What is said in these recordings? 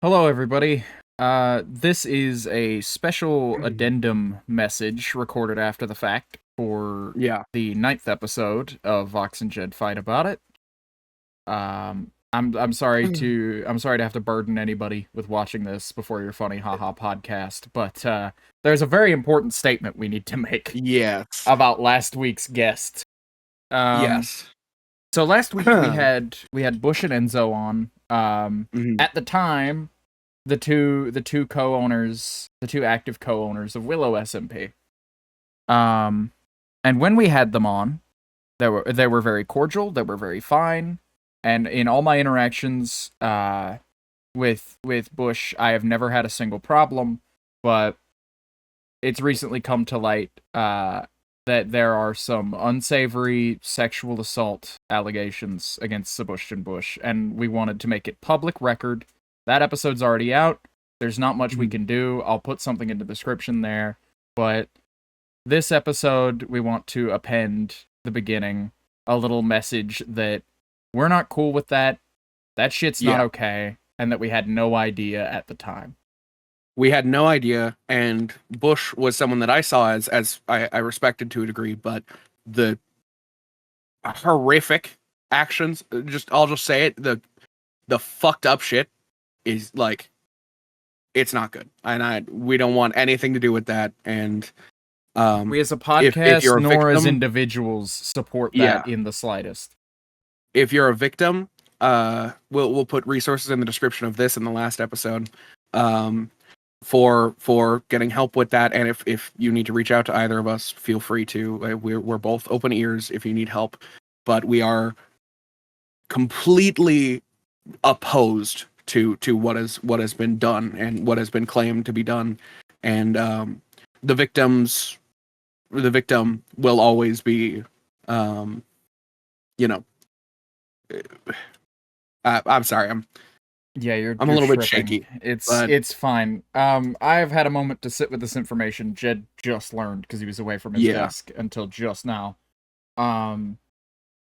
Hello, everybody. This is a special addendum message recorded after the fact for Yeah. the 9th episode of Vox and Jed Fight About It. I'm sorry to have to burden anybody with watching this before your funny haha podcast, but there's a very important statement we need to make Yes. about last week's guest. Yes. So last week we had Bush and Enzo on. Mhm. At the time, the two co-owners, the two active co-owners of Willow SMP. And when we had them on, they were very cordial, they were very fine, and in all my interactions with Bush, I have never had a single problem, but it's recently come to light that there are some unsavory sexual assault allegations against Sebastian Bush, and we wanted to make it public record. That episode's already out. There's not much we can do. I'll put something in the description there. But this episode, we want to append the beginning, a little message that we're not cool with that. That shit's not okay, and that we had no idea at the time. We had no idea, and Bush was someone that I saw as I respected to a degree, but the horrific actions, I'll just say it, the fucked up shit is like, it's not good, and we don't want anything to do with that. And we as a podcast, if you're a nor victim, as individuals, support that in the slightest. If you're a victim, we'll put resources in the description of this in the last episode, for getting help with that. And if you need to reach out to either of us, feel free to. We're both open ears if you need help, but we are completely opposed to what has been done and what has been claimed to be done. And the victim will always be, I'm sorry. I'm a little bit shaky. It's fine. I've had a moment to sit with this information. Jed just learned because he was away from his desk until just now.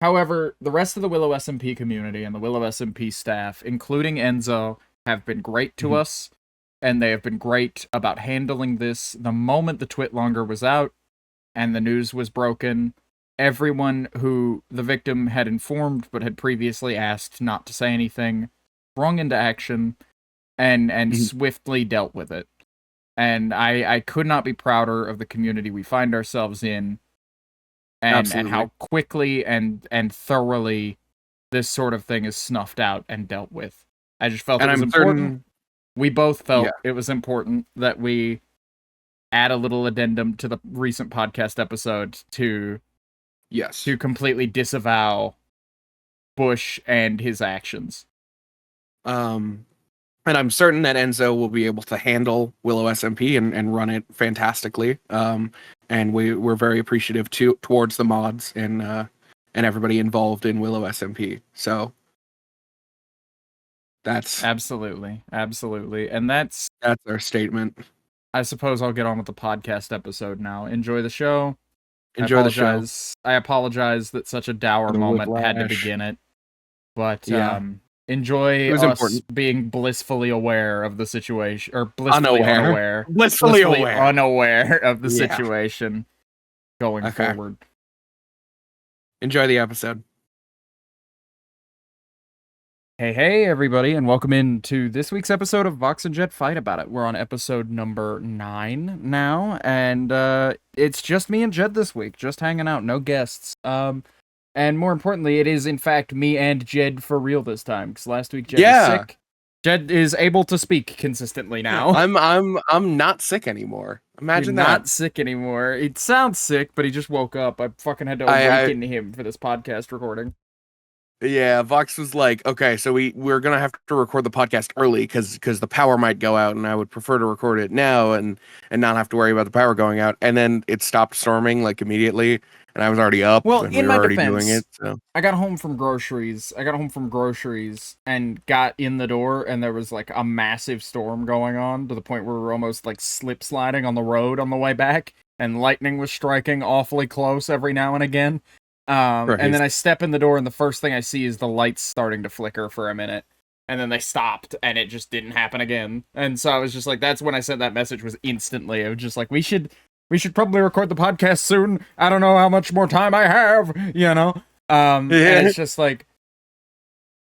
However, the rest of the Willow SMP community and the Willow SMP staff, including Enzo, have been great to us, and they have been great about handling this. The moment the Twitlonger was out and the news was broken, everyone who the victim had informed but had previously asked not to say anything sprung into action and swiftly dealt with it. And I could not be prouder of the community we find ourselves in, and how quickly and thoroughly this sort of thing is snuffed out and dealt with. I just felt it was important. We both felt it was important that we add a little addendum to the recent podcast episode to completely disavow Bush and his actions. And I'm certain that Enzo will be able to handle Willow SMP and run it fantastically. And we're very appreciative towards the mods and everybody involved in Willow SMP. So that's absolutely, and that's our statement. I suppose I'll get on with the podcast episode now. Enjoy the show. Enjoy the show. I apologize that such a dour moment had to begin it, but enjoy us being blissfully aware of the situation, or blissfully unaware of the situation going forward. Enjoy the episode. Hey, everybody, and welcome into this week's episode of Vox and Jed Fight About It. We're on episode number 9 now, and it's just me and Jed this week, just hanging out, no guests. And more importantly, it is in fact me and Jed for real this time, because last week Jed was sick. Jed is able to speak consistently now. I'm not sick anymore. Imagine that. Not sick anymore. It sounds sick, but he just woke up. I fucking had to awaken him for this podcast recording. Yeah, Vox was like, okay, so we're gonna have to record the podcast early because the power might go out, and I would prefer to record it now and not have to worry about the power going out. And then it stopped storming like immediately, and I was already up. Well, and in my defense, doing it. So. I got home from groceries and got in the door, and there was like a massive storm going on to the point where we were almost like slip sliding on the road on the way back, and lightning was striking awfully close every now and again. And then I step in the door, and the first thing I see is the lights starting to flicker for a minute. and then they stopped, and it just didn't happen again. And so I was just like, that's when I sent that message. Was instantly. I was just like, we should probably record the podcast soon. I don't know how much more time I have, you know. And it's just like,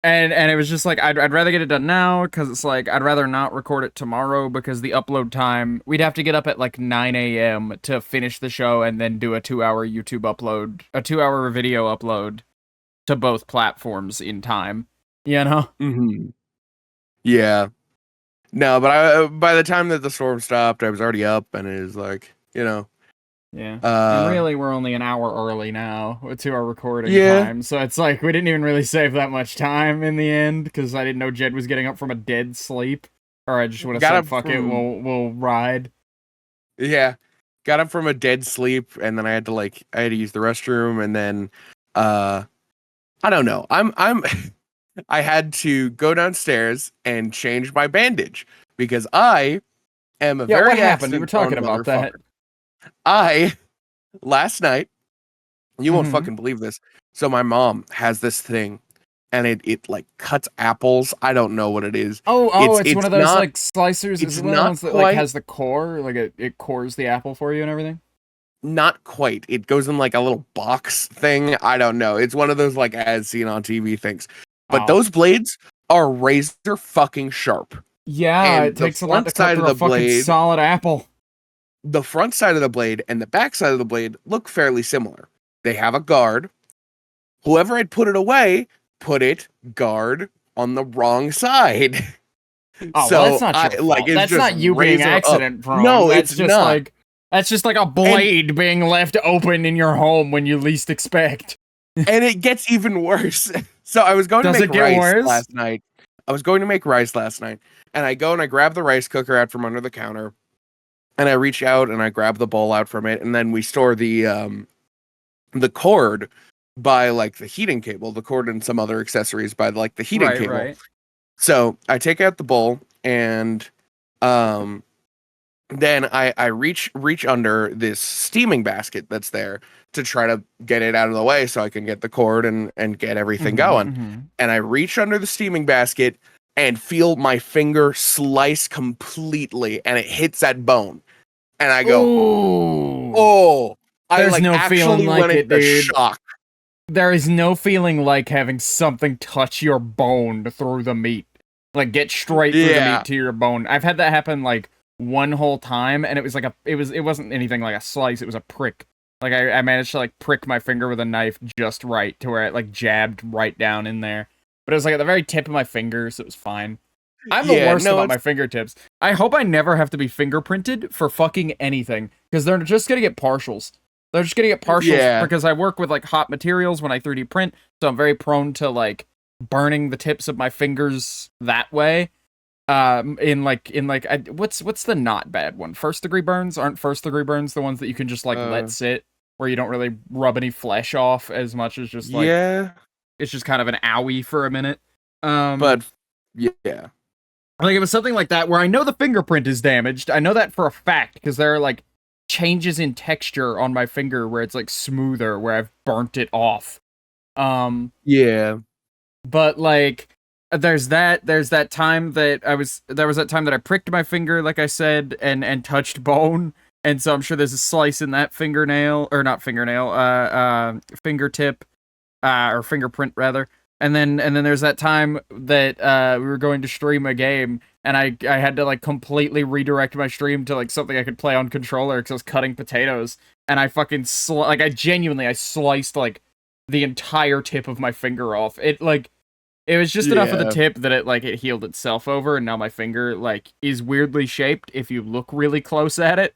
and it was just like, I'd rather get it done now, because it's like, I'd rather not record it tomorrow, because the upload time, we'd have to get up at like 9 a.m. to finish the show and then do a 2-hour YouTube upload, a 2-hour video upload to both platforms in time, you know? Mm-hmm. Yeah. No, but by the time that the storm stopped, I was already up, and it was like, you know. Yeah. And really, we're only an hour early now to our recording Yeah. time, so it's like, we didn't even really save that much time in the end, because I didn't know Jed was getting up from a dead sleep, or I just would have Got said, up fuck it, from- we'll ride. Yeah. Got up from a dead sleep, and then I had to use the restroom, and then I don't know. I had to go downstairs and change my bandage because I am a Yeah, very what happened? You were accident-prone talking about that. I last night, you won't Mhm. fucking believe this. So my mom has this thing, and it like cuts apples. I don't know what it is. It's one of those, not, like, slicers. Is it's it one of the not ones that, like, quite, has the core? Like, it cores the apple for you and everything? not quite. It goes in like a little box thing. I don't know. It's one of those like as seen on TV things. But Oh. those blades are razor fucking sharp. Yeah, And it the takes a lot to front cut side through of a the fucking blade, solid apple. the front side of the blade and the back side of the blade look fairly similar. They have a guard. Whoever had put it away put it guard on the wrong side. Oh, So well, that's not your fault. it's That's just not you being razor up. accident prone. No, That's it's just not. that's just like a blade being left open in your home when you least expect. And it gets even worse. So I was going Does to it make get rice worse? last night. And I go and I grab the rice cooker out from under the counter, and I reach out and I grab the bowl out from it, and then we store the cord by like the heating cable, the cord and some other accessories by like the heating cable. Right. So I take out the bowl, and then I reach under this steaming basket that's there to try to get it out of the way so I can get the cord and get everything going. Mm-hmm. And I reach under the steaming basket and feel my finger slice completely, and it hits that bone. And I go, Ooh. oh, There's I like no actually feeling like went it, into dude. shock. There is no feeling like having something touch your bone through the meat. Like, get straight through the meat to your bone. I've had that happen, like, one whole time, and it was like it wasn't anything like a slice, it was a prick. Like, I managed to, like, prick my finger with a knife just right to where it, like, jabbed right down in there. But it was, like, at the very tip of my finger, so it was fine. I'm the worst about my fingertips. I hope I never have to be fingerprinted for fucking anything, because they're just gonna get partials. They're just gonna get partials because I work with, like, hot materials when I 3D print, so I'm very prone to, like, burning the tips of my fingers that way. What's the not bad one? First degree burns? Aren't first degree burns the ones that you can just, like, let sit, where you don't really rub any flesh off as much as just, like, it's just kind of an owie for a minute. But yeah, like, it was something like that where I know the fingerprint is damaged. I know that for a fact because there are, like, changes in texture on my finger where it's, like, smoother, where I've burnt it off. But, like, there's that time that I pricked my finger, like I said, and touched bone, and so I'm sure there's a slice in that fingernail, or not fingernail, fingertip, or fingerprint rather. And then there's that time that we were going to stream a game, and I had to, like, completely redirect my stream to, like, something I could play on controller because I was cutting potatoes, and I fucking I sliced, like, the entire tip of my finger off. It was just enough of the tip that it healed itself over, and now my finger, like, is weirdly shaped if you look really close at it,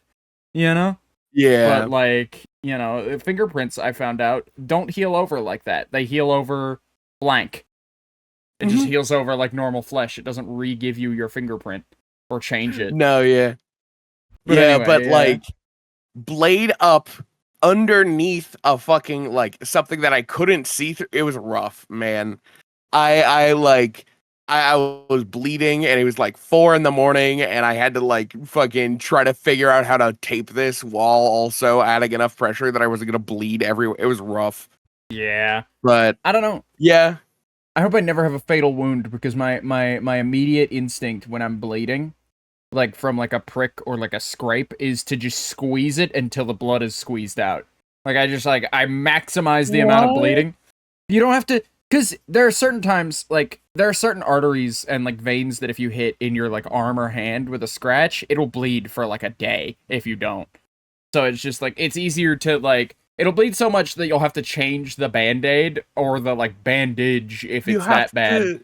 you know? Yeah. But, like, you know, fingerprints, I found out, don't heal over like that. They heal over blank. It just heals over like normal flesh. It doesn't re-give you your fingerprint or change it. No, yeah. But anyway, like, blade up underneath a fucking, like, something that I couldn't see through. It was rough, man. I was bleeding, and it was like 4 a.m, and I had to, like, fucking try to figure out how to tape this while also adding enough pressure that I wasn't gonna bleed everywhere. It was rough. Yeah. But I don't know. Yeah. I hope I never have a fatal wound because my immediate instinct when I'm bleeding, like from like a prick or like a scrape, is to just squeeze it until the blood is squeezed out. Like I maximize the amount of What? bleeding. You don't have to, because there are certain times, like there are certain arteries and like veins that if you hit in your like arm or hand with a scratch, it'll bleed for like a day if you don't. So it's just like it's easier to like it'll bleed so much that you'll have to change the band-aid or the like bandage if You it's have that bad, to.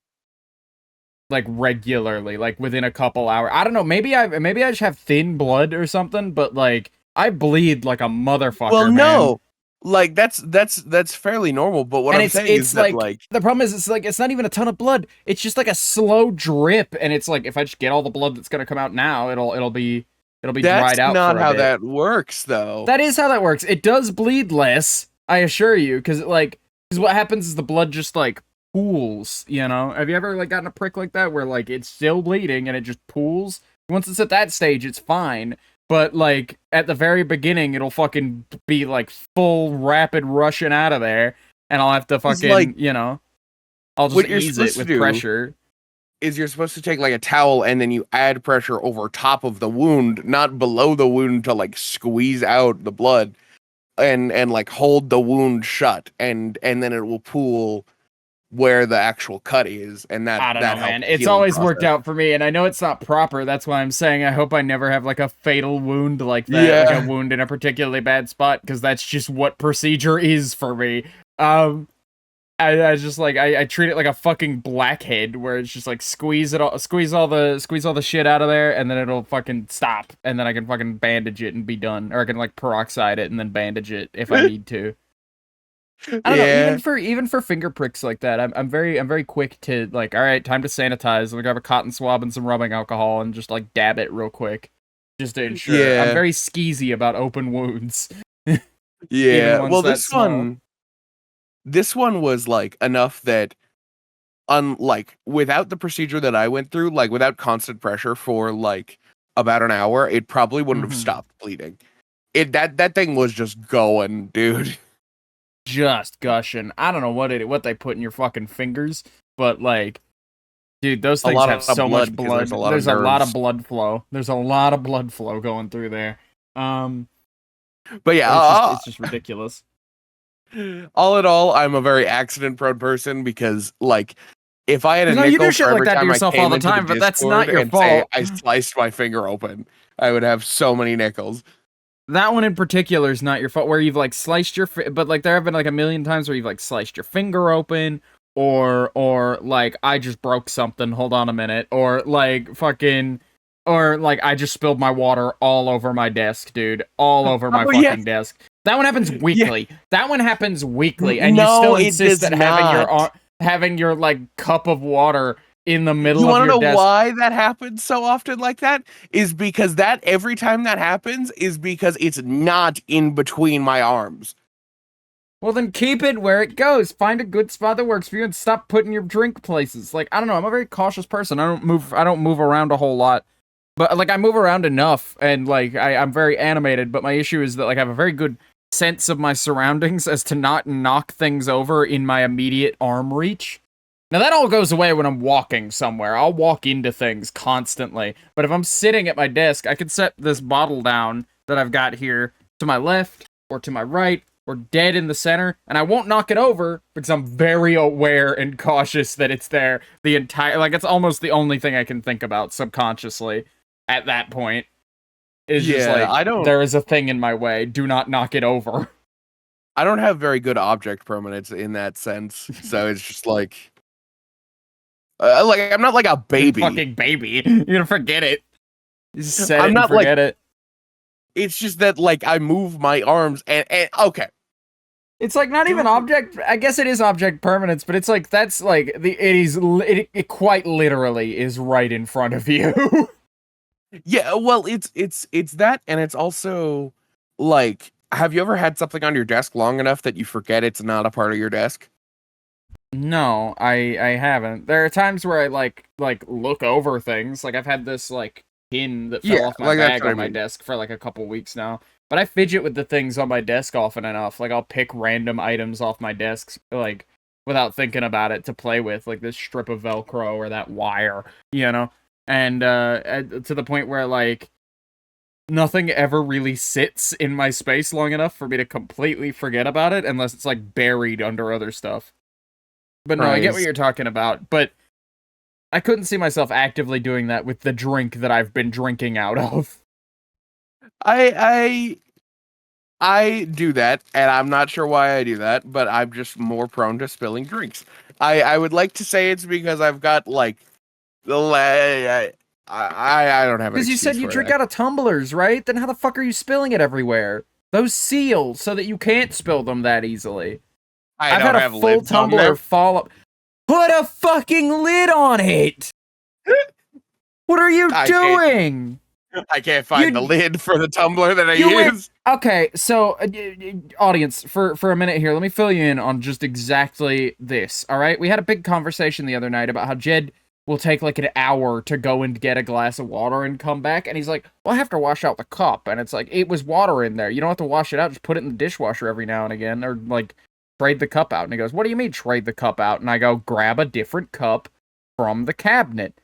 like regularly, like within a couple hours. I don't know, maybe I just have thin blood or something, but like I bleed like a motherfucker. Well, man. no, like that's fairly normal. But what And I'm saying is that like the problem is it's not even a ton of blood. It's just like a slow drip, and it's like if I just get all the blood that's gonna come out now, it'll be that's dried out not for a how bit. that works, though. That is how that works. It does bleed less, I assure you, because what happens is the blood just like pools. You know, have you ever like gotten a prick like that where like it's still bleeding and it just pools? Once it's at that stage, it's fine. But like at the very beginning, it'll fucking be like full rapid rushing out of there, and I'll have to fucking like, I'll just what you're ease supposed it to with do pressure. is you're supposed to take like a towel and then you add pressure over top of the wound, not below the wound, to like squeeze out the blood and like hold the wound shut, and then it will pool where the actual cut is, and that I don't that know, helps man. the It's healing always worked process. out for me, and I know it's not proper. That's why I'm saying I hope I never have like a fatal wound like that, like a Yeah. wound in a particularly bad spot, because that's just what procedure is for me. I just like I treat it like a fucking blackhead, where it's just like squeeze all the shit out of there, and then it'll fucking stop, and then I can fucking bandage it and be done, or I can like peroxide it and then bandage it if I need to. I don't know, Yeah. even for finger pricks like that, I'm very quick to like, all right, time to sanitize. I'll grab a cotton swab and some rubbing alcohol and just like dab it real quick, just to ensure. I'm Yeah. very skeezy about open wounds, even Yeah. ones Well, that small. this one was like enough that unlike without the procedure that I went through, like without constant pressure for like about an hour, it probably wouldn't have Mhm. stopped bleeding. That thing was just going, dude. Just gushing. I don't know what they put in your fucking fingers, but like, dude, those A things lot have of so blood much because blood. there's a lot of There's a lot of nerves. blood flow. There's a lot of blood flow going through there. But yeah, It's just ridiculous. all in all, I'm a very accident-prone person because, like, if I had a No, you do nickel shit for like every that to time I yourself all came the into the time, but that's not Discord your and say fault. I sliced my finger open, I would have so many nickels. That one in particular is not your fault, where you've like sliced your but like there have been like a million times where you've like sliced your finger open, or like I just broke something, hold on a minute, or like fucking, or like I just spilled my water all over my desk, dude, all over my Oh yeah, fucking desk. That one happens yeah. weekly. That one happens weekly, and you No, still it insist does that not. having your like cup of water in the You middle of want to your know desk. why that happens so often like that? Is because that every time that happens is because it's not in between my arms. Well, then keep it where it goes. Find a good spot that works for you and stop putting your drink places. Like, I don't know, I'm a very cautious person. I don't move around a whole lot. But like I move around enough, and like I'm very animated, but my issue is that like I have a very good sense of my surroundings as to not knock things over in my immediate arm reach. Now that all goes away when I'm walking somewhere. I'll walk into things constantly. But if I'm sitting at my desk, I can set this bottle down that I've got here to my left or to my right or dead in the center, and I won't knock it over because I'm very aware and cautious that it's there the entire, like it's almost the only thing I can think about subconsciously at that point. Is just Yeah, like there is a thing in my way. Do not knock it over. I don't have very good object permanence in that sense. So it's just like I'm not like a baby. Fucking baby. You're gonna forget it. You just set I'm it and not like forget it. it's just that like I move my arms and okay. It's like not even object. I guess it is object permanence, but it's like that's like it quite literally is right in front of you. Yeah, well it's that, and it's also like, have you ever had something on your desk long enough that you forget it's not a part of your desk? No, I haven't. There are times where I like look over things. Like I've had this like pin that fell Yeah, off my like that's bag what I on my mean. desk for like a couple weeks now. But I fidget with the things on my desk often enough. Like I'll pick random items off my desk, like without thinking about it to play with, like this strip of Velcro or that wire, you know? And to the point where, like, nothing ever really sits in my space long enough for me to completely forget about it unless it's, like, buried under other stuff. But no, I get what you're talking about, but I couldn't see myself actively doing that with the drink that I've been drinking out of. I do that, and I'm not sure why I do that, but I'm just more prone to spilling drinks. I would like to say it's because I've got like I don't have an Because you said excuse you for drink that. out of tumblers, right? Then how the fuck are you spilling it everywhere? Those seal so that you can't spill them that easily. I've had a full tumbler fall up. Put a fucking lid on it! What are you doing? I can't find the lid for the tumbler that I use. Okay, so audience, for a minute here, let me fill you in on just exactly this. All right, we had a big conversation the other night about how Jed will take like an hour to go and get a glass of water and come back, and he's like, "Well, I have to wash out the cup," and it's like, it was water in there. You don't have to wash it out; just put it in the dishwasher every now and again, or like trade the cup out. And he goes, "What do you mean trade the cup out?" And I go, "Grab a different cup from the cabinet."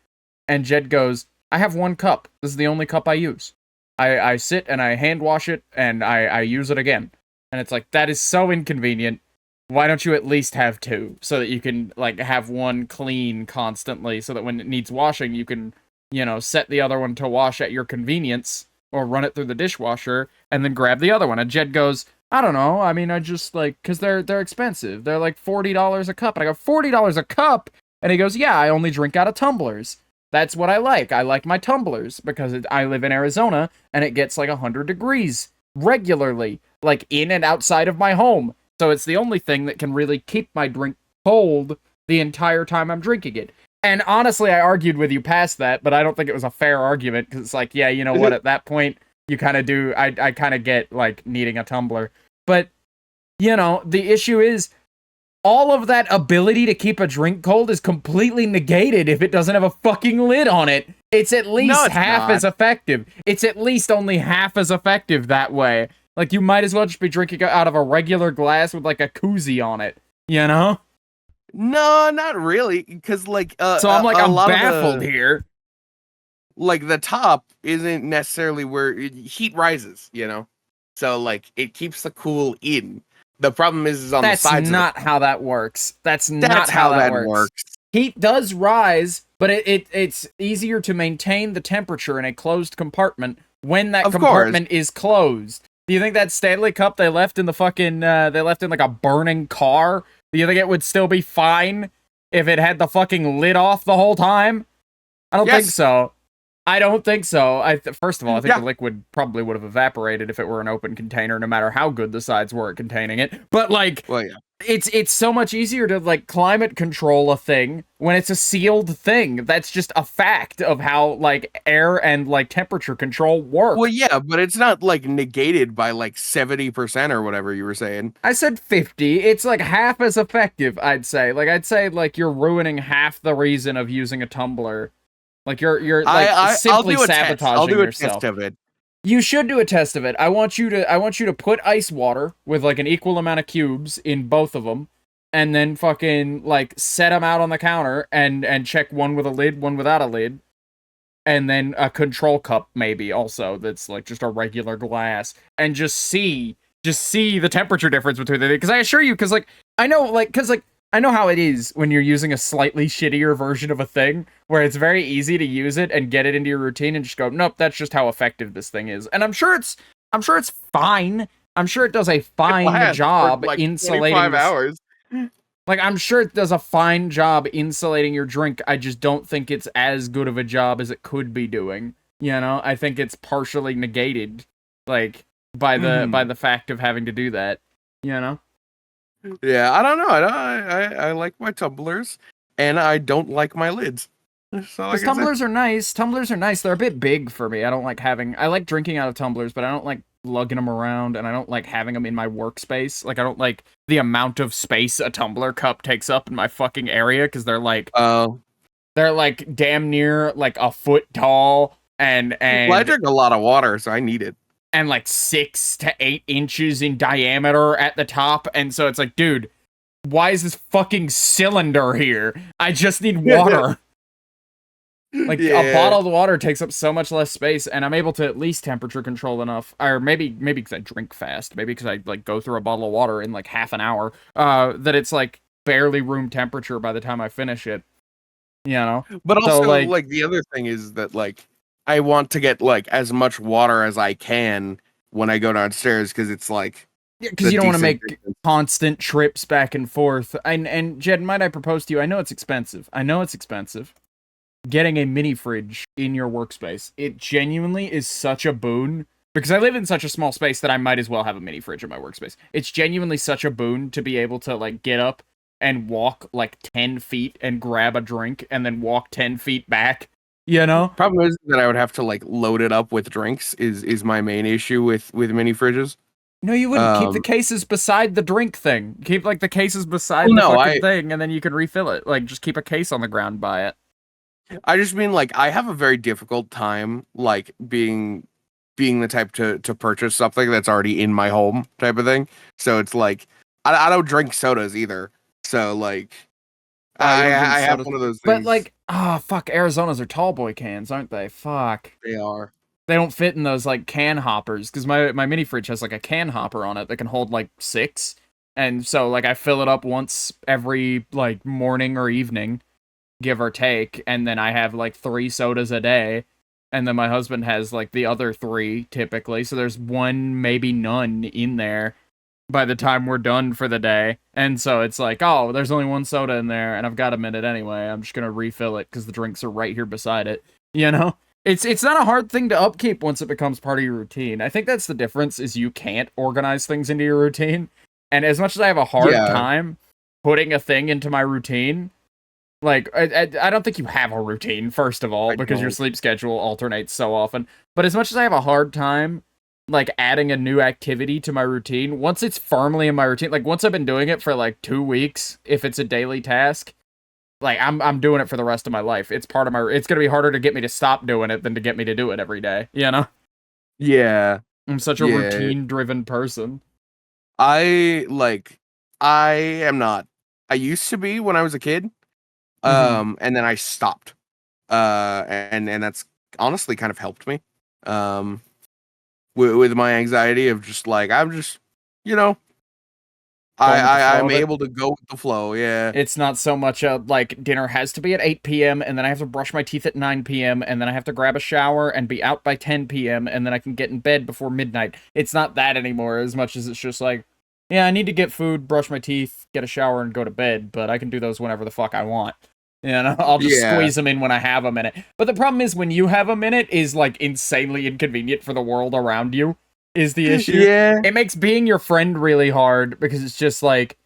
And Jed goes, "I have one cup. This is the only cup I use. I sit and I hand wash it and I use it again." And it's like, that is so inconvenient. Why don't you at least have two so that you can like have one clean constantly so that when it needs washing, you can, you know, set the other one to wash at your convenience or run it through the dishwasher and then grab the other one. And Jed goes, "I don't know. I mean, I just like, cause they're expensive. They're like $40 a cup." And I go, $40 a cup? And he goes, "Yeah, I only drink out of tumblers. That's what I like. I like my tumblers because I live in Arizona and it gets like 100 degrees regularly, like in and outside of my home. So it's the only thing that can really keep my drink cold the entire time I'm drinking it." And honestly, I argued with you past that, but I don't think it was a fair argument because it's like, yeah, you know what? At that point, you kind of do. I kind of get like needing a tumbler. But, you know, the issue is, all of that ability to keep a drink cold is completely negated if it doesn't have a fucking lid on it. It's at least half as effective. It's at least only half as effective that way. Like, you might as well just be drinking out of a regular glass with, like, a koozie on it. You know? No, not really, because, like... so I'm like, I'm baffled here. Like, the top isn't necessarily where heat rises, you know? So, like, it keeps the cool in. The problem is on the sides. That's not how that works. That's not how that works. Heat does rise, but it's easier to maintain the temperature in a closed compartment when that compartment is closed. Do you think that Stanley Cup they left in the fucking they left in like a burning car? Do you think it would still be fine if it had the fucking lid off the whole time? I don't think so. I don't think so. First of all, I think the liquid probably would have evaporated if it were an open container, no matter how good the sides were at containing it. But like, it's so much easier to like climate control a thing when it's a sealed thing. That's just a fact of how like air and like temperature control work. Well, yeah, but it's not like negated by like 70% or whatever you were saying. I said 50. It's like half as effective, I'd say. Like, I'd say like you're ruining half the reason of using a tumbler. Like you're like simply sabotaging yourself. I'll do a test of it. You should do a test of it. I want you to put ice water with like an equal amount of cubes in both of them, and then fucking like set them out on the counter and check one with a lid, one without a lid, and then a control cup maybe also that's like just a regular glass, and just see the temperature difference between the. Because I assure you, because I know how it is when you're using a slightly shittier version of a thing, where it's very easy to use it and get it into your routine and just go, nope, that's just how effective this thing is. And I'm sure it's fine. I'm sure it does a fine job like insulating 25 hours. Like, I'm sure it does a fine job insulating your drink. I just don't think it's as good of a job as it could be doing. You know, I think it's partially negated, like, by the fact of having to do that. You know. Yeah, I don't know. I like my tumblers, and I don't like my lids. Because tumblers are nice. Tumblers are nice. They're a bit big for me. I like drinking out of tumblers, but I don't like lugging them around, and I don't like having them in my workspace. Like, I don't like the amount of space a tumbler cup takes up in my fucking area, because they're like damn near like a foot tall, and well, I drink a lot of water, so I need it. And like 6 to 8 inches in diameter at the top. And so it's like, dude, why is this fucking cylinder here? I just need water. Like, a bottle of water takes up so much less space, and I'm able to at least temperature control enough, or maybe because I drink fast, maybe because I, like, go through a bottle of water in, like, half an hour, that it's, like, barely room temperature by the time I finish it, you know? But So, also, like- like, the other thing is that, like, I want to get, like, as much water as I can when I go downstairs, because it's, like... Yeah, because the you don't want to decent make distance. constant trips back and forth. And Jed, might I propose to you, I know it's expensive. Getting a mini fridge in your workspace, it genuinely is such a boon, because I live in such a small space that I might as well have a mini fridge in my workspace. It's genuinely such a boon to be able to, like, get up and walk, like, 10 feet and grab a drink and then walk 10 feet back, you know? Problem is that I would have to, like, load it up with drinks is my main issue with mini fridges. No, you wouldn't. Keep the Um, cases beside the drink thing. Keep, like, the cases beside Well, the no, fucking thing, and then you can refill it. Like, just keep a case on the ground by it. I just mean, like, I have a very difficult time, like, being the type to purchase something that's already in my home type of thing. So it's like I don't drink sodas either. So like Oh, you I don't drink I have sodas. one of those But, things. like, fuck, Arizona's are tall boy cans, aren't they? Fuck. They are. They don't fit in those, like, can hoppers, because my mini fridge has, like, a can hopper on it that can hold, like, 6. And so, like, I fill it up once every, like, morning or evening, give or take, and then I have, like, 3 sodas a day, and then my husband has, like, the other 3, typically, so there's 1, maybe none in there by the time we're done for the day. And so it's like, oh, there's only 1 soda in there, and I've got a minute anyway, I'm just gonna refill it, because the drinks are right here beside it, you know? It's not a hard thing to upkeep once it becomes part of your routine. I think that's the difference, is you can't organize things into your routine. And as much as I have a hard time putting a thing into my routine, like, I don't think you have a routine, first of all, because your sleep schedule alternates so often. But as much as I have a hard time, like, adding a new activity to my routine, once it's firmly in my routine, like, once I've been doing it for, like, 2 weeks, if it's a daily task, like, I'm doing it for the rest of my life. It's part of my... It's gonna be harder to get me to stop doing it than to get me to do it every day, you know? Yeah. I'm such a routine-driven person. I am not. I used to be when I was a kid. Mhm. And then I stopped. And that's honestly kind of helped me. With my anxiety of just like I'm just, you know, Going with the flow I'm of it. able to go with the flow. Yeah. It's not so much like, dinner has to be at 8 p.m., and then I have to brush my teeth at 9 p.m., and then I have to grab a shower and be out by 10 p.m., and then I can get in bed before midnight. It's not that anymore, as much as it's just like, yeah, I need to get food, brush my teeth, get a shower, and go to bed, but I can do those whenever the fuck I want. You know, I'll just squeeze them in when I have a minute. But the problem is, when you have a minute is, like, insanely inconvenient for the world around you, is the issue. Yeah. It makes being your friend really hard, because it's just like,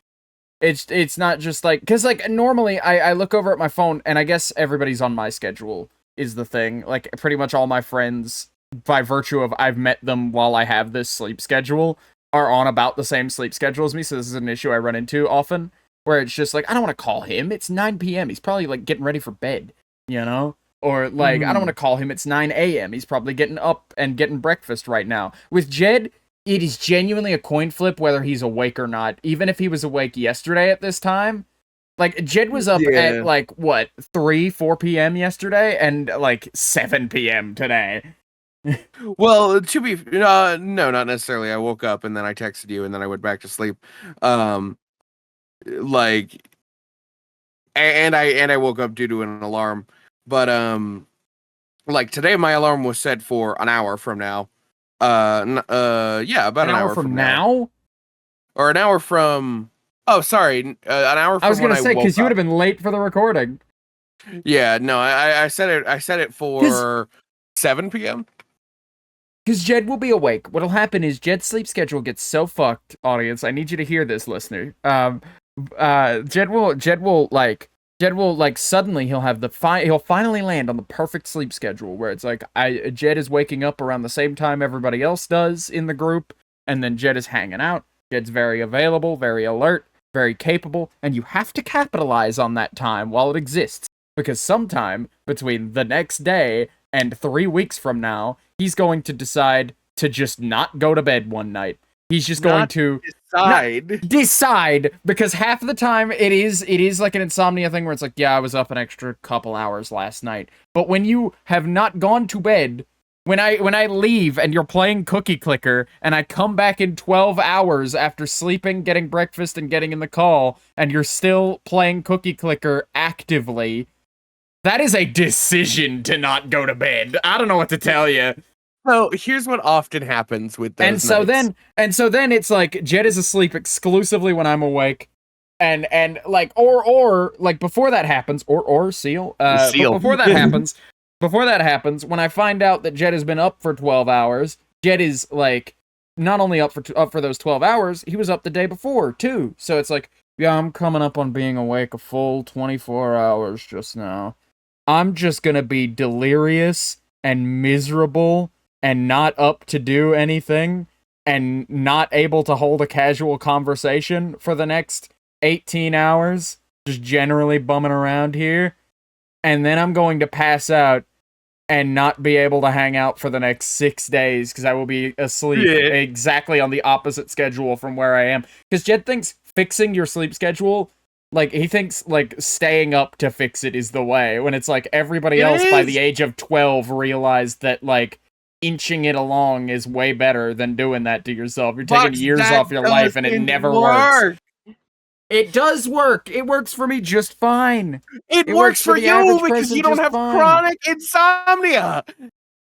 it's not just like, because, like, normally I look over at my phone, and I guess everybody's on my schedule is the thing. Like, pretty much all my friends, by virtue of I've met them while I have this sleep schedule, are on about the same sleep schedule as me, so this is an issue I run into often, where it's just like, I don't want to call him, it's 9 p.m, he's probably, like, getting ready for bed, you know? Or, like, I don't want to call him, it's 9 a.m, he's probably getting up and getting breakfast right now. With Jed, it is genuinely a coin flip whether he's awake or not. Even if he was awake yesterday at this time, like, Jed was up at, like, what, 4 p.m. yesterday, and, like, 7 p.m. today. Well, to be no, not necessarily. I woke up and then I texted you and then I went back to sleep. Like, and I woke up due to an alarm. But like today my alarm was set for an hour from now. Yeah, about An hour from now? Or an hour from... Oh, sorry. An hour from I was when gonna say, because you would up. have been late for the recording. Yeah, no, I set it for 7 p.m. Because Jed will be awake. What'll happen is Jed's sleep schedule gets so fucked, audience. I need you to hear this, listener. Jed will suddenly he'll have he'll finally land on the perfect sleep schedule where it's like Jed is waking up around the same time everybody else does in the group, and then Jed is hanging out. Jed's very available, very alert, very capable, and you have to capitalize on that time while it exists, because sometime between the next day and 3 weeks from now, he's going to decide to just not go to bed one night. He's just going Not to decide. because half of the time it is like an insomnia thing where it's like, yeah, I was up an extra couple hours last night. But when you have not gone to bed, when I leave and you're playing Cookie Clicker and I come back in 12 hours after sleeping, getting breakfast, and getting in the call, and you're still playing Cookie Clicker actively, that is a decision to not go to bed. I don't know what to tell you. So here's what often happens with those And so then it's like Jed is asleep exclusively when I'm awake. And like or like before that happens, or Seal. But before that happens, when I find out that Jed has been up for 12 hours, Jed is like not only up for those 12 hours, he was up the day before too. So it's like, yeah, I'm coming up on being awake a full 24 hours just now. I'm just gonna be delirious and miserable and not up to do anything and not able to hold a casual conversation for the next 18 hours, just generally bumming around here. And then I'm going to pass out and not be able to hang out for the next 6 days because I will be asleep exactly on the opposite schedule from where I am. Because Jed thinks fixing your sleep schedule, like, he thinks, like, staying up to fix it is the way, when it's like everybody else by the age of 12 realized that, like, inching it along is way better than doing that to yourself. You're taking years off your life and it never works. It does work. It works for me just fine. It works for you because you don't have chronic insomnia.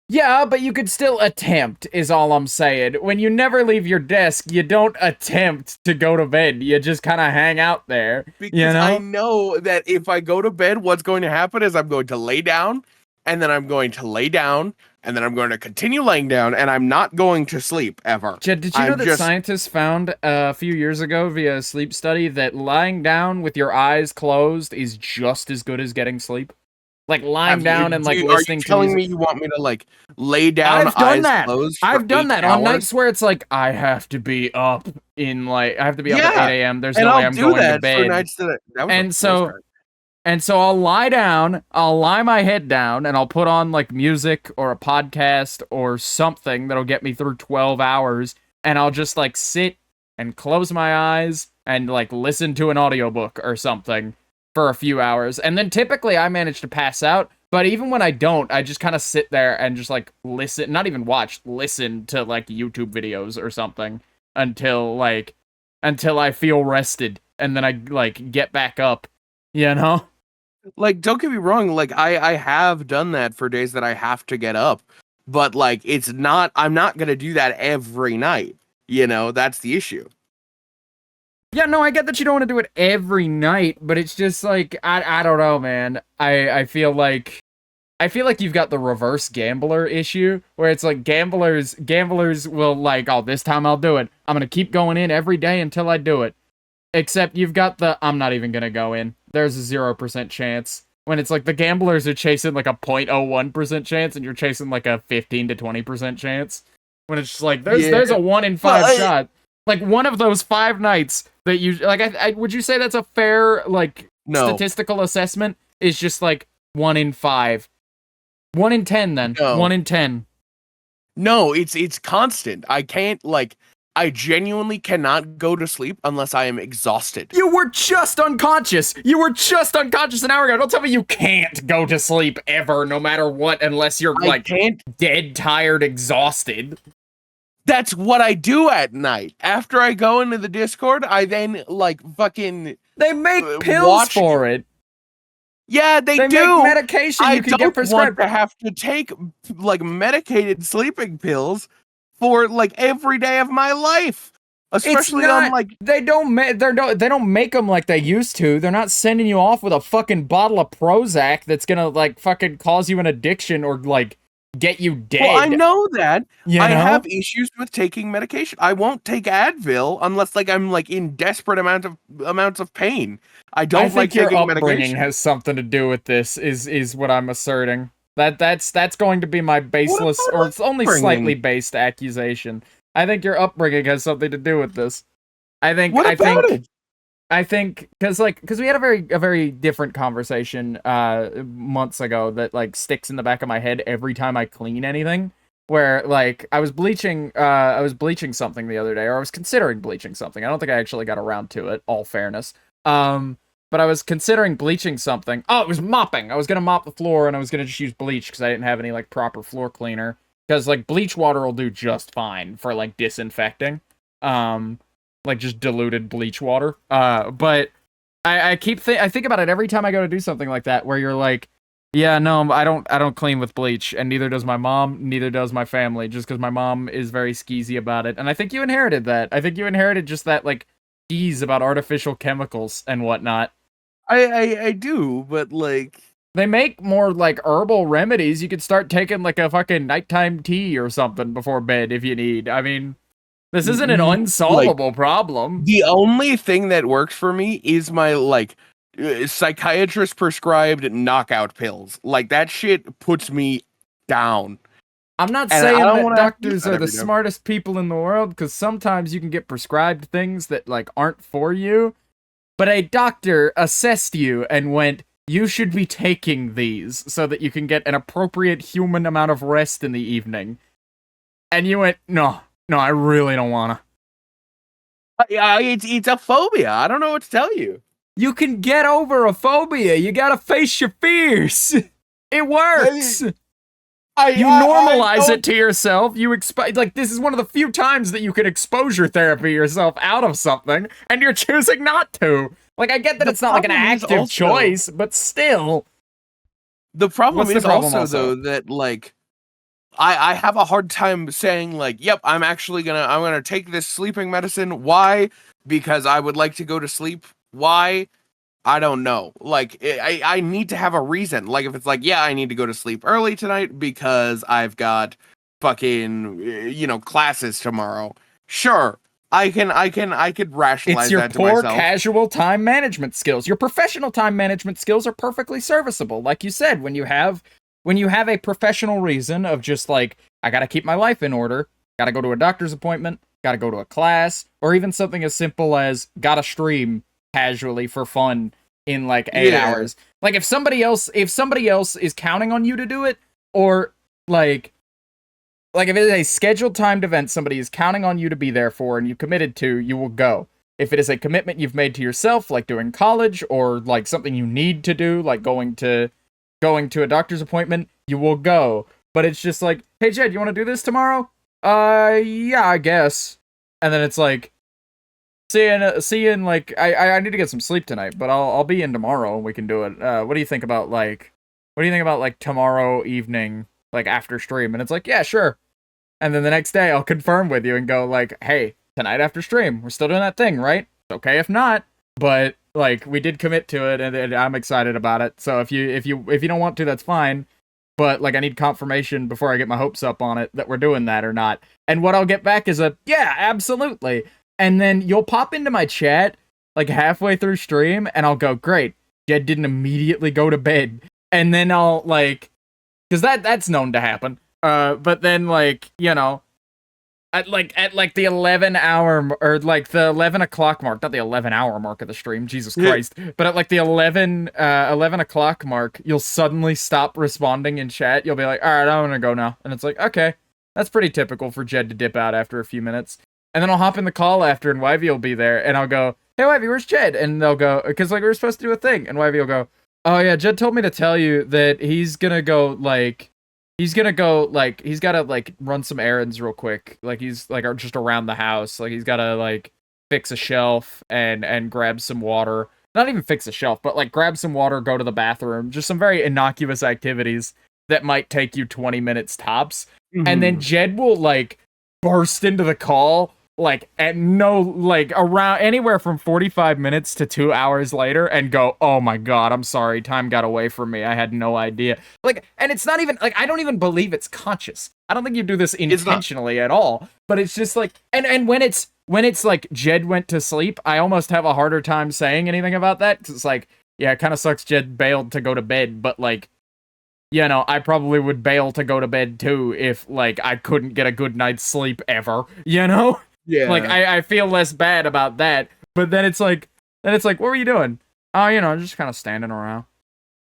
Yeah, but you could still attempt, is all I'm saying. When you never leave your desk, you don't attempt to go to bed. You just kind of hang out there. Because I know that if I go to bed, what's going to happen is I'm going to lay down, and then I'm going to lay down, and then I'm going to continue laying down, and I'm not going to sleep ever. Jed, did you know that scientists found a few years ago via a sleep study that lying down with your eyes closed is just as good as getting sleep? Like lying down and like listening to music. Are you telling me you want me to like lay down, eyes closed? I've done that on nights where it's like I have to be up at 8 a.m. There's no way I'm going to bed. For nights And so I'll lie down, I'll lie my head down, and I'll put on like music or a podcast or something that'll get me through 12 hours, and I'll just like sit and close my eyes and like listen to an audiobook or something for a few hours. And then typically I manage to pass out, but even when I don't, I just kind of sit there and just like listen, not even watch, listen to like YouTube videos or something until I feel rested, and then I like get back up, you know? Like, don't get me wrong, like I have done that for days that I have to get up, but like I'm not gonna do that every night, you know? That's the issue. Yeah, no, I get that you don't want to do it every night, but it's just like I don't know, man. I feel like you've got the reverse gambler issue where it's like gamblers will like, oh, this time I'll do it. I'm going to keep going in every day until I do it. Except you've got the I'm not even going to go in. There's a 0% chance. When it's like the gamblers are chasing like a 0.01% chance and you're chasing like a 15 to 20% chance. When it's just like there's a 1 in 5 shot. Like one of those 5 nights that you like, I would you say that's a fair like statistical assessment? Is just like 1 in 5, 1 in 10 then, 1 in 10. No, it's constant. I genuinely cannot go to sleep unless I am exhausted. You were just unconscious. An hour ago. Don't tell me you can't go to sleep ever, no matter what, unless you're dead, tired, exhausted. That's what I do at night. After I go into the Discord, I then like fucking. They make pills for it. Yeah, they do. Make medication you can get prescribed. I don't want to have to take like medicated sleeping pills for like every day of my life. Especially on like they don't make them like they used to. They're not sending you off with a fucking bottle of Prozac that's gonna like fucking cause you an addiction or like get you dead. Well, I know that. I know? have issues with taking medication. I won't take Advil unless like I'm like in desperate amounts of pain. I don't like taking medication. Your upbringing has something to do with this. Is what I'm asserting. That's going to be my baseless or it's only slightly based accusation. I think your upbringing has something to do with this. I think because we had a very different conversation months ago that like sticks in the back of my head every time I clean anything. where like I was bleaching something the other day, or I was considering bleaching something. I don't think I actually got around to it, all fairness. But I was considering bleaching something. Oh, it was mopping. I was gonna mop the floor, and I was gonna just use bleach because I didn't have any like proper floor cleaner. Because like bleach water will do just fine for like disinfecting. Like just diluted bleach water. But I think about it every time I go to do something like that, where you're like, yeah, no, I don't clean with bleach, and neither does my mom, neither does my family, just because my mom is very skeezy about it. And I think you inherited that. I think you inherited just that like skeeze about artificial chemicals and whatnot. I do, but like They make more like herbal remedies. You could start taking like a fucking nighttime tea or something before bed if you need. I mean, this isn't an unsolvable problem. the only thing that works for me is my like psychiatrist prescribed knockout pills. Like that shit puts me down. I'm not And saying I don't that wanna doctors do that are the every day. smartest people in the world, because sometimes you can get prescribed things that like aren't for you. But a doctor assessed you and went, you should be taking these so that you can get an appropriate human amount of rest in the evening. And you went, no, I really don't wanna. It's a phobia. I don't know what to tell you. You can get over a phobia. You gotta face your fears. It works. You normalize it to yourself. You like this is one of the few times that you can exposure therapy yourself out of something, and you're choosing not to. Like I get that it's not like an active choice, but still. The problem What's the is problem also also? though that like I have a hard time saying like, yep, I'm gonna take this sleeping medicine. Why? Because I would like to go to sleep. Why? I don't know. Like, I need to have a reason. Like, if it's like, yeah, I need to go to sleep early tonight because I've got fucking, classes tomorrow. Sure, I could rationalize It's your that to poor myself. casual time management skills. Your professional time management skills are perfectly serviceable. Like you said, when you have a professional reason of just like, I gotta keep my life in order, gotta go to a doctor's appointment, gotta go to a class, or even something as simple as gotta stream casually for fun in like 8 Yeah. hours. Like if somebody else is counting on you to do it, or like if it is a scheduled timed event somebody is counting on you to be there for and you committed to, you will go. If it is a commitment you've made to yourself, like doing college, or like something you need to do, like going to a doctor's appointment, you will go. But it's just like, hey Jed, you want to do this tomorrow? Yeah, I guess. And then it's like, see you in like I need to get some sleep tonight, but I'll be in tomorrow and we can do it. What do you think about like tomorrow evening, like after stream? And it's like, yeah, sure. And then the next day I'll confirm with you and go like, hey, tonight after stream, we're still doing that thing, right? It's okay if not, but like we did commit to it, and I'm excited about it. So if you don't want to, that's fine. But like I need confirmation before I get my hopes up on it that we're doing that or not. And what I'll get back is a yeah, absolutely. And then you'll pop into my chat like halfway through stream, and I'll go, great, Jed didn't immediately go to bed. And then I'll like, because that's known to happen. But then like, at the 11 hour or like the 11 o'clock mark, not the 11-hour mark of the stream, Jesus Christ, but at like the 11 o'clock mark, you'll suddenly stop responding in chat. You'll be like, all right, I'm gonna go now. And it's like, okay, that's pretty typical for Jed to dip out after a few minutes. And then I'll hop in the call after, and Wivey will be there, and I'll go, hey Wivey, where's Jed? And they'll go, because like we were supposed to do a thing, and Wivey will go, oh yeah, Jed told me to tell you that he's gonna he's gotta like run some errands real quick. Like he's like just around the house. Like he's gotta like fix a shelf and grab some water. Not even fix a shelf, but like grab some water, go to the bathroom. Just some very innocuous activities that might take you 20 minutes tops. Mm-hmm. And then Jed will like burst into the call like at no like around anywhere from 45 minutes to 2 hours later and go, oh my god, I'm sorry, time got away from me, I had no idea. Like, and it's not even like, I don't even believe it's conscious. I don't think you do this intentionally at all, but it's just like, and when it's like Jed went to sleep, I almost have a harder time saying anything about that, because it's like, yeah, it kind of sucks Jed bailed to go to bed, but like, I probably would bail to go to bed too if like I couldn't get a good night's sleep ever, Yeah. Like I feel less bad about that. But then it's like, what were you doing? Oh, just kind of standing around.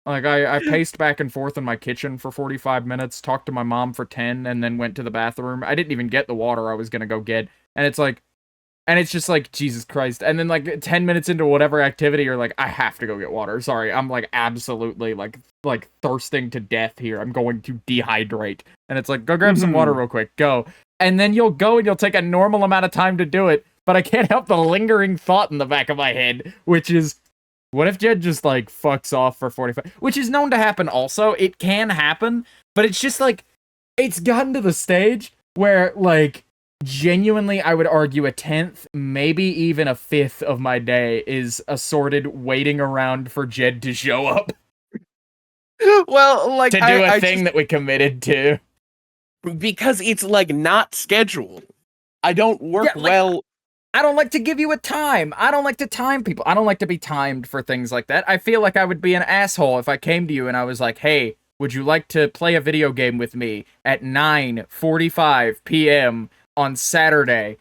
Like I paced back and forth in my kitchen for 45 minutes, talked to my mom for 10, and then went to the bathroom. I didn't even get the water I was gonna go get, and it's just like, Jesus Christ. And then like 10 minutes into whatever activity, you're like, I have to go get water. Sorry, I'm like absolutely like thirsting to death here. I'm going to dehydrate. And it's like, go grab some water real quick. Go. And then you'll go and you'll take a normal amount of time to do it. But I can't help the lingering thought in the back of my head, which is, what if Jed just like fucks off for 45? Which is known to happen also. It can happen, but it's just like, it's gotten to the stage where like, genuinely, I would argue a 10th, maybe even a 5th of my day is assorted waiting around for Jed to show up Well, like to do a thing that we committed to. because it's like not scheduled. I don't work well. I don't like to give you a time. I don't like to time people. I don't like to be timed for things like that. I feel like I would be an asshole if I came to you and I was like, hey, would you like to play a video game with me at 9:45 p.m. on Saturday,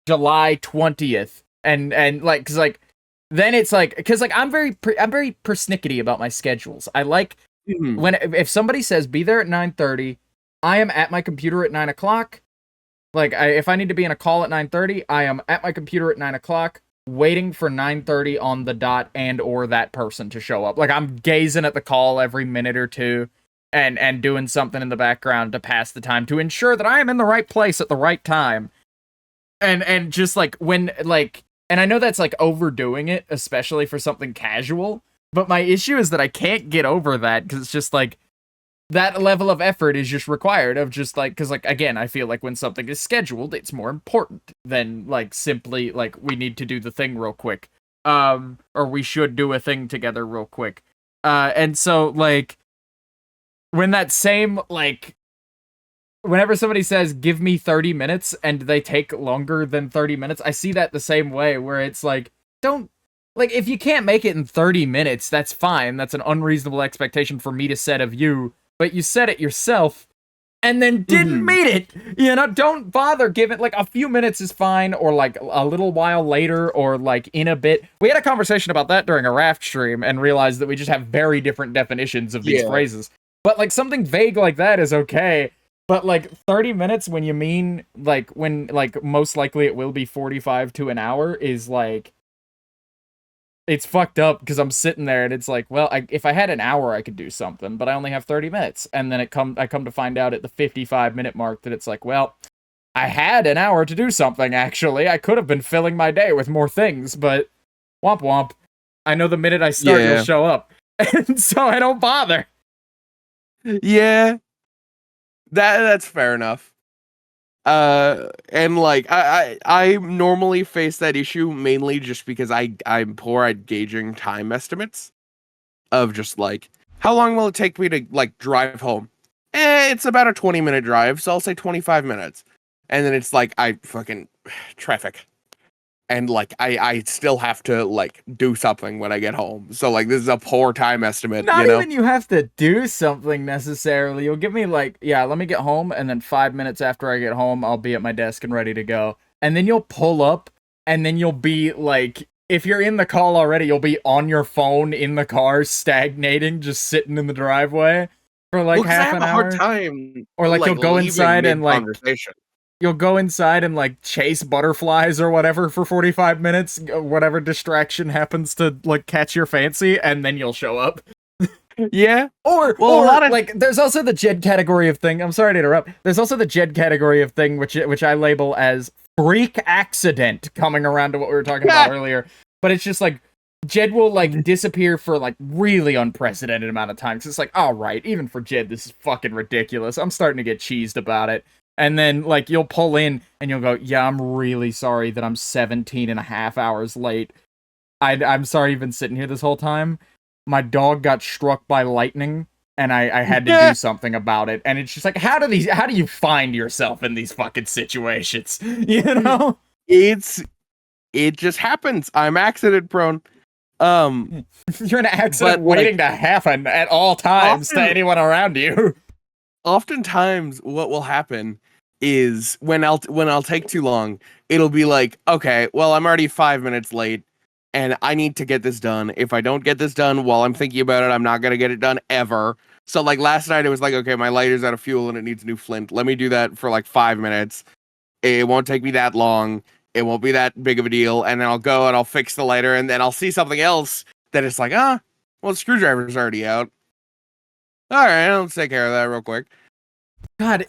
July 20th, and like, cause like, then it's like, cause like, I'm very persnickety about my schedules. I like when, if somebody says be there at 9:30, I am at my computer at 9 o'clock. Like, if I need to be in a call at 9:30, I am at my computer at 9 o'clock, waiting for 9:30 on the dot and or that person to show up. Like, I'm gazing at the call every minute or two, and doing something in the background to pass the time to ensure that I am in the right place at the right time. And just like when like, and I know that's like overdoing it, especially for something casual, but my issue is that I can't get over that because it's just like that level of effort is just required of just like, because like, again, I feel like when something is scheduled, it's more important than like simply like we need to do the thing real quick, or we should do a thing together real quick. And so like, when that same, like, whenever somebody says, give me 30 minutes, and they take longer than 30 minutes, I see that the same way, where it's like, don't, like, if you can't make it in 30 minutes, that's fine. That's an unreasonable expectation for me to set of you, but you set it yourself, and then didn't meet it. You know, don't bother giving, like, a few minutes is fine, or, like, a little while later, or, like, in a bit. We had a conversation about that during a raft stream, and realized that we just have very different definitions of these phrases. But, like, something vague like that is okay. But, like, 30 minutes when you mean, like, when, like, most likely it will be 45 to an hour is, like, it's fucked up because I'm sitting there and it's like, well, if I had an hour, I could do something, but I only have 30 minutes. And then I come to find out at the 55-minute mark that it's like, well, I had an hour to do something, actually. I could have been filling my day with more things, but womp womp. I know the minute I start, you'll show up. And so I don't bother. Yeah, that's fair enough. And like I normally face that issue mainly just because I'm poor at gauging time estimates of just like how long will it take me to like drive home. It's about a 20-minute drive, so I'll say 25 minutes, and then it's like I fucking traffic. And like I still have to like do something when I get home. So like this is a poor time estimate. Not you know? even you have to do something necessarily. You'll give me like, yeah, let me get home, and then 5 minutes after I get home, I'll be at my desk and ready to go. And then you'll pull up, and then you'll be like, if you're in the call already, you'll be on your phone in the car, stagnating, just sitting in the driveway for like half an hour. I have a hard time. Or like you'll go inside and like conversation. You'll go inside and like chase butterflies or whatever for 45 minutes, whatever distraction happens to like catch your fancy, and then you'll show up. Yeah. Or a lot of like there's also the Jed category of thing. I'm sorry to interrupt. There's also the Jed category of thing which I label as freak accident, coming around to what we were talking about earlier. But it's just like Jed will like disappear for like really unprecedented amount of time. Cause it's like, all right, even for Jed, this is fucking ridiculous. I'm starting to get cheesed about it. And then, like, you'll pull in, and you'll go, yeah, I'm really sorry that I'm 17 and a half hours late. I'm sorry you've been sitting here this whole time. My dog got struck by lightning, and I had to do something about it. And it's just like, how do you find yourself in these fucking situations? You know? It just happens. I'm accident prone. You're in an accident waiting to happen at all times to anyone around you. Oftentimes, what will happen is when I'll take too long, it'll be like, okay, well, I'm already 5 minutes late. and I need to get this done. If I don't get this done while I'm thinking about it, I'm not gonna get it done ever. So like last night, it was like, okay, my lighter's out of fuel and it needs new flint. Let me do that for like 5 minutes. It won't take me that long. It won't be that big of a deal. And then I'll go and I'll fix the lighter, and then I'll see something else that is like, well, the screwdriver's already out. All right, let's take care of that real quick. God,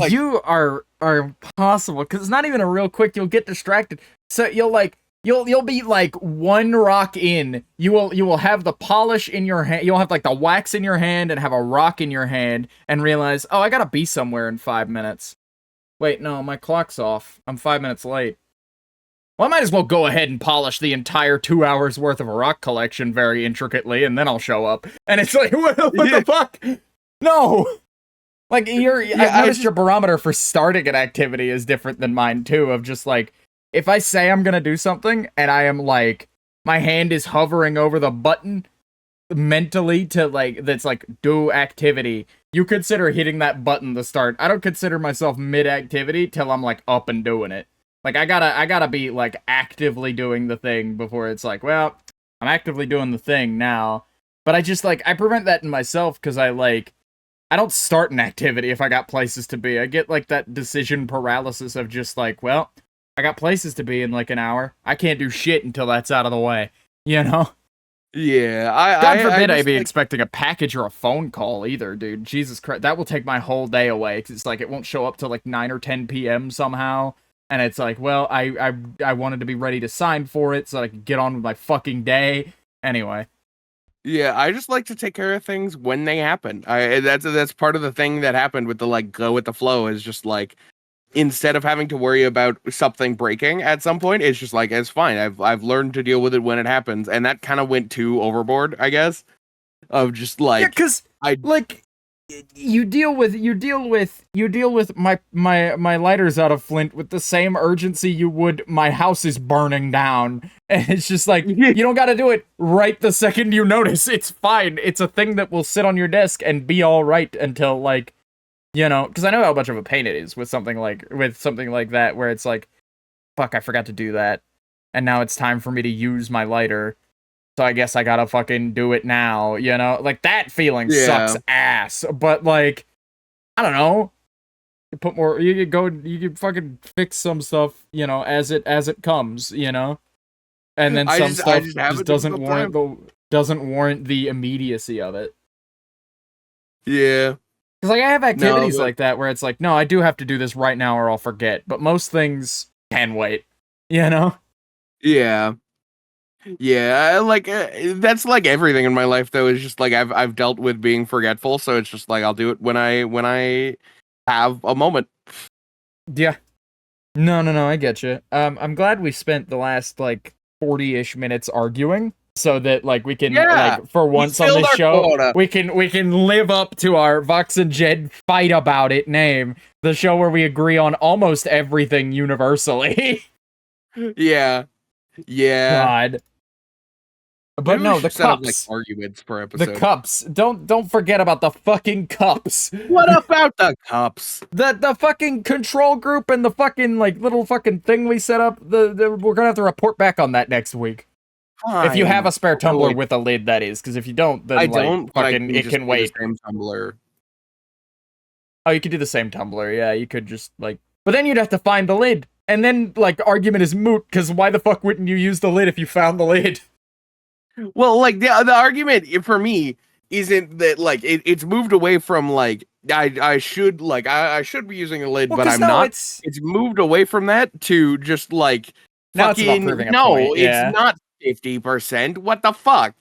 you are impossible, because it's not even a real quick. You'll get distracted, so you'll be like one rock in. You will have the polish in your hand. You'll have like the wax in your hand and have a rock in your hand, and realize, oh, I gotta be somewhere in 5 minutes. Wait, no, my clock's off. I'm 5 minutes late. Well, I might as well go ahead and polish the entire 2 hours worth of a rock collection very intricately, and then I'll show up. And it's like, what the fuck? No! Like, I've noticed your barometer for starting an activity is different than mine, too, of just, like, if I say I'm gonna do something, and I am, like, my hand is hovering over the button mentally to, like, that's, like, do activity, you consider hitting that button to start. I don't consider myself mid-activity till I'm, like, up and doing it. Like, I gotta be, like, actively doing the thing before it's like, well, I'm actively doing the thing now. But I just, like, I prevent that in myself, because I don't start an activity if I got places to be. I get, like, that decision paralysis of just, like, well, I got places to be in, like, an hour. I can't do shit until that's out of the way, you know? Yeah, God forbid I be expecting a package or a phone call either, dude. Jesus Christ, that will take my whole day away, because it's like, it won't show up till, like, 9 or 10 p.m. somehow. And it's like, well, I wanted to be ready to sign for it so I could get on with my fucking day. Anyway. Yeah, I just like to take care of things when they happen. That's part of the thing that happened with the, like, go with the flow, is just like, instead of having to worry about something breaking at some point, it's just like, it's fine. I've learned to deal with it when it happens, and that kind of went too overboard, I guess. Of just like, yeah, because you deal with my lighters out of flint with the same urgency you would my house is burning down, and it's just like, you don't got to do it right the second you notice. It's fine. It's a thing that will sit on your desk and be all right until, like, you know, because I know how much of a pain it is with something like that, where it's like, fuck, I forgot to do that, and now it's time for me to use my lighter. So I guess I gotta fucking do it now, you know? Like, that feeling sucks ass. But, like, I don't know. You could fucking fix some stuff, you know, as it comes, you know? And then some stuff just doesn't warrant the immediacy of it. Yeah. Because, like, I have activities like that where it's like, no, I do have to do this right now or I'll forget. But most things can wait, you know? Yeah. Yeah, like, that's like everything in my life, though, is just like, I've dealt with being forgetful, so it's just like, I'll do it when I have a moment. Yeah. No, I get you. I'm glad we spent the last, like, 40-ish minutes arguing, so that, like, we can, like, for once on this show, quota. we can live up to our Vox and Jed fight about it name, the show where we agree on almost everything universally. Yeah. God. But no, the cups. Set up, like, arguments per episode. The cups. Don't forget about the fucking cups. What about the cups? The fucking control group and the fucking, like, little fucking thing we set up. We're gonna have to report back on that next week. Fine. If you have a spare tumbler with a lid, that is. Because if you don't, then, it can wait. The same tumbler. Oh, you could do the same tumbler. Yeah, you could just, like... But then you'd have to find the lid. And then, like, argument is moot, because why the fuck wouldn't you use the lid if you found the lid? Well, like, the argument for me isn't that, like, it's moved away from, like, I should be using a lid, but I'm not. It's moved away from that to just, like, now fucking, it's about proving a point. Yeah. It's not 50%. What the fuck?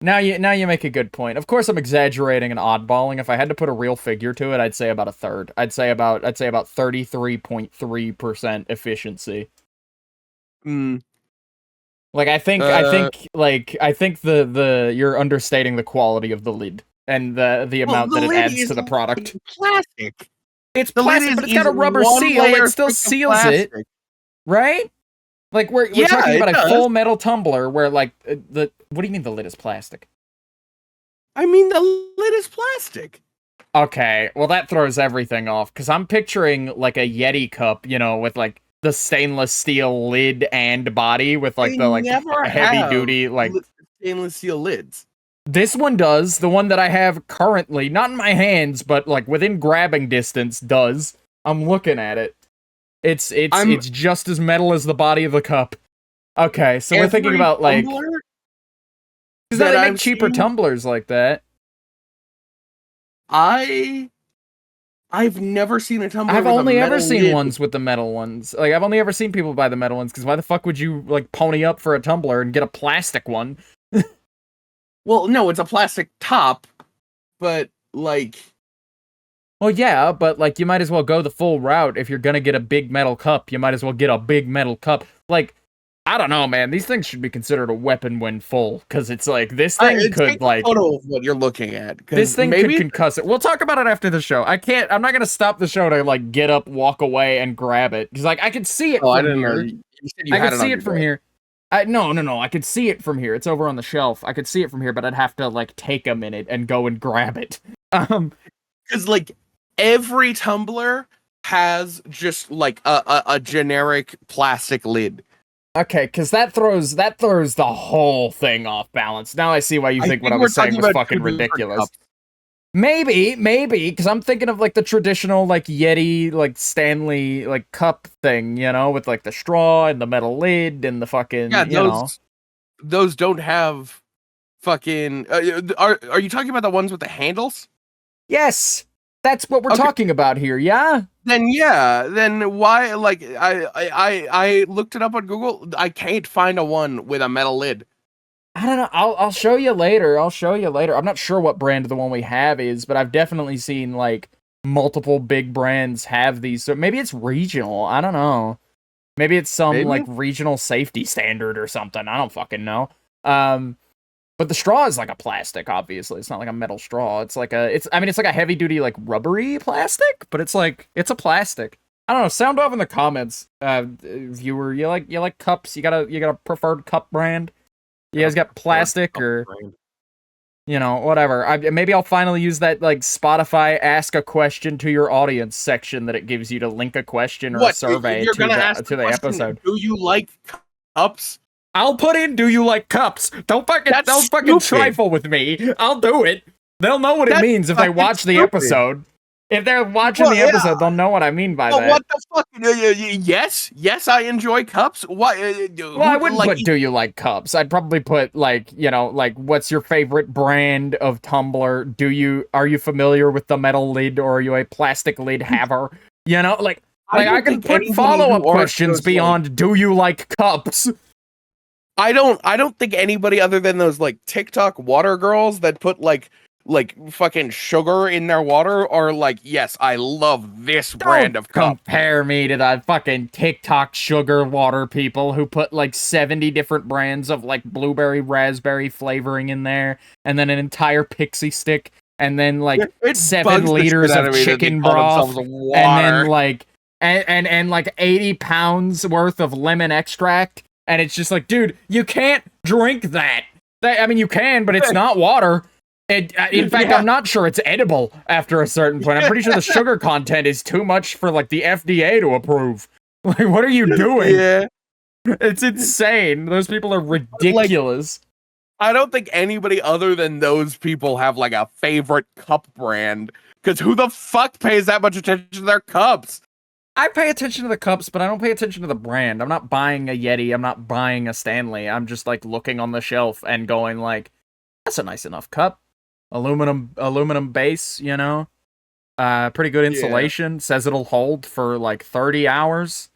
Now you make a good point. Of course, I'm exaggerating and oddballing. If I had to put a real figure to it, I'd say about a third. I'd say about 33.3% efficiency. Like, I think the you're understating the quality of the lid and the amount that it adds to the product. Plastic. It's plastic, but it's got a rubber seal. It still seals it, right? Like, we're talking about a full metal tumbler where, like, what do you mean the lid is plastic? I mean, the lid is plastic. Okay, well, that throws everything off, because I'm picturing, like, a Yeti cup, you know, with, like, the stainless steel lid and body with like They the like never heavy have duty like. stainless steel lids. This one does. The one that I have currently, not in my hands, but like within grabbing distance, does. I'm looking at it. It's just as metal as the body of the cup. Okay, so we're thinking about like, because they make cheaper tumblers like that. I've never seen a tumbler. I've with only a ever metal seen lid. ones with the metal ones. Like I've only ever seen people buy the metal ones. Because why the fuck would you like pony up for a tumbler and get a plastic one? Well, no, it's a plastic top, but like. Well, yeah, but like you might as well go the full route if you're gonna get a big metal cup. You might as well get a big metal cup. Like, I don't know, man. These things should be considered a weapon when full, because it's like this thing could Take like a photo of what you're looking at. this thing could concuss it. We'll talk about it after the show. I'm not gonna stop the show to like get up, walk away, and grab it because like I can see it. Oh, I from didn't know. here. You said you I had could it on see your it from bed. here. No. I could see it from here. It's over on the shelf. I could see it from here, but I'd have to like take a minute and go and grab it. Because like every tumbler has just like a generic plastic lid. Okay, because that throws the whole thing off balance. Now I see why you think what I we're was saying talking was about fucking two different ridiculous. cups. Maybe, because I'm thinking of like the traditional like Yeti, like Stanley, like cup thing, you know, with like the straw and the metal lid and the fucking, Yeah, you know. those don't have fucking. Are you talking about the ones with the handles? Yes, that's what we're Okay. talking about here. Yeah. Then why? Like I looked it up on Google. I can't find a one with a metal lid. I don't know. I'll show you later. I'm not sure what brand the one we have is, but I've definitely seen like multiple big brands have these. So maybe it's regional. I don't know. Maybe it's some like regional safety standard or something. I don't fucking know. But the straw is like a plastic. Obviously, it's not like a metal straw. It's like it's like a heavy duty like rubbery plastic, but it's a plastic. I don't know. Sound off in the comments, viewer. You like cups? You got a preferred cup brand? You guys got plastic or, you know, whatever. Maybe I'll finally use that, like, Spotify ask a question to your audience section that it gives you to link a question or a survey to the episode. Do you like cups? I'll put in, do you like cups? Don't fucking trifle with me. I'll do it. They'll know what it means if they watch the episode. If they're watching the episode, they'll know what I mean by that. What the fuck? Yes, I enjoy cups. What? Well, I wouldn't put "Do you like cups?" I'd probably put like, you know, like what's your favorite brand of tumbler? Are you familiar with the metal lid, or are you a plastic lid haver? You know, like I can put follow-up questions beyond "Do you like cups?" I don't think anybody other than those like TikTok water girls that put like fucking sugar in their water are like, yes, I love this brand of cup. Compare me to the fucking TikTok sugar water people who put like 70 different brands of like blueberry raspberry flavoring in there, and then an entire pixie stick, and then like 7 liters of chicken broth, and then like and like 80 pounds worth of lemon extract, and it's just like, dude, you can't drink that. I mean, you can, but it's not water. In fact, I'm not sure it's edible after a certain point. I'm pretty sure the sugar content is too much for like the FDA to approve. Like, what are you doing? Yeah, it's insane. Those people are ridiculous. I don't think anybody other than those people have like a favorite cup brand, because who the fuck pays that much attention to their cups? I pay attention to the cups, but I don't pay attention to the brand. I'm not buying a Yeti. I'm not buying a Stanley. I'm just like looking on the shelf and going like, that's a nice enough cup. Aluminum base, you know, pretty good insulation. Says it'll hold for like 30 hours.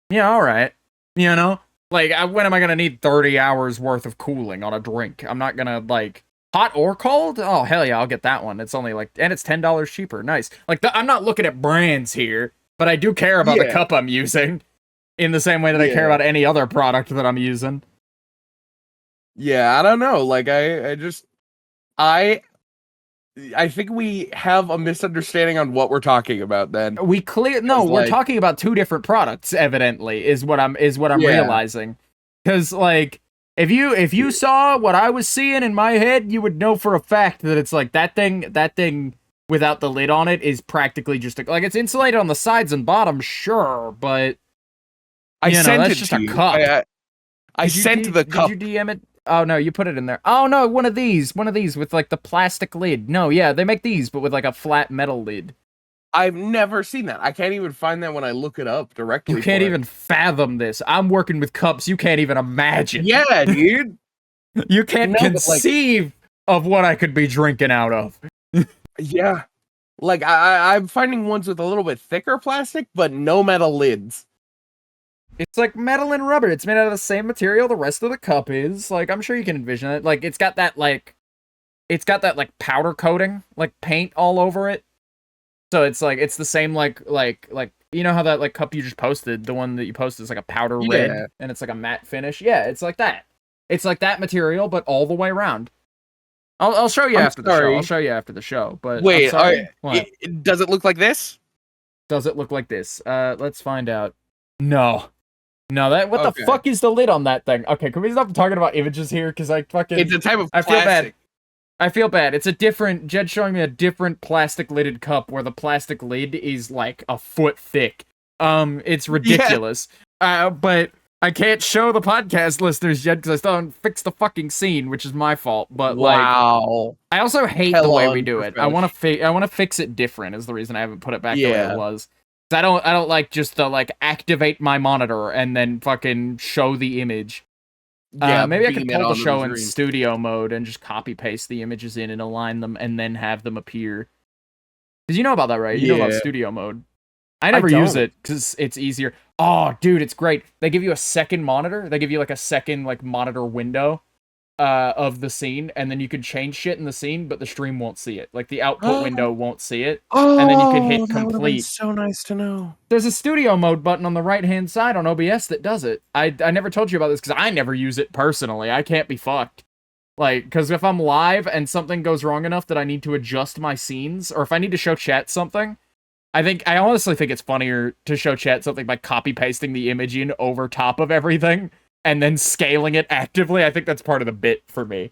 Yeah, all right. You know, like when am I gonna need 30 hours worth of cooling on a drink? I'm not gonna like hot or cold. Oh hell yeah, I'll get that one. It's only like, and it's $10 cheaper. Nice. Like I'm not looking at brands here, but I do care about the cup I'm using in the same way that I care about any other product that I'm using. Yeah, I don't know. Like I think we have a misunderstanding on what we're talking about then. We're talking about two different products, evidently, is what I'm realizing. Cuz like if you saw what I was seeing in my head, you would know for a fact that it's like that thing without the lid on it is practically just like it's insulated on the sides and bottom, sure, but I You know, sent that's it just to a you. cup. I sent the cup. Did you DM it? Oh no, you put it in there. Oh no, one of these with like the plastic lid. No, yeah, they make these, but with like a flat metal lid. I've never seen that. I can't even find that when I look it up directly. You can't for even fathom this. I'm working with cups you can't even imagine. Yeah, dude. You can't No, but, conceive of what I could be drinking out of. Yeah. Like I'm finding ones with a little bit thicker plastic, but no metal lids. It's like metal and rubber. It's made out of the same material the rest of the cup is. Like, I'm sure you can envision it. Like, it's got that powder coating, like paint all over it. So it's like it's the same like you know how that like cup you just posted, the one that you posted is like a powder red and it's like a matte finish. Yeah, it's like that. It's like that material, but all the way around. I'll show you after the show. I'll show you after the show. But wait, what? Does it look like this? Does it look like this? Let's find out. No. No, what Okay. the fuck is the lid on that thing? Okay, can we stop talking about images here? Because I fucking... It's a type of I plastic. feel bad. I feel bad. It's a different... Jed's showing me a different plastic lidded cup where the plastic lid is like a foot thick. It's ridiculous. But I can't show the podcast listeners yet because I still haven't fixed the fucking scene, which is my fault. But wow. I also hate the way we do it. I want to fix it different is the reason I haven't put it back the way it was. I don't like just to like activate my monitor and then fucking show the image. Yeah, maybe I could pull the show in studio mode and just copy paste the images in and align them and then have them appear. Because you know about that, right? You know about studio mode. I never use it because it's easier. Oh, dude, it's great. They give you a second monitor. They give you like a second like monitor window of the scene, and then you can change shit in the scene, but the stream won't see it. Like the output window won't see it. And then you can hit complete. So nice to know. There's a studio mode button on the right hand side on OBS that does it. I never told you about this because I never use it personally. I can't be fucked. Like, because if I'm live and something goes wrong enough that I need to adjust my scenes, or if I need to show chat something, I honestly think it's funnier to show chat something by copy pasting the image in over top of everything and then scaling it actively. I think that's part of the bit for me.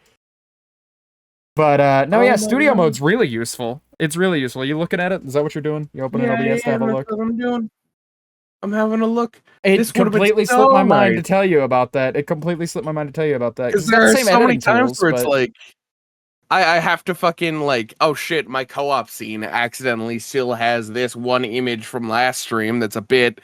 But studio mode's really useful. It's really useful. Are you looking at it? Is that what you're doing? You opening OBS to have a look? That's what I'm doing. I'm having a look. It completely slipped my mind to tell you about that. Because there are so many times where it's like, I have to fucking like, oh shit, my co-op scene accidentally still has this one image from last stream that's a bit,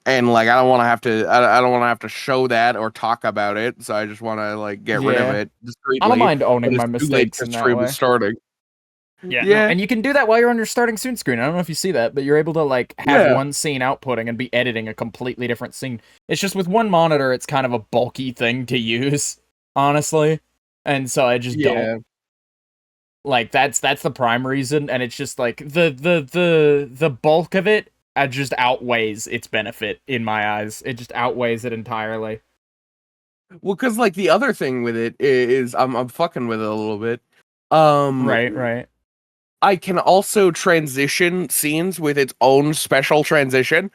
and like I don't want to have to show that or talk about it, so I just want to like get rid of it discreetly. I don't mind owning my mistakes in that way. Starting. Yeah. No, and you can do that while you're on your starting soon screen. I don't know if you see that, but you're able to like have one scene outputting and be editing a completely different scene. It's just with one monitor, it's kind of a bulky thing to use, honestly. And so I just don't. Like that's the prime reason, and it's just like the bulk of it just outweighs its benefit in my eyes. It just outweighs it entirely. Well, because like the other thing with it is I'm fucking with it a little bit. Right. I can also transition scenes with its own special transition.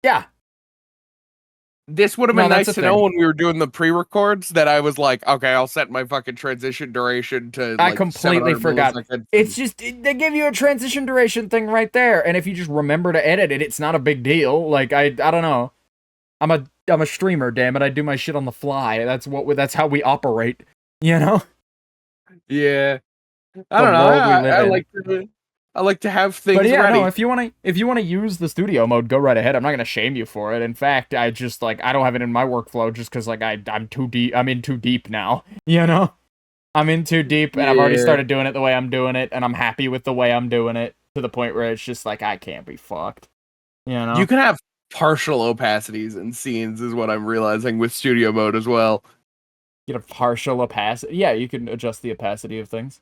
Yeah. This would have been nice to know when we were doing the pre-records that I was like, okay, I'll set my fucking transition duration to I completely forgot. It's just, they give you a transition duration thing right there, and if you just remember to edit it, it's not a big deal. Like, I don't know. I'm a streamer, damn it. I do my shit on the fly. That's how we operate, you know? Yeah. I don't know. I like to have things ready. No, if you want to use the studio mode, go right ahead. I'm not going to shame you for it. In fact, I just like I don't have it in my workflow just cuz like I'm too deep. I'm in too deep now, you know? I'm in too deep and I've already started doing it the way I'm doing it and I'm happy with the way I'm doing it to the point where it's just like I can't be fucked. You know? You can have partial opacities in scenes is what I'm realizing with studio mode as well. You get a partial opacity. Yeah, you can adjust the opacity of things.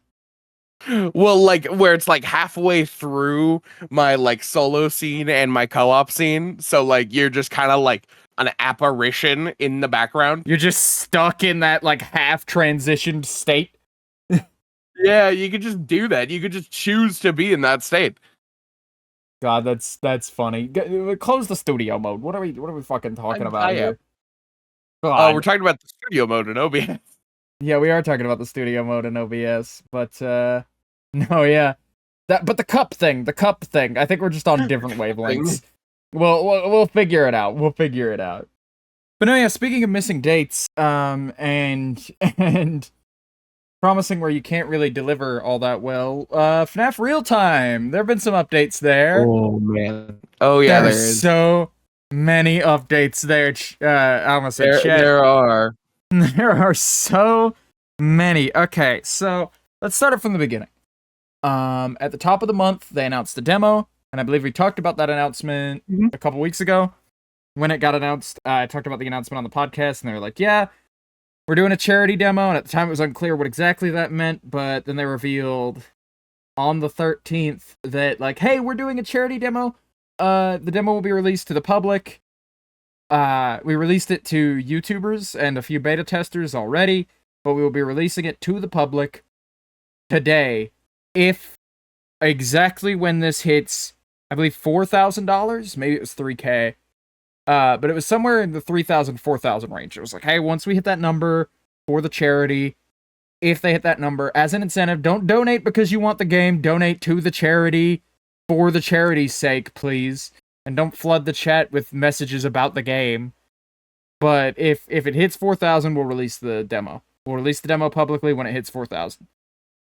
Well, like where it's like halfway through my like solo scene and my co-op scene, so like you're just kind of like an apparition in the background. You're just stuck in that like half transitioned state. Yeah, you could just do that. You could just choose to be in that state. God, that's funny. Close the studio mode. What are we fucking talking about here? Oh, we're talking about the studio mode in OBS. Yeah, we are talking about the studio mode in OBS, but no, yeah. But the cup thing. I think we're just on different wavelengths. We'll figure it out. We'll figure it out. But no, yeah. Speaking of missing dates, and promising where you can't really deliver all that well. FNAF Real Time. There have been some updates there. Oh man. Oh yeah, there There's is. so many updates there. I almost said Chet. There are. There are so many. Okay, so let's start it from the beginning. At the top of the month, they announced the demo, and I believe we talked about that announcement a couple weeks ago. When it got announced, I talked about the announcement on the podcast, and they were like, yeah, we're doing a charity demo, and at the time it was unclear what exactly that meant, but then they revealed on the 13th that, like, hey, we're doing a charity demo. The demo will be released to the public. We released it to YouTubers and a few beta testers already, but we will be releasing it to the public today. If exactly when this hits, I believe $4,000, maybe it was $3K, but it was somewhere in the 3,000, 4,000 range. It was like, hey, once we hit that number for the charity, if they hit that number, as an incentive, don't donate because you want the game, donate to the charity for the charity's sake, please. And don't flood the chat with messages about the game. But if it hits 4,000, we'll release the demo. We'll release the demo publicly when it hits 4,000.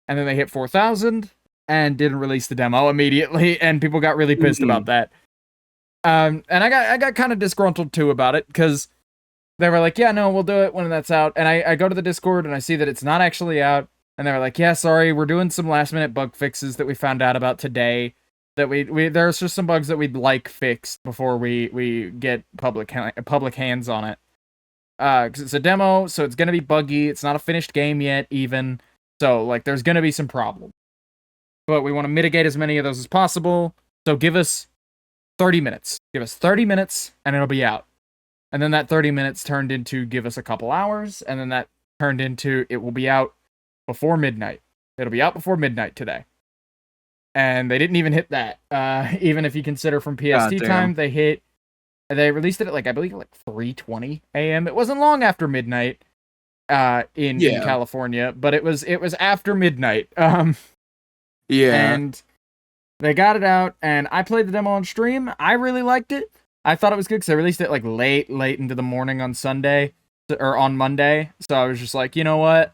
And then they hit 4,000 and didn't release the demo immediately, and people got really pissed about that. And I got kind of disgruntled too about it, because they were like, yeah, no, we'll do it when that's out. And I go to the Discord and I see that it's not actually out. And they were like, yeah, sorry, we're doing some last minute bug fixes that we found out about today. That we there's just some bugs that we'd like fixed before we get public hands on it. Because it's a demo, so it's gonna be buggy. It's not a finished game yet, even. So like, there's gonna be some problems. But we want to mitigate as many of those as possible. So give us 30 minutes. Give us 30 minutes, and it'll be out. And then that 30 minutes turned into give us a couple hours, and then that turned into it will be out before midnight. It'll be out before midnight today. And they didn't even hit that. Even if you consider from PST time, they released it at, like, I believe, like 3:20 a.m. It wasn't long after midnight in California, but it was after midnight. Yeah. And they got it out, and I played the demo on stream. I really liked it. I thought it was good because they released it like late into the morning on Sunday or on Monday. So I was just like, you know what?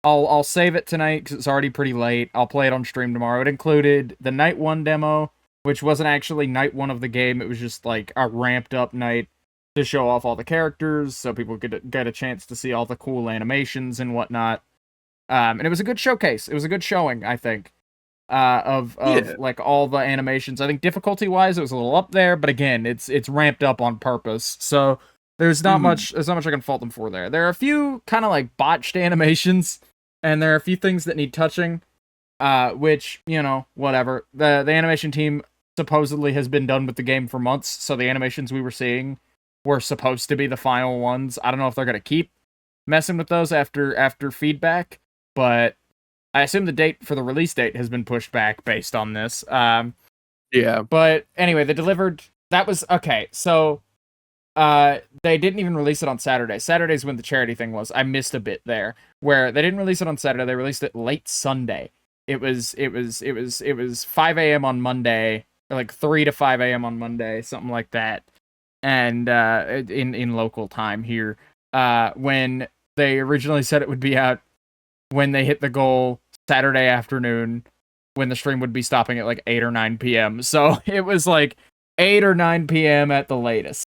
I'll save it tonight because it's already pretty late. I'll play it on stream tomorrow. It included the night 1 demo, which wasn't actually night 1 of the game. It was just like a ramped up night to show off all the characters, so people could get a chance to see all the cool animations and whatnot. And it was a good showcase. It was a good showing, I think. Of like all the animations. I think difficulty wise it was a little up there, but again, it's ramped up on purpose. So there's not much I can fault them for there. There are a few kind of like botched animations, and there are a few things that need touching. Which, you know, whatever. The animation team supposedly has been done with the game for months, so the animations we were seeing were supposed to be the final ones. I don't know if they're gonna keep messing with those after feedback, but I assume the date for the release date has been pushed back based on this. Yeah. But anyway, they delivered. That was okay. So, they didn't even release it on Saturday. Saturday's when the charity thing was. I missed a bit there where they didn't release it on Saturday. They released it late Sunday. It was 5 a.m. on Monday, or like 3 to 5 a.m. on Monday, something like that. And in local time here, when they originally said it would be out when they hit the goal Saturday afternoon, when the stream would be stopping at like 8 or 9 p.m. So it was like 8 or 9 p.m. at the latest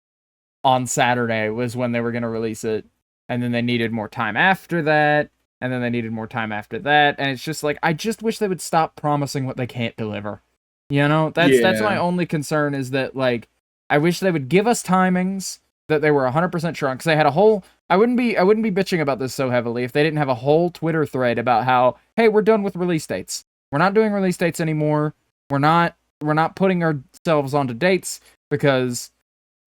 on Saturday was when they were going to release it. And then they needed more time after that. And then they needed more time after that. And it's just like, I just wish they would stop promising what they can't deliver. You know, that's my only concern, is that, like, I wish they would give us timings that they were 100% sure on, because they had a whole, I wouldn't be bitching about this so heavily if they didn't have a whole Twitter thread about how, hey, we're done with release dates. We're not doing release dates anymore. We're not putting ourselves onto dates because,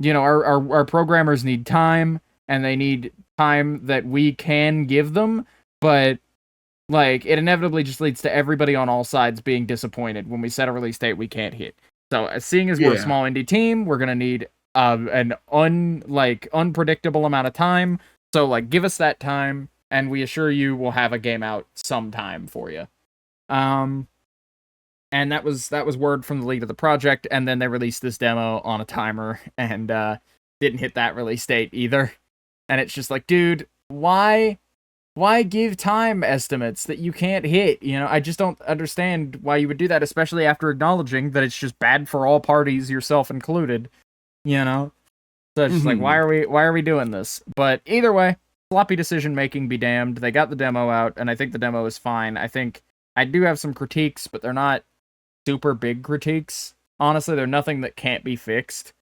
you know, our programmers need time, and they need time that we can give them, but like, it inevitably just leads to everybody on all sides being disappointed when we set a release date we can't hit. So, seeing as we're a small indie team, we're gonna need an unpredictable amount of time. So, like, give us that time, and we assure you we'll have a game out sometime for you. And that was word from the lead of the project, and then they released this demo on a timer and didn't hit that release date either. And it's just like, dude, why give time estimates that you can't hit? You know, I just don't understand why you would do that, especially after acknowledging that it's just bad for all parties, yourself included. You know? So it's just like, why are we doing this? But either way, sloppy decision making be damned. They got the demo out, and I think the demo is fine. I think I do have some critiques, but they're not super big critiques. Honestly, they're nothing that can't be fixed.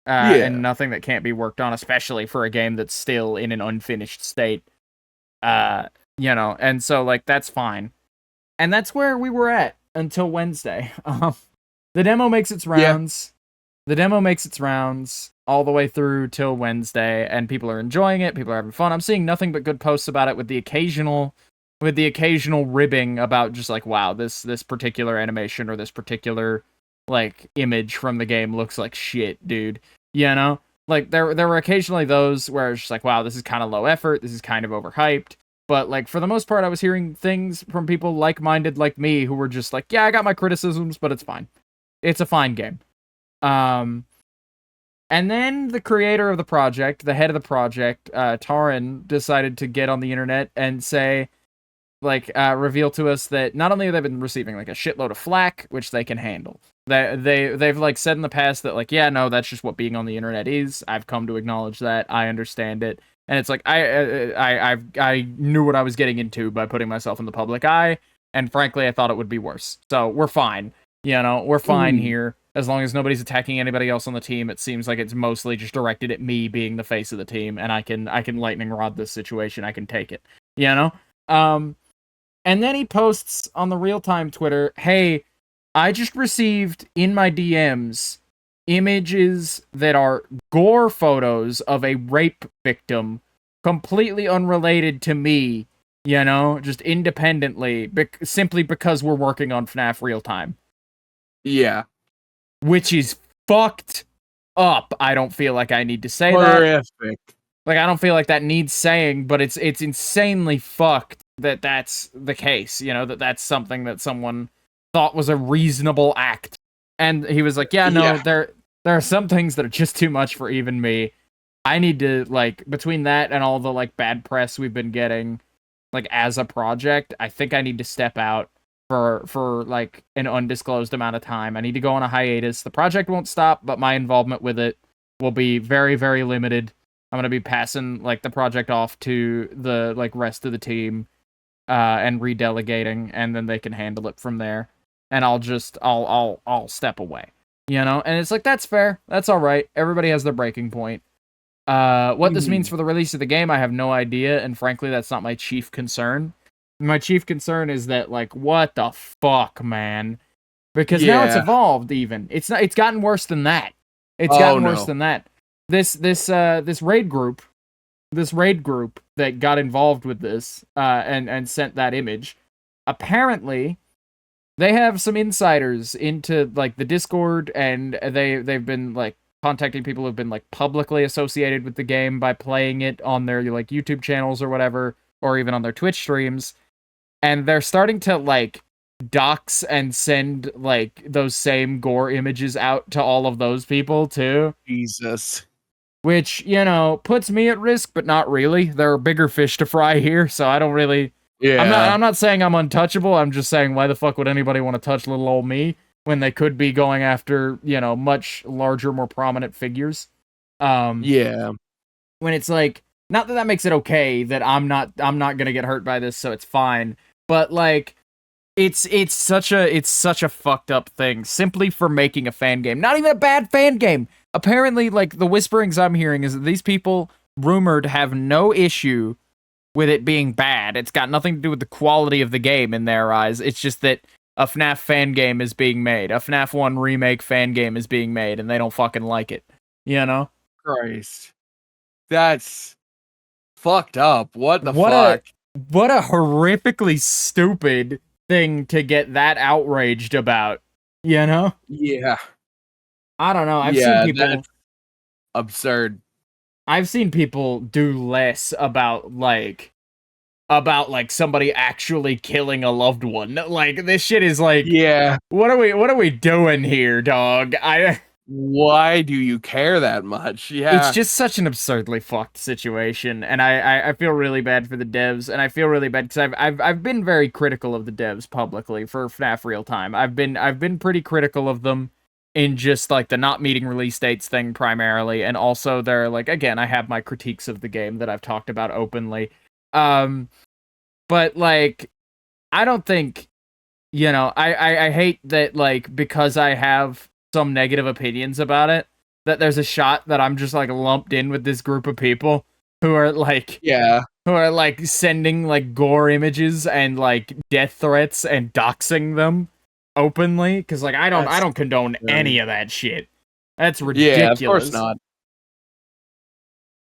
And nothing that can't be worked on, especially for a game that's still in an unfinished state. You know, and so, like, that's fine. And that's where we were at until Wednesday. The demo makes its rounds. The demo makes its rounds all the way through till Wednesday, and people are enjoying it. People are having fun. I'm seeing nothing but good posts about it, with the occasional ribbing about just like, wow, this particular animation or this particular like image from the game looks like shit, dude. You know, like there were occasionally those where it's just like, wow, this is kind of low effort, this is kind of overhyped. But like for the most part, I was hearing things from people like-minded like me who were just like, yeah, I got my criticisms, but it's fine. It's a fine game. And then the creator of the project, the head of the project, Taran, decided to get on the internet and say, like, reveal to us that not only have they been receiving like a shitload of flack, which they can handle. They've like said in the past that like, yeah, no, that's just what being on the internet is. I've come to acknowledge that. I understand it. And it's like I knew what I was getting into by putting myself in the public eye, and frankly, I thought it would be worse. So we're fine. You know, we're fine here. As long as nobody's attacking anybody else on the team, it seems like it's mostly just directed at me being the face of the team, and I can lightning rod this situation. I can take it. You know? And then he posts on the real-time Twitter, hey, I just received in my DMs images that are gore photos of a rape victim, completely unrelated to me, you know, just independently, simply because we're working on FNAF real-time. Yeah. Which is fucked up. I don't feel like I need to say Horrific. that. Like, I don't feel like that needs saying, but it's insanely fucked that that's the case, you know, that's something that someone thought was a reasonable act. And he was like, yeah, no, there are some things that are just too much for even me. I need to, like, between that and all the, like, bad press we've been getting, like, as a project, I think I need to step out for like an undisclosed amount of time. I need to go on a hiatus. The project won't stop, but my involvement with it will be very, very limited. I'm going to be passing like the project off to the like rest of the team and redelegating, and then they can handle it from there. And I'll step away, you know? And it's like, that's fair. That's all right. Everybody has their breaking point. What this means for the release of the game, I have no idea, and frankly, that's not my chief concern. My chief concern is that, like, what the fuck, man? Because now it's evolved. Even it's gotten worse than that. It's gotten worse than that. This raid group that got involved with this and sent that image. Apparently, they have some insiders into like the Discord, and they've been like contacting people who've been like publicly associated with the game by playing it on their like YouTube channels or whatever, or even on their Twitch streams. And they're starting to, like, dox and send, like, those same gore images out to all of those people, too. Jesus. Which, you know, puts me at risk, but not really. There are bigger fish to fry here, so I don't really... Yeah. I'm not saying I'm untouchable, I'm just saying why the fuck would anybody want to touch little old me when they could be going after, you know, much larger, more prominent figures. Yeah. When it's like, not that makes it okay that I'm not gonna get hurt by this, so it's fine. But like, it's such a fucked up thing simply for making a fan game. Not even a bad fan game. Apparently, like the whisperings I'm hearing is that these people rumored have no issue with it being bad. It's got nothing to do with the quality of the game in their eyes. It's just that a FNAF fan game is being made. A FNAF 1 remake fan game is being made, and they don't fucking like it. You know? Christ. That's fucked up. What the fuck? What a horrifically stupid thing to get that outraged about, you know? Yeah. I don't know. I've seen people... That's absurd. I've seen people do less about, like, about like somebody actually killing a loved one. Like this shit is like, Yeah. what are we doing here, dog? Why do you care that much? Yeah. It's just such an absurdly fucked situation, and I feel really bad for the devs, and I feel really bad because I've been very critical of the devs publicly for FNAF Real Time. I've been pretty critical of them in just like the not meeting release dates thing primarily, and also they're like, again, I have my critiques of the game that I've talked about openly. But like, I don't think, I hate that like because I have some negative opinions about it, that there's a shot that I'm just like lumped in with this group of people who are like sending like gore images and like death threats and doxing them openly, because like I don't condone any of that shit. That's ridiculous. Yeah, of course not.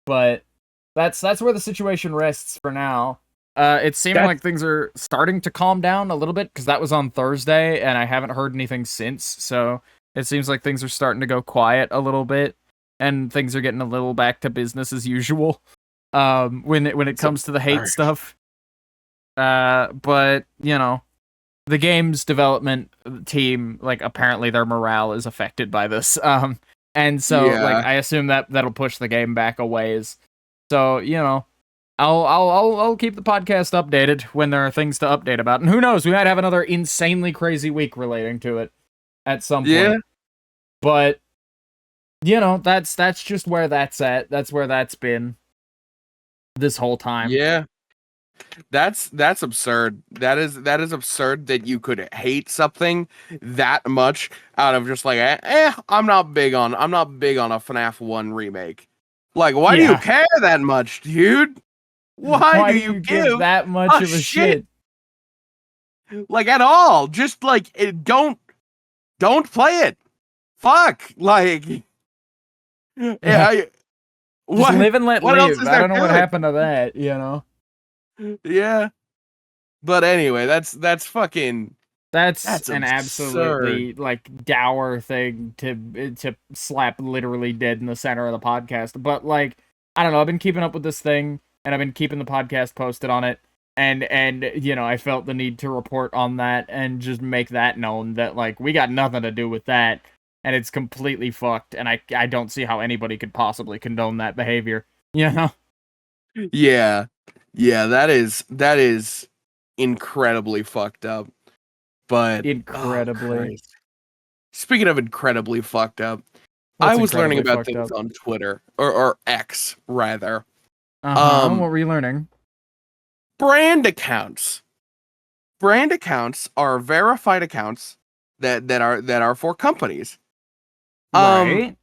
But that's where the situation rests for now. It's seeming like things are starting to calm down a little bit, because that was on Thursday and I haven't heard anything since, so it seems like things are starting to go quiet a little bit, and things are getting a little back to business as usual. When it comes to the hate stuff. But the game's development team, like apparently their morale is affected by this. And so like I assume that'll push the game back a ways. So I'll keep the podcast updated when there are things to update about, and who knows, we might have another insanely crazy week relating to it at some point. But that's just where that's at. That's where that's been this whole time. Yeah. That's absurd. That is absurd that you could hate something that much out of just like I'm not big on a FNAF 1 remake. Like, why do you care that much, dude? Why do you give that much of a shit? Like, at all. Just like don't play it. Fuck. Like, just live and let live. I don't know what happened to that, Yeah. But anyway, that's fucking that's an absolutely like dour thing to slap literally dead in the center of the podcast. But like, I don't know, I've been keeping up with this thing, and I've been keeping the podcast posted on it, and I felt the need to report on that and just make that known that like we got nothing to do with that, and it's completely fucked, and I don't see how anybody could possibly condone that behavior. Yeah. Yeah, that is incredibly fucked up. But incredibly. Speaking of incredibly fucked up, I was learning about things on Twitter or X rather. What were you learning? Brand accounts. Brand accounts are verified accounts that are for companies. Right.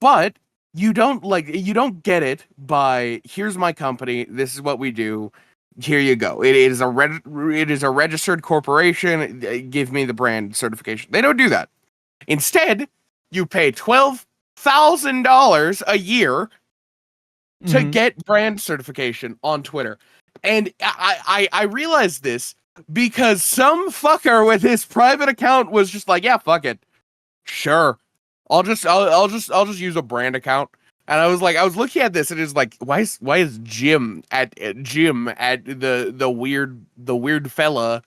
But you don't get it by, here's my company, this is what we do, here you go. It is a registered corporation, give me the brand certification. They don't do that. Instead, you pay $12,000 a year to get brand certification on Twitter. And I realized this because some fucker with his private account was just like, yeah, fuck it. Sure. I'll just use a brand account. And I was looking at this and it's like, why is Jim at the weird fella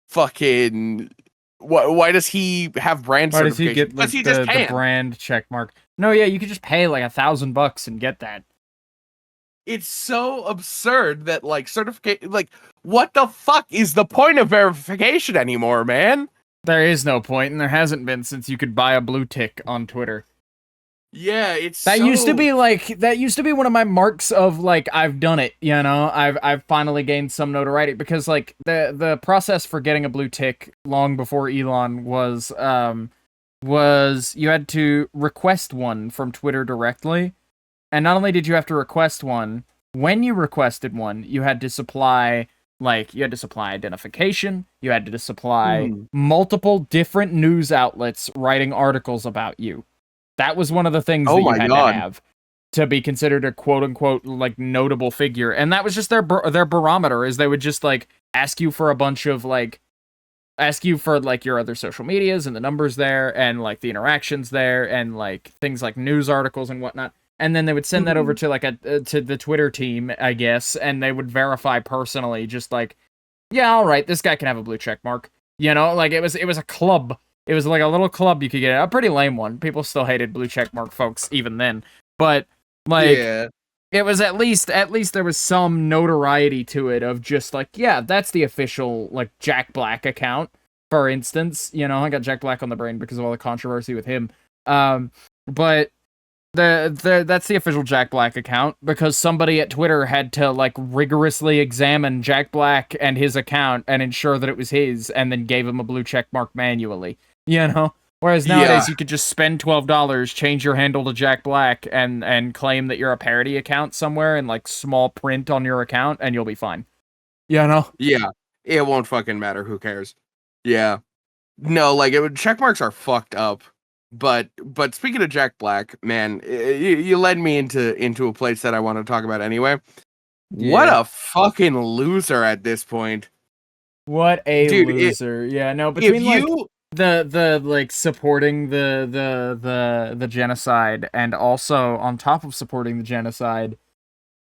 fucking, why does he have brand certification? Why does he get the brand check mark? No, yeah, you could just pay like $1,000 and get that. It's so absurd that like certification, like what the fuck is the point of verification anymore, man? There is no point, and there hasn't been since you could buy a blue tick on Twitter. Yeah, used to be one of my marks of like I've done it, I've finally gained some notoriety, because like the process for getting a blue tick long before Elon was you had to request one from Twitter directly. And not only did you have to request one, when you requested one, you had to supply identification, you had to supply multiple different news outlets writing articles about you. That was one of the things that you had to have to be considered a quote-unquote like notable figure. And that was just their barometer, is they would just like ask you for your other social medias and the numbers there and like the interactions there and like things like news articles and whatnot. and then they would send that over to like to the Twitter team, I guess, and they would verify personally, just like, yeah, all right, this guy can have a blue check mark. Like it was a club. It was like a little club you could get, a pretty lame one. People still hated blue check mark folks even then, but like. Yeah. It was at least there was some notoriety to it of just like, yeah, that's the official like Jack Black account, for instance. I got Jack Black on the brain because of all the controversy with him. But that's the official Jack Black account because somebody at Twitter had to like rigorously examine Jack Black and his account and ensure that it was his, and then gave him a blue check mark manually. Whereas nowadays you could just spend $12, change your handle to Jack Black, and claim that you're a parody account somewhere in like small print on your account, and you'll be fine. Yeah, it won't fucking matter. Who cares? Yeah, no, like check marks are fucked up. But speaking of Jack Black, man, you led me into a place that I want to talk about anyway. Yeah. What a fucking loser at this point. What a loser. Between the like supporting the genocide, and also on top of supporting the genocide,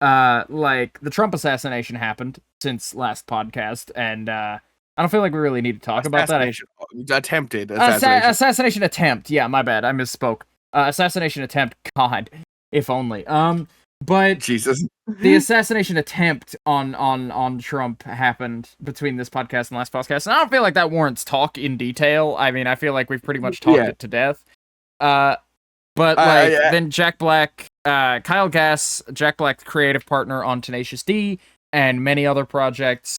like the Trump assassination happened since last podcast, and I don't feel like we really need to talk about that. Attempted assassination attempt. Yeah, my bad. I misspoke. Assassination attempt. God, if only. But Jesus, the assassination attempt on Trump happened between this podcast and last podcast, and I don't feel like that warrants talk in detail. I mean, I feel like we've pretty much talked it to death. But then Jack Black, Kyle Gass, Jack Black, the creative partner on Tenacious D and many other projects,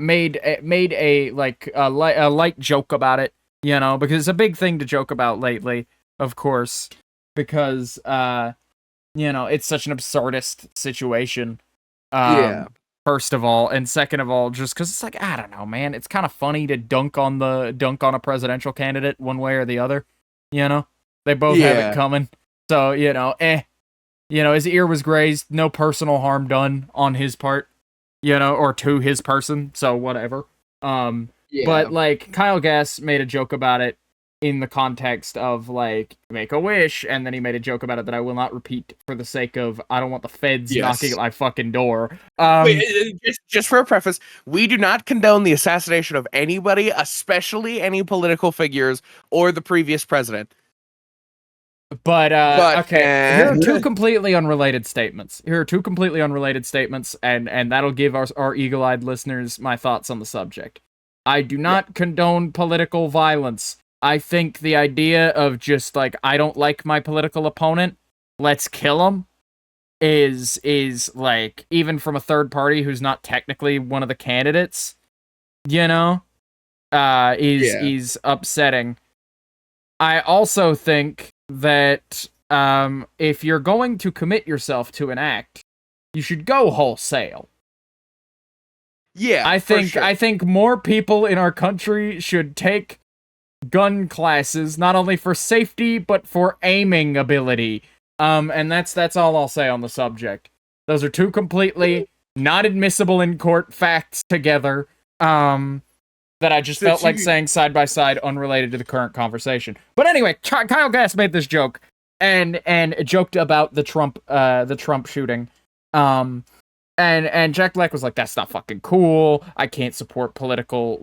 made a light joke about it, because it's a big thing to joke about lately, of course, because it's such an absurdist situation. First of all, and second of all, just because it's like, I don't know, man, it's kind of funny to dunk on a presidential candidate one way or the other. They both have it coming. So his ear was grazed, no personal harm done on his part, or to his person. So whatever. But like Kyle Gass made a joke about it in the context of like make a wish, and then he made a joke about it that I will not repeat for the sake of I don't want the feds knocking at my fucking door. Wait, just for a preface, we do not condone the assassination of anybody, especially any political figures or the previous president. But okay, here are two completely unrelated statements. And that'll give our eagle-eyed listeners my thoughts on the subject. I do not condone political violence. I think the idea of just like, I don't like my political opponent, let's kill him, is like, even from a third party who's not technically one of the candidates, is upsetting. I also think that if you're going to commit yourself to an act, you should go wholesale. Yeah, I think more people in our country should take gun classes, not only for safety but for aiming ability. And that's all I'll say on the subject. Those are two completely not admissible in court facts together. That I just felt like saying side by side, unrelated to the current conversation. But anyway, Kyle Gass made this joke and joked about the Trump shooting. And Jack Black was like, "That's not fucking cool. I can't support political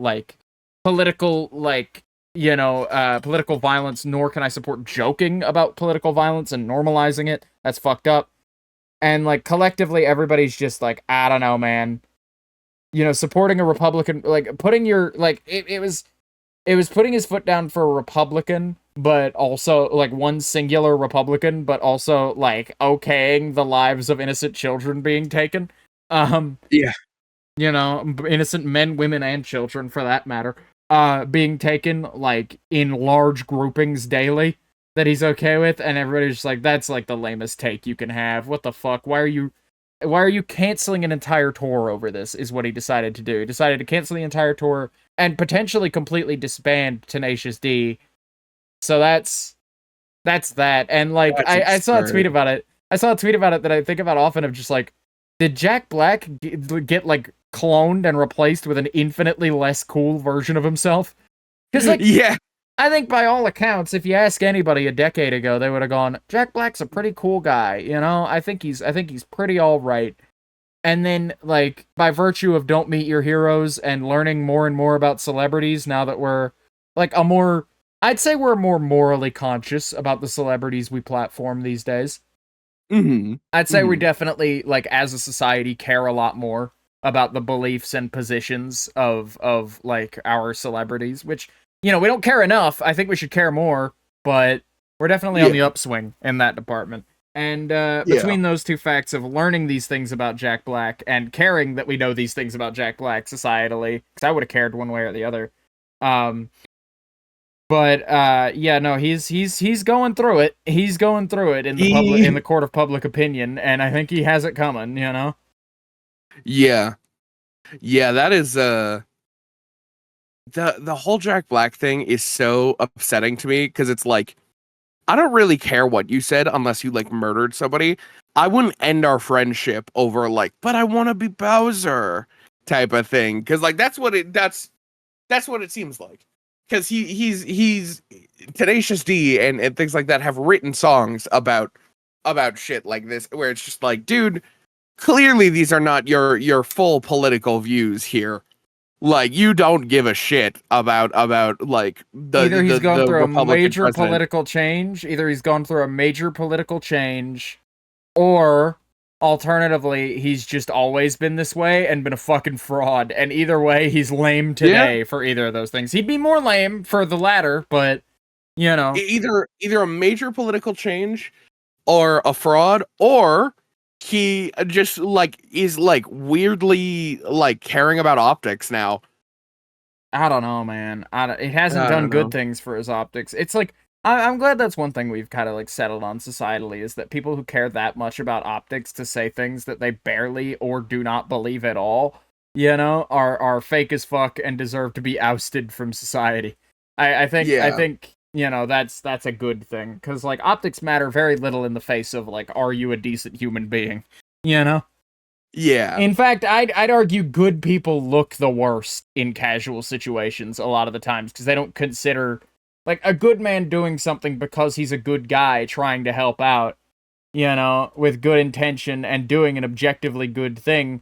violence, nor can I support joking about political violence and normalizing it. That's fucked up." And like collectively, everybody's just like, I don't know, man. Supporting a Republican, like putting your like it was putting his foot down for a Republican, but also like one singular Republican, but also like okaying the lives of innocent children being taken. Innocent men, women, and children for that matter, being taken like in large groupings daily that he's okay with, and everybody's just like, that's like the lamest take you can have. What the fuck? Why are you canceling an entire tour over this, is what he decided to do. He decided to cancel the entire tour and potentially completely disband Tenacious D. So that's that. And like, I saw a tweet about it. That I think about often of just like, did Jack Black get like cloned and replaced with an infinitely less cool version of himself? Because like, I think by all accounts, if you ask anybody a decade ago, they would have gone, Jack Black's a pretty cool guy, you know? I think he's pretty all right. And then, like, by virtue of Don't Meet Your Heroes and learning more and more about celebrities, now that we're, like, I'd say we're more morally conscious about the celebrities we platform these days. Mm-hmm. I'd say we definitely, like, as a society, care a lot more about the beliefs and positions of like, our celebrities, which, you know, we don't care enough. I think we should care more, but we're definitely on the upswing in that department. And between those two facts of learning these things about Jack Black and caring that we know these things about Jack Black societally, because I would have cared one way or the other. Yeah, no, he's going through it. He's going through it in the court of public opinion, and I think he has it coming, you know? Yeah. Yeah, that is the whole Jack Black thing is so upsetting to me because it's like, I don't really care what you said unless you like murdered somebody. I wouldn't end our friendship over like, but I want to be Bowser type of thing, because like that's what it seems like. Because he's Tenacious D and things like that have written songs about shit like this, where it's just like, dude, clearly these are not your full political views here. Like, you don't give a shit about like either he's gone through a major president. political change, either he's gone through a major political change, or alternatively, he's just always been this way and been a fucking fraud. And either way, he's lame today for either of those things. He'd be more lame for the latter, but you know, either a major political change or a fraud, or he just like is like weirdly like caring about optics now. I don't know, man. It hasn't done good things for his optics. It's like, I'm glad that's one thing we've kind of like settled on societally, is that people who care that much about optics to say things that they barely or do not believe at all, you know, are fake as fuck and deserve to be ousted from society. I think you know, that's a good thing, because like, optics matter very little in the face of like, are you a decent human being, you know? Yeah. In fact, I'd argue good people look the worst in casual situations a lot of the times, because they don't consider, like, a good man doing something because he's a good guy trying to help out, you know, with good intention and doing an objectively good thing,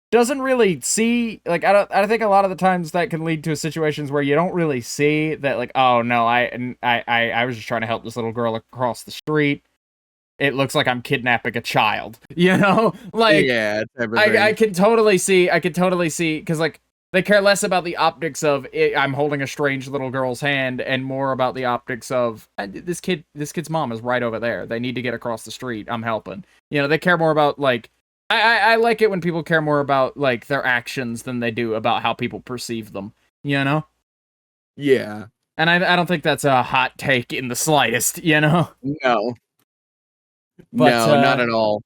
doesn't really see, like, I think a lot of the times that can lead to situations where you don't really see that, like, oh no, I was just trying to help this little girl across the street. It looks like I'm kidnapping a child, you know? Like, yeah, I can totally see, because, like, they care less about the optics of I'm holding a strange little girl's hand, and more about the optics of this kid's mom is right over there. They need to get across the street. I'm helping. You know, they care more about, like, I like it when people care more about, like, their actions than they do about how people perceive them, you know? Yeah. And I don't think that's a hot take in the slightest, you know? No. But, no, not at all.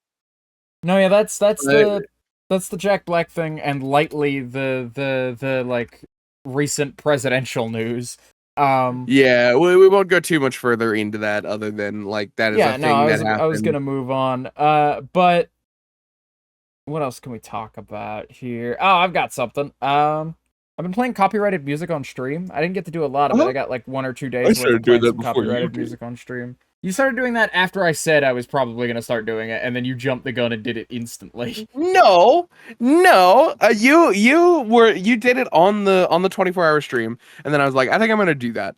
No, yeah, that's the Jack Black thing, and lightly the like recent presidential news. Yeah, we won't go too much further into that, other than like that is a thing that happened. I was gonna move on. But what else can we talk about here? Oh, I've got something. I've been playing copyrighted music on stream. I didn't get to do a lot of it. I got like 1 or 2 days worth of playing some copyrighted music on stream. You started doing that after I said I was probably going to start doing it, and then you jumped the gun and did it instantly. No. You did it on the 24-hour stream, and then I was like, I think I'm going to do that.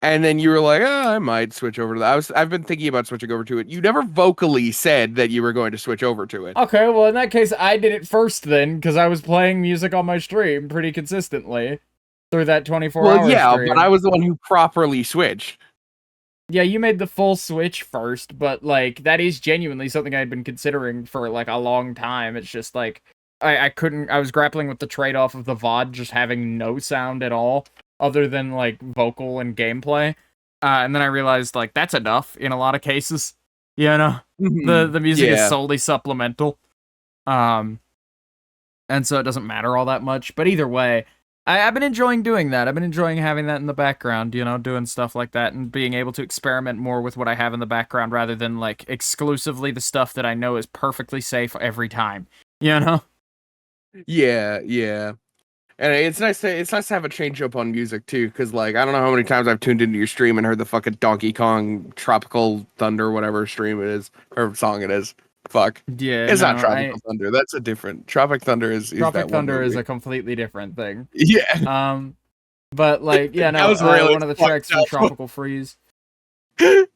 And then you were like, I might switch over to that. I've been thinking about switching over to it. You never vocally said that you were going to switch over to it. Okay, well, in that case, I did it first then, because I was playing music on my stream pretty consistently through that 24-hour Well, yeah, stream. but I was the one who properly switched. Yeah, you made the full switch first, but, like, that is genuinely something I had been considering for, like, a long time. It's just, like, I was grappling with the trade-off of the VOD just having no sound at all, other than, like, vocal and gameplay. And then I realized, like, that's enough in a lot of cases. You know? The music is solely supplemental. And so it doesn't matter all that much. But either way, I've been enjoying doing that. I've been enjoying having that in the background, you know, doing stuff like that and being able to experiment more with what I have in the background rather than, like, exclusively the stuff that I know is perfectly safe every time, you know? Yeah. And it's nice to have a change up on music too, because like I don't know how many times I've tuned into your stream and heard the fucking Donkey Kong Tropical Thunder whatever stream it is or song it is. Fuck, Yeah, it's no, not Tropical Thunder. That's a different Tropic Thunder is Tropic that one Thunder is movie. a completely different thing. Yeah, But like, yeah, that no, was really one of the fucked tracks from up. Tropical Freeze. That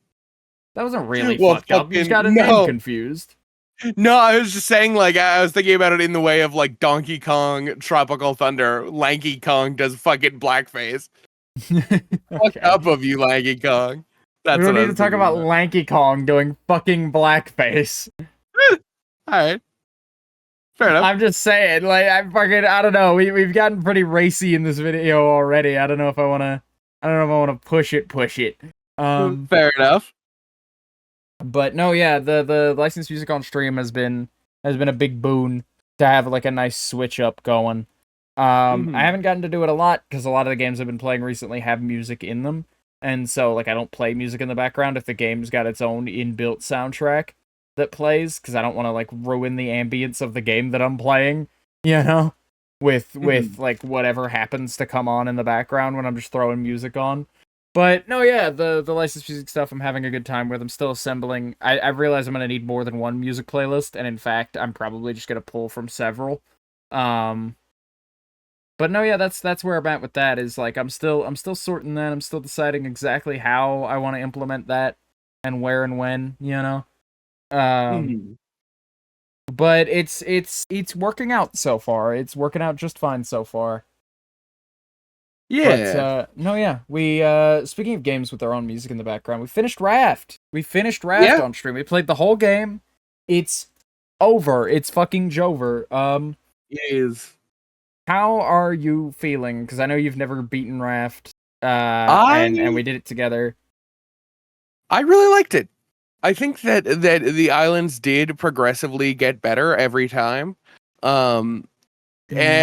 wasn't really Well, fucked up. You just got a fucking name no. confused. No, I was just saying, like, I was thinking about it in the way of, like, Donkey Kong, Tropical Thunder, Lanky Kong does fucking blackface. Fuck Okay. up of you, Lanky Kong. That's We don't what I need to was talk thinking about Lanky Kong doing fucking blackface. Alright. Fair enough. I'm just saying, like, I don't know. We've gotten pretty racy in this video already. I don't know if I wanna push it. Fair enough. But no, yeah, the licensed music on stream has been a big boon to have like a nice switch up going. Mhm. I haven't gotten to do it a lot because a lot of the games I've been playing recently have music in them, and so like I don't play music in the background if the game's got its own inbuilt soundtrack that plays, because I don't want to like ruin the ambience of the game that I'm playing, you know, with like whatever happens to come on in the background when I'm just throwing music on. But no, yeah, the licensed music stuff I'm having a good time with. I'm still assembling. I realize I'm gonna need more than one music playlist, and in fact, I'm probably just gonna pull from several. But no, yeah, that's where I'm at with that. Is like I'm still sorting that. I'm still deciding exactly how I want to implement that and where and when, you know. Mhm. But it's working out so far. It's working out just fine so far. Yeah. But no, yeah. We speaking of games with their own music in the background, we finished Raft. Yeah. On stream. We played the whole game. It's over. It's fucking Jover. It is. How are you feeling? Because I know you've never beaten Raft. And we did it together. I really liked it. I think that the islands did progressively get better every time. And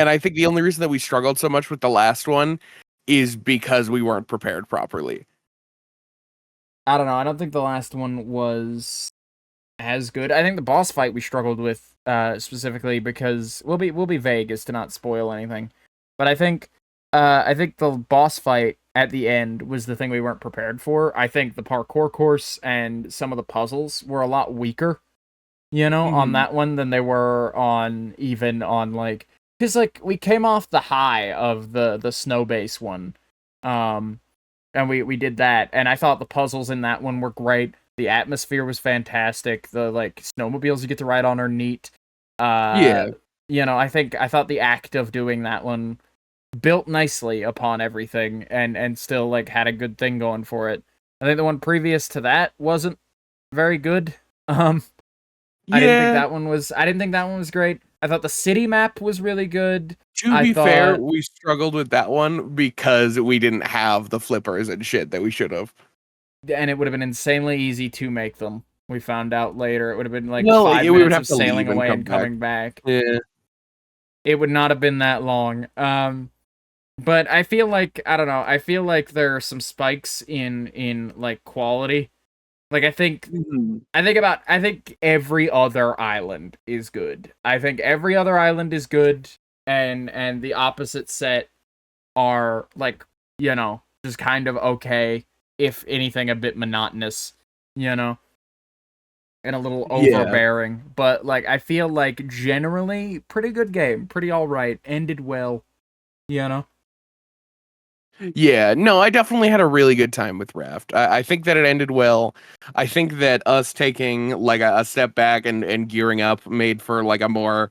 I think the only reason that we struggled so much with the last one is because we weren't prepared properly. I don't know. I don't think the last one was as good. I think the boss fight we struggled with specifically because we'll be vague as to not spoil anything. But I think the boss fight at the end was the thing we weren't prepared for. I think the parkour course and some of the puzzles were a lot weaker, you know, on that one than they were on like, because like we came off the high of the snow base one, and we did that, and I thought the puzzles in that one were great. The atmosphere was fantastic. The like snowmobiles you get to ride on are neat. Yeah. You know, I thought the act of doing that one built nicely upon everything and still like had a good thing going for it. I think the one previous to that wasn't very good. I didn't think that one was great. I thought the city map was really good. To be fair, we struggled with that one because we didn't have the flippers and shit that we should have. And it would have been insanely easy to make them. We found out later it would have been like Well, 5 we would minutes have of to sailing leave and away come and coming back. Yeah. It would not have been that long. But I feel like I don't know. I feel like there are some spikes in like quality. Like I think every other island is good. I think every other island is good, and the opposite set are like, you know, just kind of okay, if anything a bit monotonous, you know, and a little Yeah. overbearing. But like I feel like generally pretty good game, pretty all right, ended well, you know. Yeah, no, I definitely had a really good time with Raft. I think that it ended well. I think that us taking like a step back and gearing up made for like a more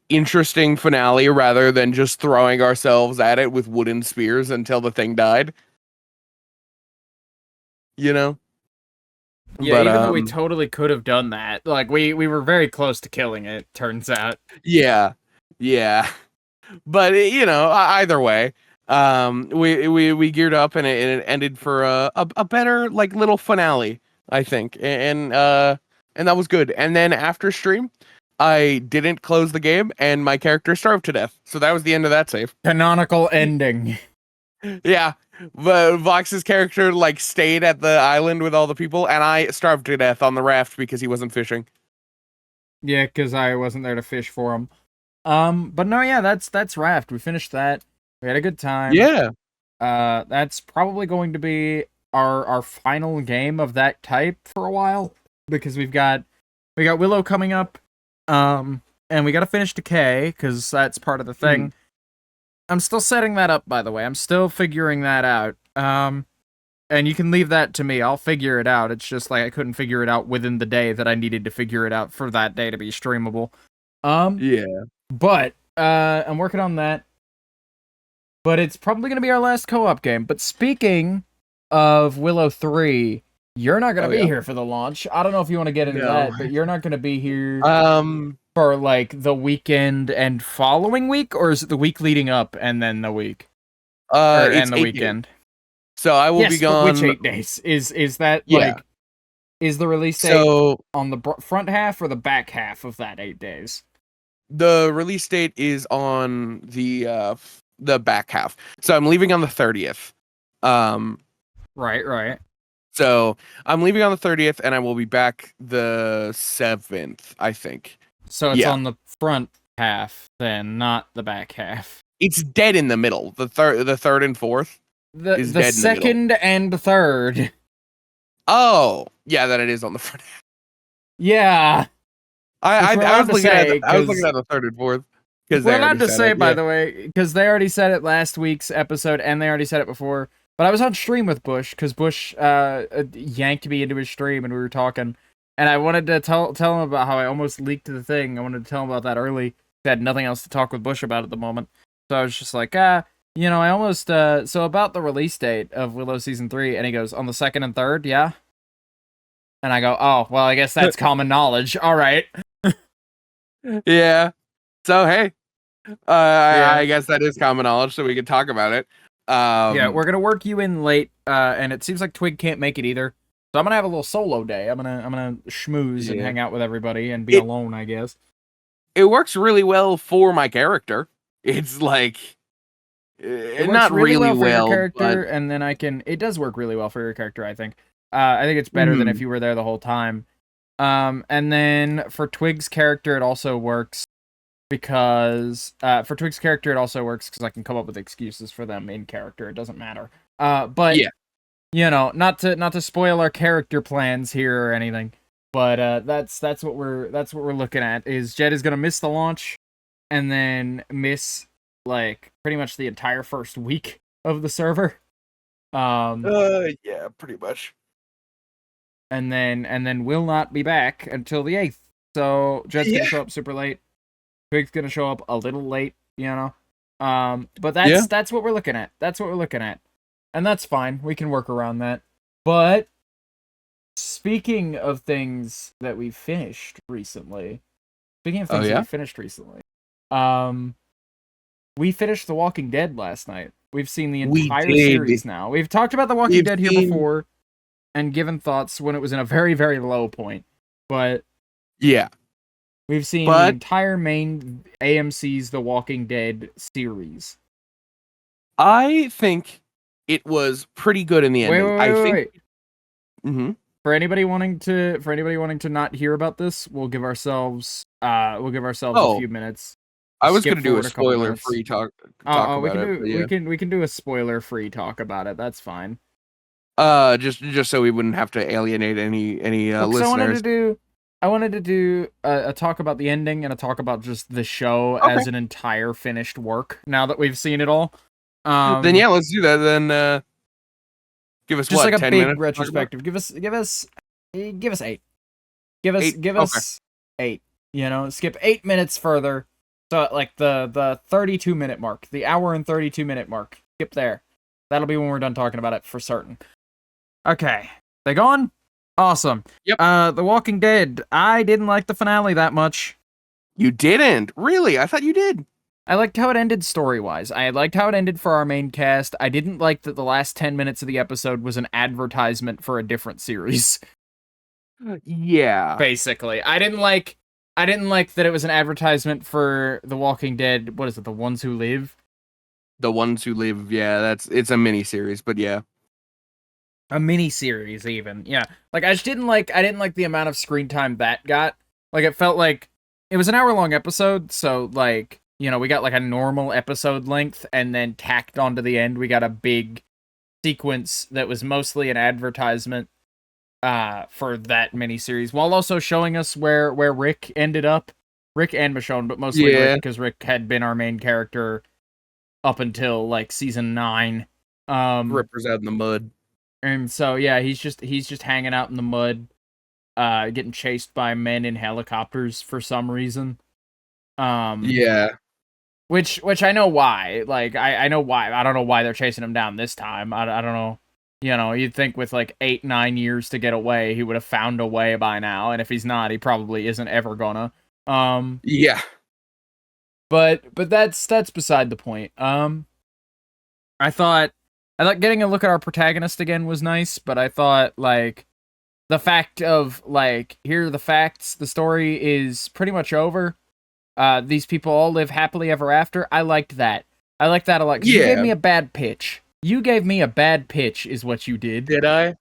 interesting finale rather than just throwing ourselves at it with wooden spears until the thing died. You know? Yeah, But even though we totally could have done that, like we were very close to killing it, turns out. yeah. Yeah. But you know, either way, we geared up and it ended for a better like little finale, I think, and that was good. And then after stream, I didn't close the game, and my character starved to death. So that was the end of that save. Canonical ending. Yeah, but Vox's character like stayed at the island with all the people, and I starved to death on the raft because he wasn't fishing. Yeah, because I wasn't there to fish for him. But no, yeah, that's Raft. We finished that. We had a good time. Yeah. That's probably going to be our final game of that type for a while because we got Willow coming up, and we got to finish Decay because that's part of the thing. I'm still setting that up, by the way. I'm still figuring that out. And you can leave that to me. I'll figure it out. It's just like I couldn't figure it out within the day that I needed to figure it out for that day to be streamable. Yeah. But I'm working on that. But it's probably going to be our last co-op game. But speaking of Willow 3, you're not going to be here for the launch. I don't know if you want to get into that, but you're not going to be here for like the weekend and following week, or is it the week leading up and then the week? It's and the weekend. Days. So I will be gone. Which 8 days? Is that like is the release date on the front half or the back half of that 8 days? The release date is on the back half. So I'm leaving on the 30th. Right. So I'm leaving on the 30th, and I will be back the 7th, I think. So it's on the front half, then, not the back half. It's dead in the middle. The third and fourth. The second and third. Oh, yeah, that it is on the front half. Yeah. I was looking at the third and fourth. We're allowed to say, by the way, because they already said it last week's episode, and they already said it before. But I was on stream with Bush, because Bush yanked me into his stream, and we were talking. And I wanted to tell him about how I almost leaked the thing. I wanted to tell him about that early. I had nothing else to talk with Bush about at the moment. So I was just like, I almost, so about the release date of Willow Season 3, and he goes, on the 2nd and 3rd, yeah? And I go, oh, well, I guess that's common knowledge. All right. Yeah. So, hey, I guess that is common knowledge, so we can talk about it. Yeah, we're going to work you in late, and it seems like Twig can't make it either. So I'm going to have a little solo day. I'm gonna schmooze and hang out with everybody and be alone, I guess. It works really well for my character. It's like... It not really well for your character, but... and then it does work really well for your character, I think. I think it's better than if you were there the whole time. And then for Twig's character, it also works because I can come up with excuses for them in character. It doesn't matter. But not to spoil our character plans here or anything. But that's what we're looking at. Is Jed is gonna miss the launch, and then miss like pretty much the entire first week of the server. Yeah, pretty much. And then will not be back until the 8th. So Jed's gonna show up super late. Twig's gonna show up a little late, But that's what we're looking at. That's what we're looking at. And that's fine. We can work around that. But speaking of things that we finished recently. We finished The Walking Dead last night. We've seen the entire series now. We've talked about The Walking Dead here before and given thoughts when it was in a very, very low point. But yeah, we've seen the entire main AMC's The Walking Dead series. I think it was pretty good in the ending. Wait. Mm-hmm. For anybody wanting to not hear about this, we'll give ourselves a few minutes. I was going to do a spoiler-free talk. We can do a spoiler-free talk about it. That's fine. Just so we wouldn't have to alienate any listeners. I wanted to do a talk about the ending and a talk about just the show as an entire finished work. Now that we've seen it all, then let's do that. Then give us just what, like a 10 big minutes retrospective. Give us 8. Give us 8. Skip 8 minutes further. So like the 32-minute mark, the hour and 32-minute mark. Skip there. That'll be when we're done talking about it for certain. Okay. They gone? Awesome. Yep. The Walking Dead. I didn't like the finale that much. You didn't? Really? I thought you did. I liked how it ended story-wise. I liked how it ended for our main cast. I didn't like that the last 10 minutes of the episode was an advertisement for a different series. Yeah. Basically. I didn't like that it was an advertisement for The Walking Dead. What is it? The Ones Who Live? The Ones Who Live. Yeah, it's a mini series, but yeah. A mini series even. Yeah. Like I didn't like the amount of screen time that got. Like it felt like it was an hour-long episode, so, like, you know, we got, like, a normal episode length, and then tacked onto the end, we got a big sequence that was mostly an advertisement for that miniseries, while also showing us where Rick ended up. Rick and Michonne, but mostly Rick, because Rick had been our main character up until, like, season 9. Rippers out in the mud. And so, yeah, he's just hanging out in the mud, getting chased by men in helicopters for some reason. Yeah. Which I know why. Like, I know why. I don't know why they're chasing him down this time. I don't know. You know, you'd think with, like, 8-9 years to get away, he would have found a way by now. And if he's not, he probably isn't ever gonna. Yeah. But that's beside the point. I thought getting a look at our protagonist again was nice, but I thought, like, the fact of, like, here are the facts, the story is pretty much over. These people all live happily ever after. I liked that. I liked that a lot. 'Cause you gave me a bad pitch. You gave me a bad pitch, is what you did. Did I?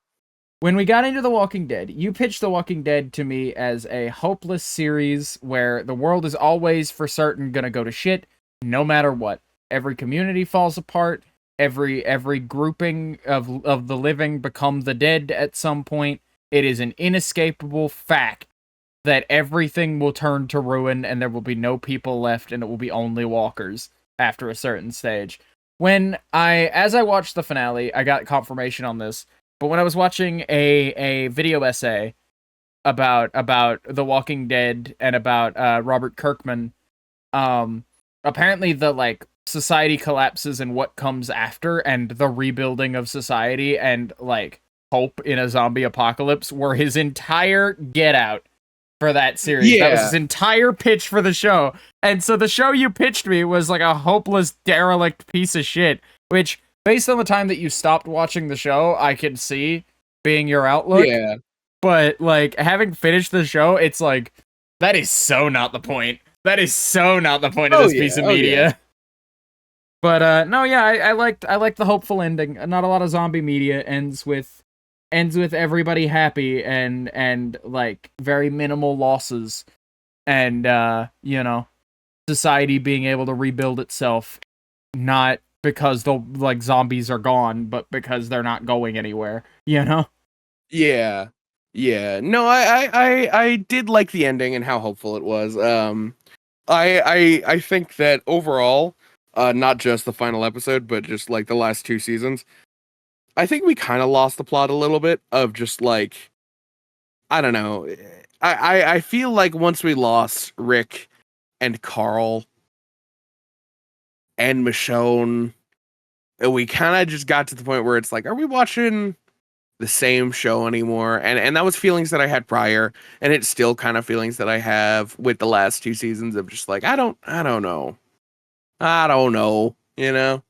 When we got into The Walking Dead, you pitched The Walking Dead to me as a hopeless series where the world is always for certain gonna go to shit, no matter what. Every community falls apart. Every grouping of the living become the dead at some point. It is an inescapable fact that everything will turn to ruin and there will be no people left and it will be only walkers after a certain stage. As I watched the finale, I got confirmation on this, but when I was watching a video essay about The Walking Dead and about Robert Kirkman, apparently the, like, society collapses and what comes after and the rebuilding of society and, like, hope in a zombie apocalypse were his entire get out for that series. Yeah. That was his entire pitch for the show. And so the show you pitched me was like a hopeless, derelict piece of shit, which, based on the time that you stopped watching the show, I could see being your outlook. Yeah. But, like, having finished the show, it's like, that is so not the point. That is so not the point of this piece of media. Yeah. But no, yeah, I liked the hopeful ending. Not a lot of zombie media ends with everybody happy and like very minimal losses, and you know, society being able to rebuild itself, not because the, like, zombies are gone, but because they're not going anywhere. You know? Yeah. Yeah. No, I did like the ending and how hopeful it was. I think that overall, not just the final episode, but just like the last 2 seasons, I think we kind of lost the plot a little bit of just, like, I don't know. I feel like once we lost Rick and Carl and Michonne, we kind of just got to the point where it's like, are we watching the same show anymore? And that was feelings that I had prior, and it's still kind of feelings that I have with the last 2 seasons of just like, I don't know, you know?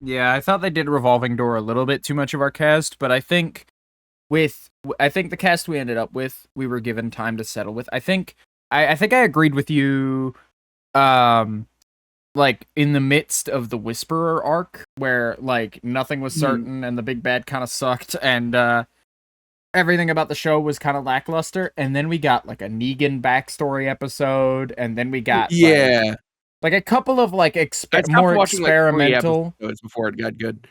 Yeah, I thought they did revolving door a little bit too much of our cast, but I think the cast we ended up with, we were given time to settle with. I think I agreed with you, like, in the midst of the Whisperer arc, where, like, nothing was certain and the big bad kind of sucked, and everything about the show was kind of lackluster, and then we got, like, a Negan backstory episode, and then we got like a couple of, like, more experimental, like, 3 episodes before it got good.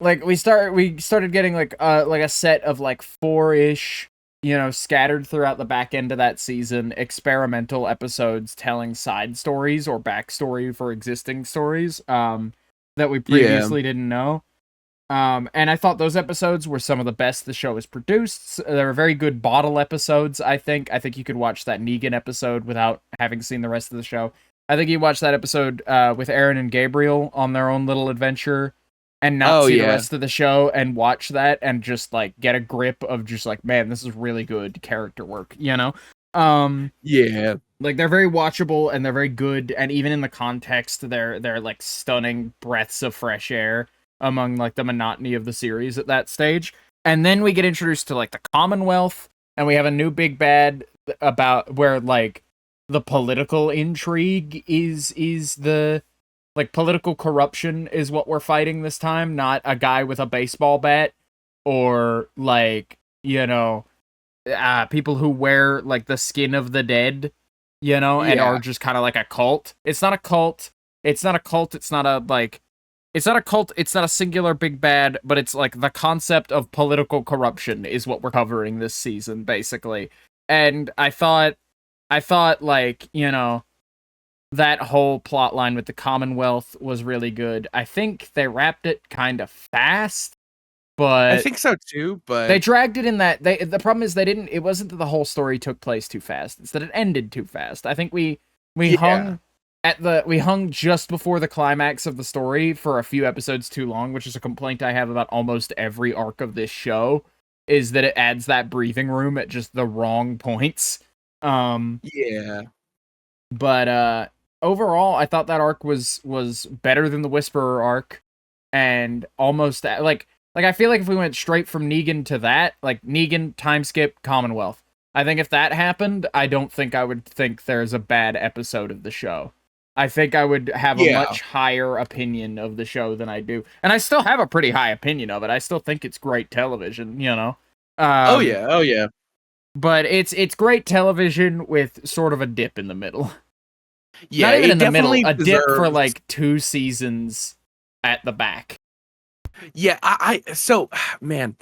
Like, we started getting like a set of, like, 4-ish, you know, scattered throughout the back end of that season, experimental episodes telling side stories or backstory for existing stories that we previously didn't know. And I thought those episodes were some of the best the show has produced. They were very good bottle episodes, I think. I think you could watch that Negan episode without having seen the rest of the show. I think you watch that episode with Aaron and Gabriel on their own little adventure and not see the rest of the show and watch that and just, like, get a grip of just, like, man, this is really good character work, you know? Yeah. Like, they're very watchable and they're very good, and even in the context, they're like stunning breaths of fresh air among, like, the monotony of the series at that stage. And then we get introduced to, like, the Commonwealth, and we have a new big bad about where, like, the political intrigue is the, like, political corruption is what we're fighting this time, not a guy with a baseball bat or, like, you know, people who wear, like, the skin of the dead, you know, and Yeah. are just kind of like a cult. It's not a cult. It's not a cult. It's not a like. It's not a cult. It's not a singular big bad, but it's like the concept of political corruption is what we're covering this season, basically. And I thought like, you know, that whole plot line with the Commonwealth was really good. I think they wrapped it kind of fast, but I think so too, but they dragged it in that the problem is they didn't. It wasn't that the whole story took place too fast. It's that it ended too fast. I think we Yeah. hung just before the climax of the story for a few episodes too long, which is a complaint I have about almost every arc of this show, is that it adds that breathing room at just the wrong points. yeah. But overall, I thought that arc was better than the Whisperer arc, and almost like I feel like if we went straight from Negan to that, like Negan, time skip, Commonwealth. I think if that happened, I don't think I would think there's a bad episode of the show. I think I would have a Yeah. much higher opinion of the show than I do. And I still have a pretty high opinion of it. I still think it's great television, you know? Oh yeah. But it's great television with sort of a dip in the middle. Yeah, Not even it in the middle, definitely a dip for deserves- like 2 seasons at the back. Yeah, so man,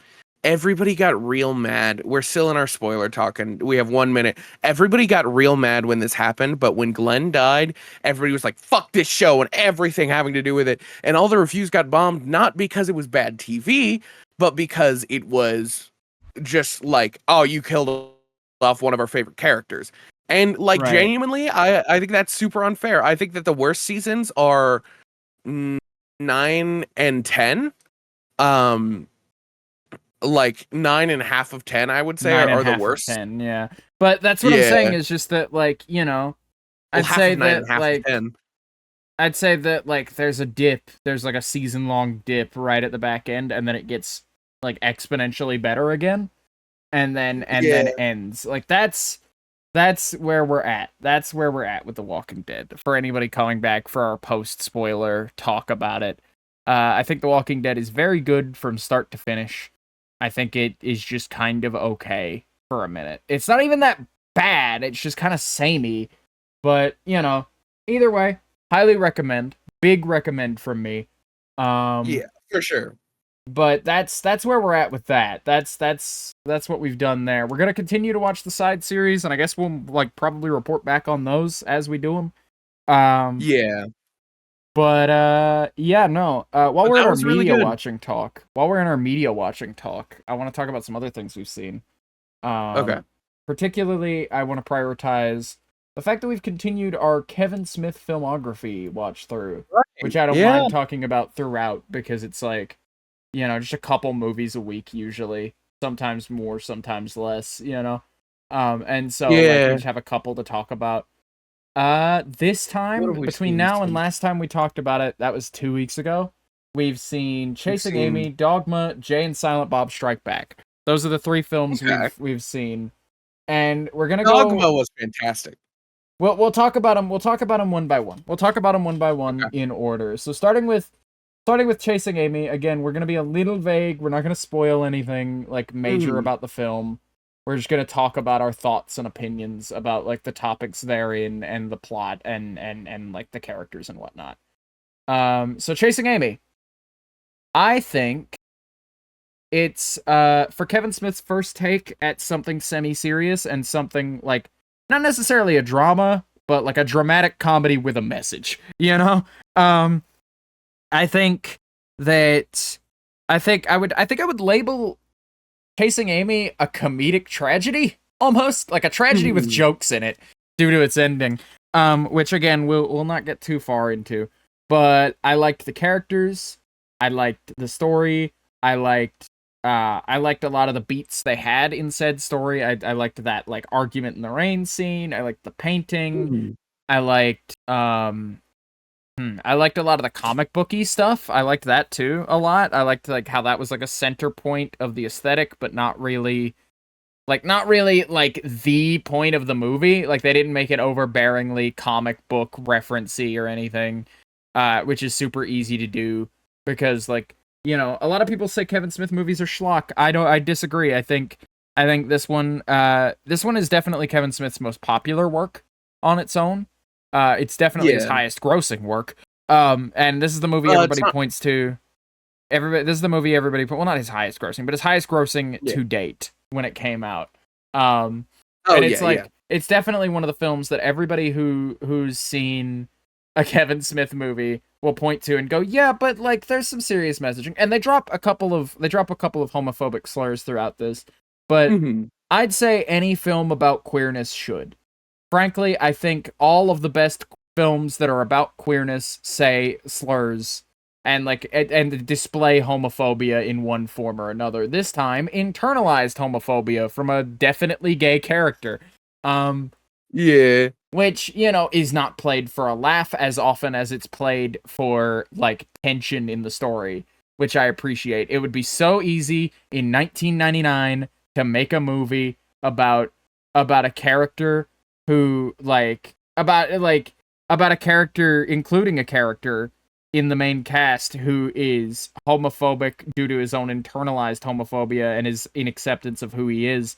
everybody got real mad. We're still in our spoiler talk and we have 1 minute. Everybody got real mad when this happened, but when Glenn died, everybody was like, fuck this show and everything having to do with it. And all the reviews got bombed, not because it was bad TV, but because it was just like, oh, you killed off one of our favorite characters. And like Right. genuinely, I think that's super unfair. I think that the worst seasons are 9 and 10. Like 9.5 of 10, I would say, Nine and are a the half of worst. 10, yeah. But that's what I'm Yeah. saying is just that, like, you know, I'd Half say of 9 that and a half like of 10. I'd say that like there's a dip, there's like a season-long dip right at the back end, and then it gets like exponentially better again, and then ends. Like that's where we're at. That's where we're at with The Walking Dead. For anybody coming back for our post-spoiler talk about it, I think The Walking Dead is very good from start to finish. I think it is just kind of okay for a minute. It's not even that bad. It's just kind of samey. But, you know, either way, highly recommend. Big recommend from me. Yeah, for sure. But that's where we're at with that. That's what we've done there. We're gonna continue to watch the side series, and I guess we'll like probably report back on those as we do them. Yeah. But yeah, no. While But we're in that our was really media good. watching talk, I want to talk about some other things we've seen. Okay. Particularly, I want to prioritize the fact that we've continued our Kevin Smith filmography watch through, which I don't Yeah. mind talking about throughout because it's like, you know, just a couple movies a week usually, sometimes more, sometimes less, you know. And so like Yeah. we just have a couple to talk about. This What time, have we between seen now this and week? last time we talked about it, that was 2 weeks ago. We've seen Chasing seen- Amy, Dogma, Jay and Silent Bob Strike Back. Those are the 3 films Okay. we've seen, and we're gonna Dogma go. was fantastic. We'll talk about them. We'll talk about them one by one. We'll talk about them one by one Okay. in order. So starting with Chasing Amy. Again, we're gonna be a little vague. We're not gonna spoil anything like major about the film. We're just gonna talk about our thoughts and opinions about like the topics therein and the plot and like the characters and whatnot. So Chasing Amy. I think it's for Kevin Smith's first take at something semi-serious and something like not necessarily a drama, but like a dramatic comedy with a message, you know? I think I would label Chasing Amy a comedic tragedy, almost like a tragedy with jokes in it due to its ending. Which again we'll not get too far into. But I liked the characters, I liked the story, I liked a lot of the beats they had in said story. I liked that like argument in the rain scene. I liked the painting. I liked I liked a lot of the comic booky stuff. I liked that too a lot. I liked like how that was like a center point of the aesthetic, but not really like the point of the movie. Like they didn't make it overbearingly comic book referencey or anything, which is super easy to do because like, you know, a lot of people say Kevin Smith movies are schlock. I disagree. I think this one is definitely Kevin Smith's most popular work. on its own. It's definitely his Yeah. highest grossing work. And this is the movie everybody points to. This is the movie everybody well, not his highest grossing, but his highest grossing to date when it came out. And it's it's definitely one of the films that everybody who's seen a Kevin Smith movie will point to and go, yeah, but like there's some serious messaging. And they drop a couple of homophobic slurs throughout this. But I'd say any film about queerness should. Frankly, I think all of the best films that are about queerness say slurs and display homophobia in one form or another. This time, internalized homophobia from a definitely gay character. Yeah. Which, is not played for a laugh as often as it's played for, like, tension in the story, which I appreciate. It would be so easy in 1999 to make a movie about a character who, about a character, including a character in the main cast who is homophobic due to his own internalized homophobia and his inacceptance of who he is.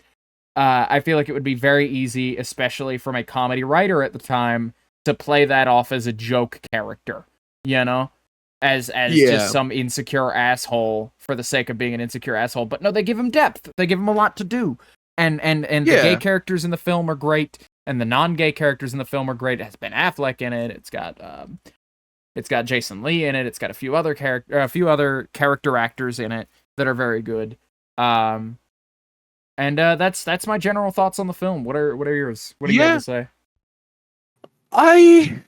I feel like it would be very easy, especially from a comedy writer at the time, to play that off as a joke character, as just some insecure asshole for the sake of being an insecure asshole. But no, they give him depth. They give him a lot to do. And the gay characters in the film are great, and the non-gay characters in the film are great. It has Ben Affleck in it. It's got Jason Lee in it. It's got a few other character actors in it that are very good. And that's my general thoughts on the film. What are yours? What do you have to say? I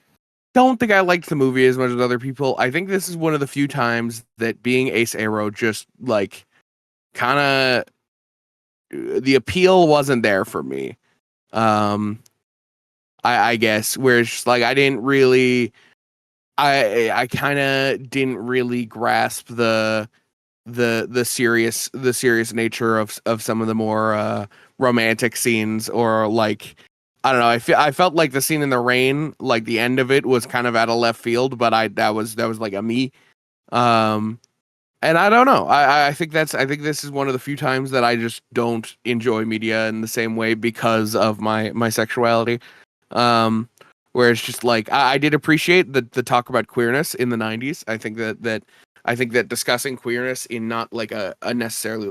don't think I liked the movie as much as other people. I think this is one of the few times that being Ace Arrow just kind of the appeal wasn't there for me. I guess where it's just I didn't really, I kind of didn't really grasp the serious nature of some of the more romantic scenes, or I don't know. I felt like the scene in the rain, like the end of it, was kind of out of left field, but that was like a me. And I don't know. I think this is one of the few times that I just don't enjoy media in the same way because of my sexuality. Where it's just I did appreciate the talk about queerness in the 90s. I think that discussing queerness in not a necessarily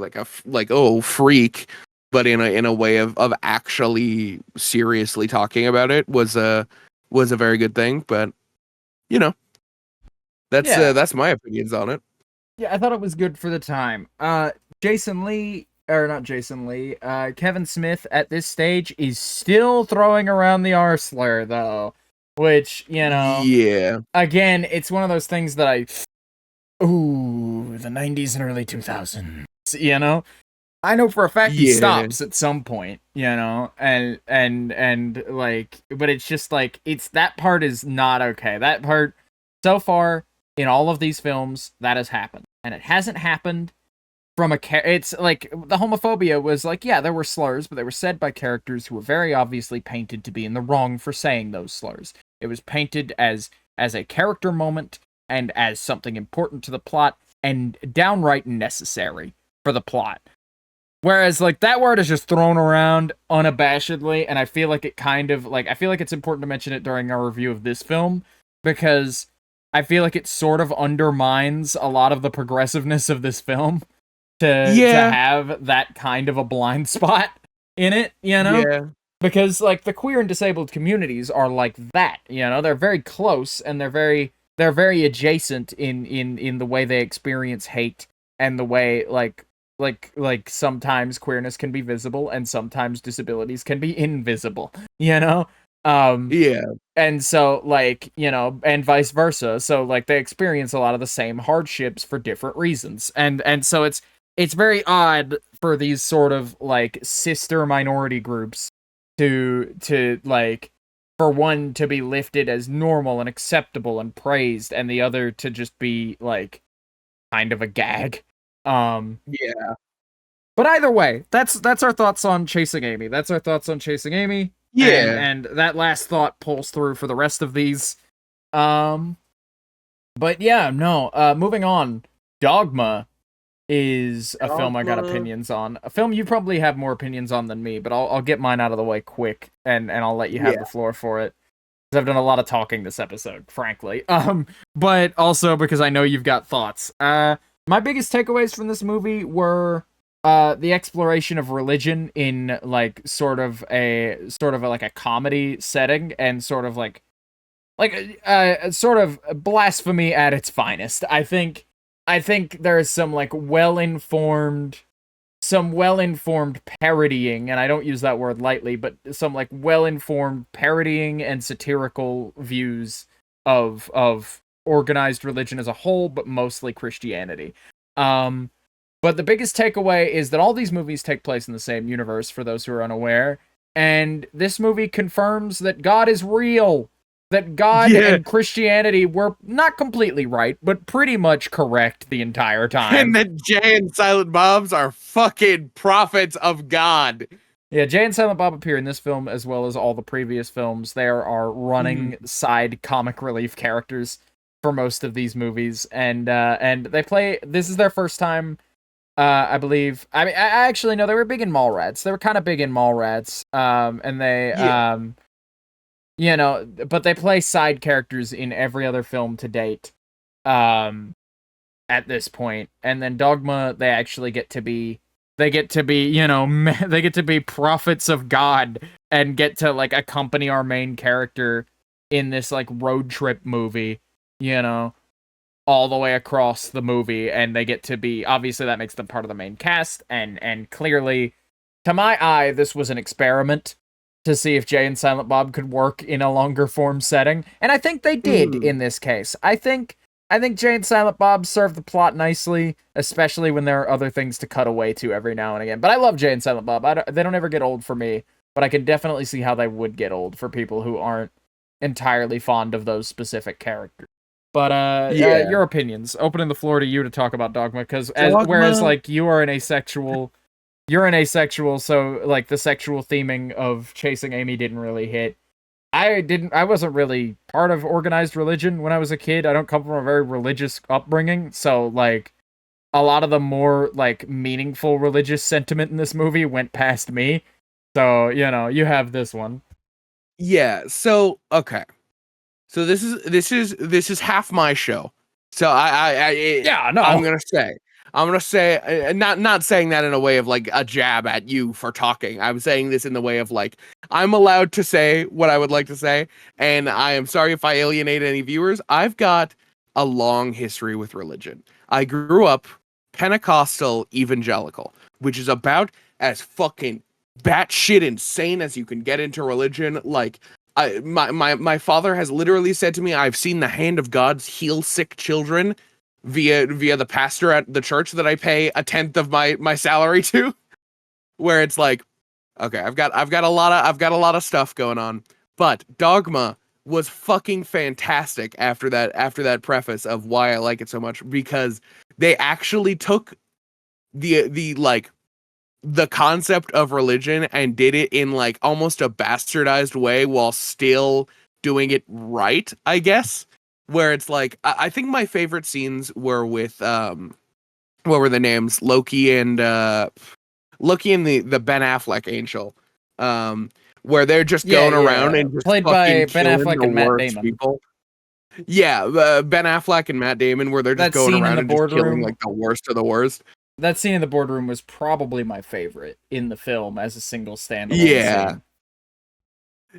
freak, but in a way of actually seriously talking about it was a very good thing. But that's my opinions on it. Yeah, I thought it was good for the time. Kevin Smith at this stage is still throwing around the R slur though, which again, it's one of those things that the 90s and early 2000s, I know for a fact he stops at some point, but it's just it's that part is not okay. That part, so far in all of these films, that has happened, and it hasn't happened from it's the homophobia was there were slurs, but they were said by characters who were very obviously painted to be in the wrong for saying those slurs. It was painted as a character moment and as something important to the plot and downright necessary for the plot. Whereas, that word is just thrown around unabashedly, and I feel like it kind of, I feel like it's important to mention it during our review of this film, because I feel like it sort of undermines a lot of the progressiveness of this film to have that kind of a blind spot in it, Yeah. Because, the queer and disabled communities are like that, They're very close, and they're very adjacent in the way they experience hate, and the way, sometimes queerness can be visible and sometimes disabilities can be invisible, and so and vice versa. So they experience a lot of the same hardships for different reasons, and so it's very odd for these sort of sister minority groups to for one to be lifted as normal and acceptable and praised, and the other to just be kind of a gag. But either way, that's our thoughts on Chasing Amy. Yeah. And that last thought pulls through for the rest of these. But yeah, no. Moving on. Dogma. is a film I got Dogma. opinions on. A film you probably have more opinions on than me, but I'll get mine out of the way quick, and I'll let you have Yeah. the floor for it. Because I've done a lot of talking this episode, frankly. But also because I know you've got thoughts. My biggest takeaways from this movie were the exploration of religion in like sort of a like a comedy setting, and sort of like sort of blasphemy at its finest. I think there is some like well-informed parodying, and I don't use that word lightly, but some like well-informed parodying and satirical views of organized religion as a whole, but mostly Christianity. But the biggest takeaway is that all these movies take place in the same universe, for those who are unaware, and this movie confirms that God is real. That God and Christianity were not completely right, but pretty much correct the entire time. And that Jay and Silent Bobs are fucking prophets of God. Yeah, Jay and Silent Bob appear in this film as well as all the previous films. There are running side comic relief characters for most of these movies, and they play. This is their first time, I believe. I mean, I actually no, they were big in Mallrats. They were kind of big in Mallrats, and they you know, but they play side characters in every other film to date, at this point. And then Dogma, they actually get to be, you know, they get to be prophets of God and get to, like, accompany our main character in this, like, road trip movie, you know, all the way across the movie. And they get to be, obviously that makes them part of the main cast, and clearly, to my eye, this was an experiment to see if Jay and Silent Bob could work in a longer form setting. And I think they did in this case. I think Jay and Silent Bob serve the plot nicely, especially when there are other things to cut away to every now and again. But I love Jay and Silent Bob. They don't ever get old for me, but I can definitely see how they would get old for people who aren't entirely fond of those specific characters. But your opinions. Opening the floor to you to talk about Dogma, because whereas like you are an asexual. You're an asexual, so like the sexual theming of Chasing Amy didn't really hit. I wasn't really part of organized religion when I was a kid. I don't come from a very religious upbringing, so like a lot of the more like meaningful religious sentiment in this movie went past me. So, you know, you have this one. Yeah, so okay. So this is half my show. So I'm gonna say, not saying that in a way of like a jab at you for talking. I'm saying this in the way of like, I'm allowed to say what I would like to say, and I am sorry if I alienate any viewers. I've got a long history with religion. I grew up Pentecostal evangelical, which is about as fucking batshit insane as you can get into religion. Like, my father has literally said to me, I've seen the hand of God heal sick children via the pastor at the church that I pay a tenth of my salary to, where it's like, okay, I've got a lot of stuff going on, but Dogma was fucking fantastic after that preface of why I like it so much, because they actually took the concept of religion and did it in like almost a bastardized way while still doing it right, I guess. Where it's like, I think my favorite scenes were with what were the names? Loki and the Ben Affleck angel, where they're just going around and just played by Ben Affleck and Matt Damon. People. Yeah, Ben Affleck and Matt Damon, where they're just going around and just killing like the worst of the worst. That scene in the boardroom was probably my favorite in the film as a single standalone scene.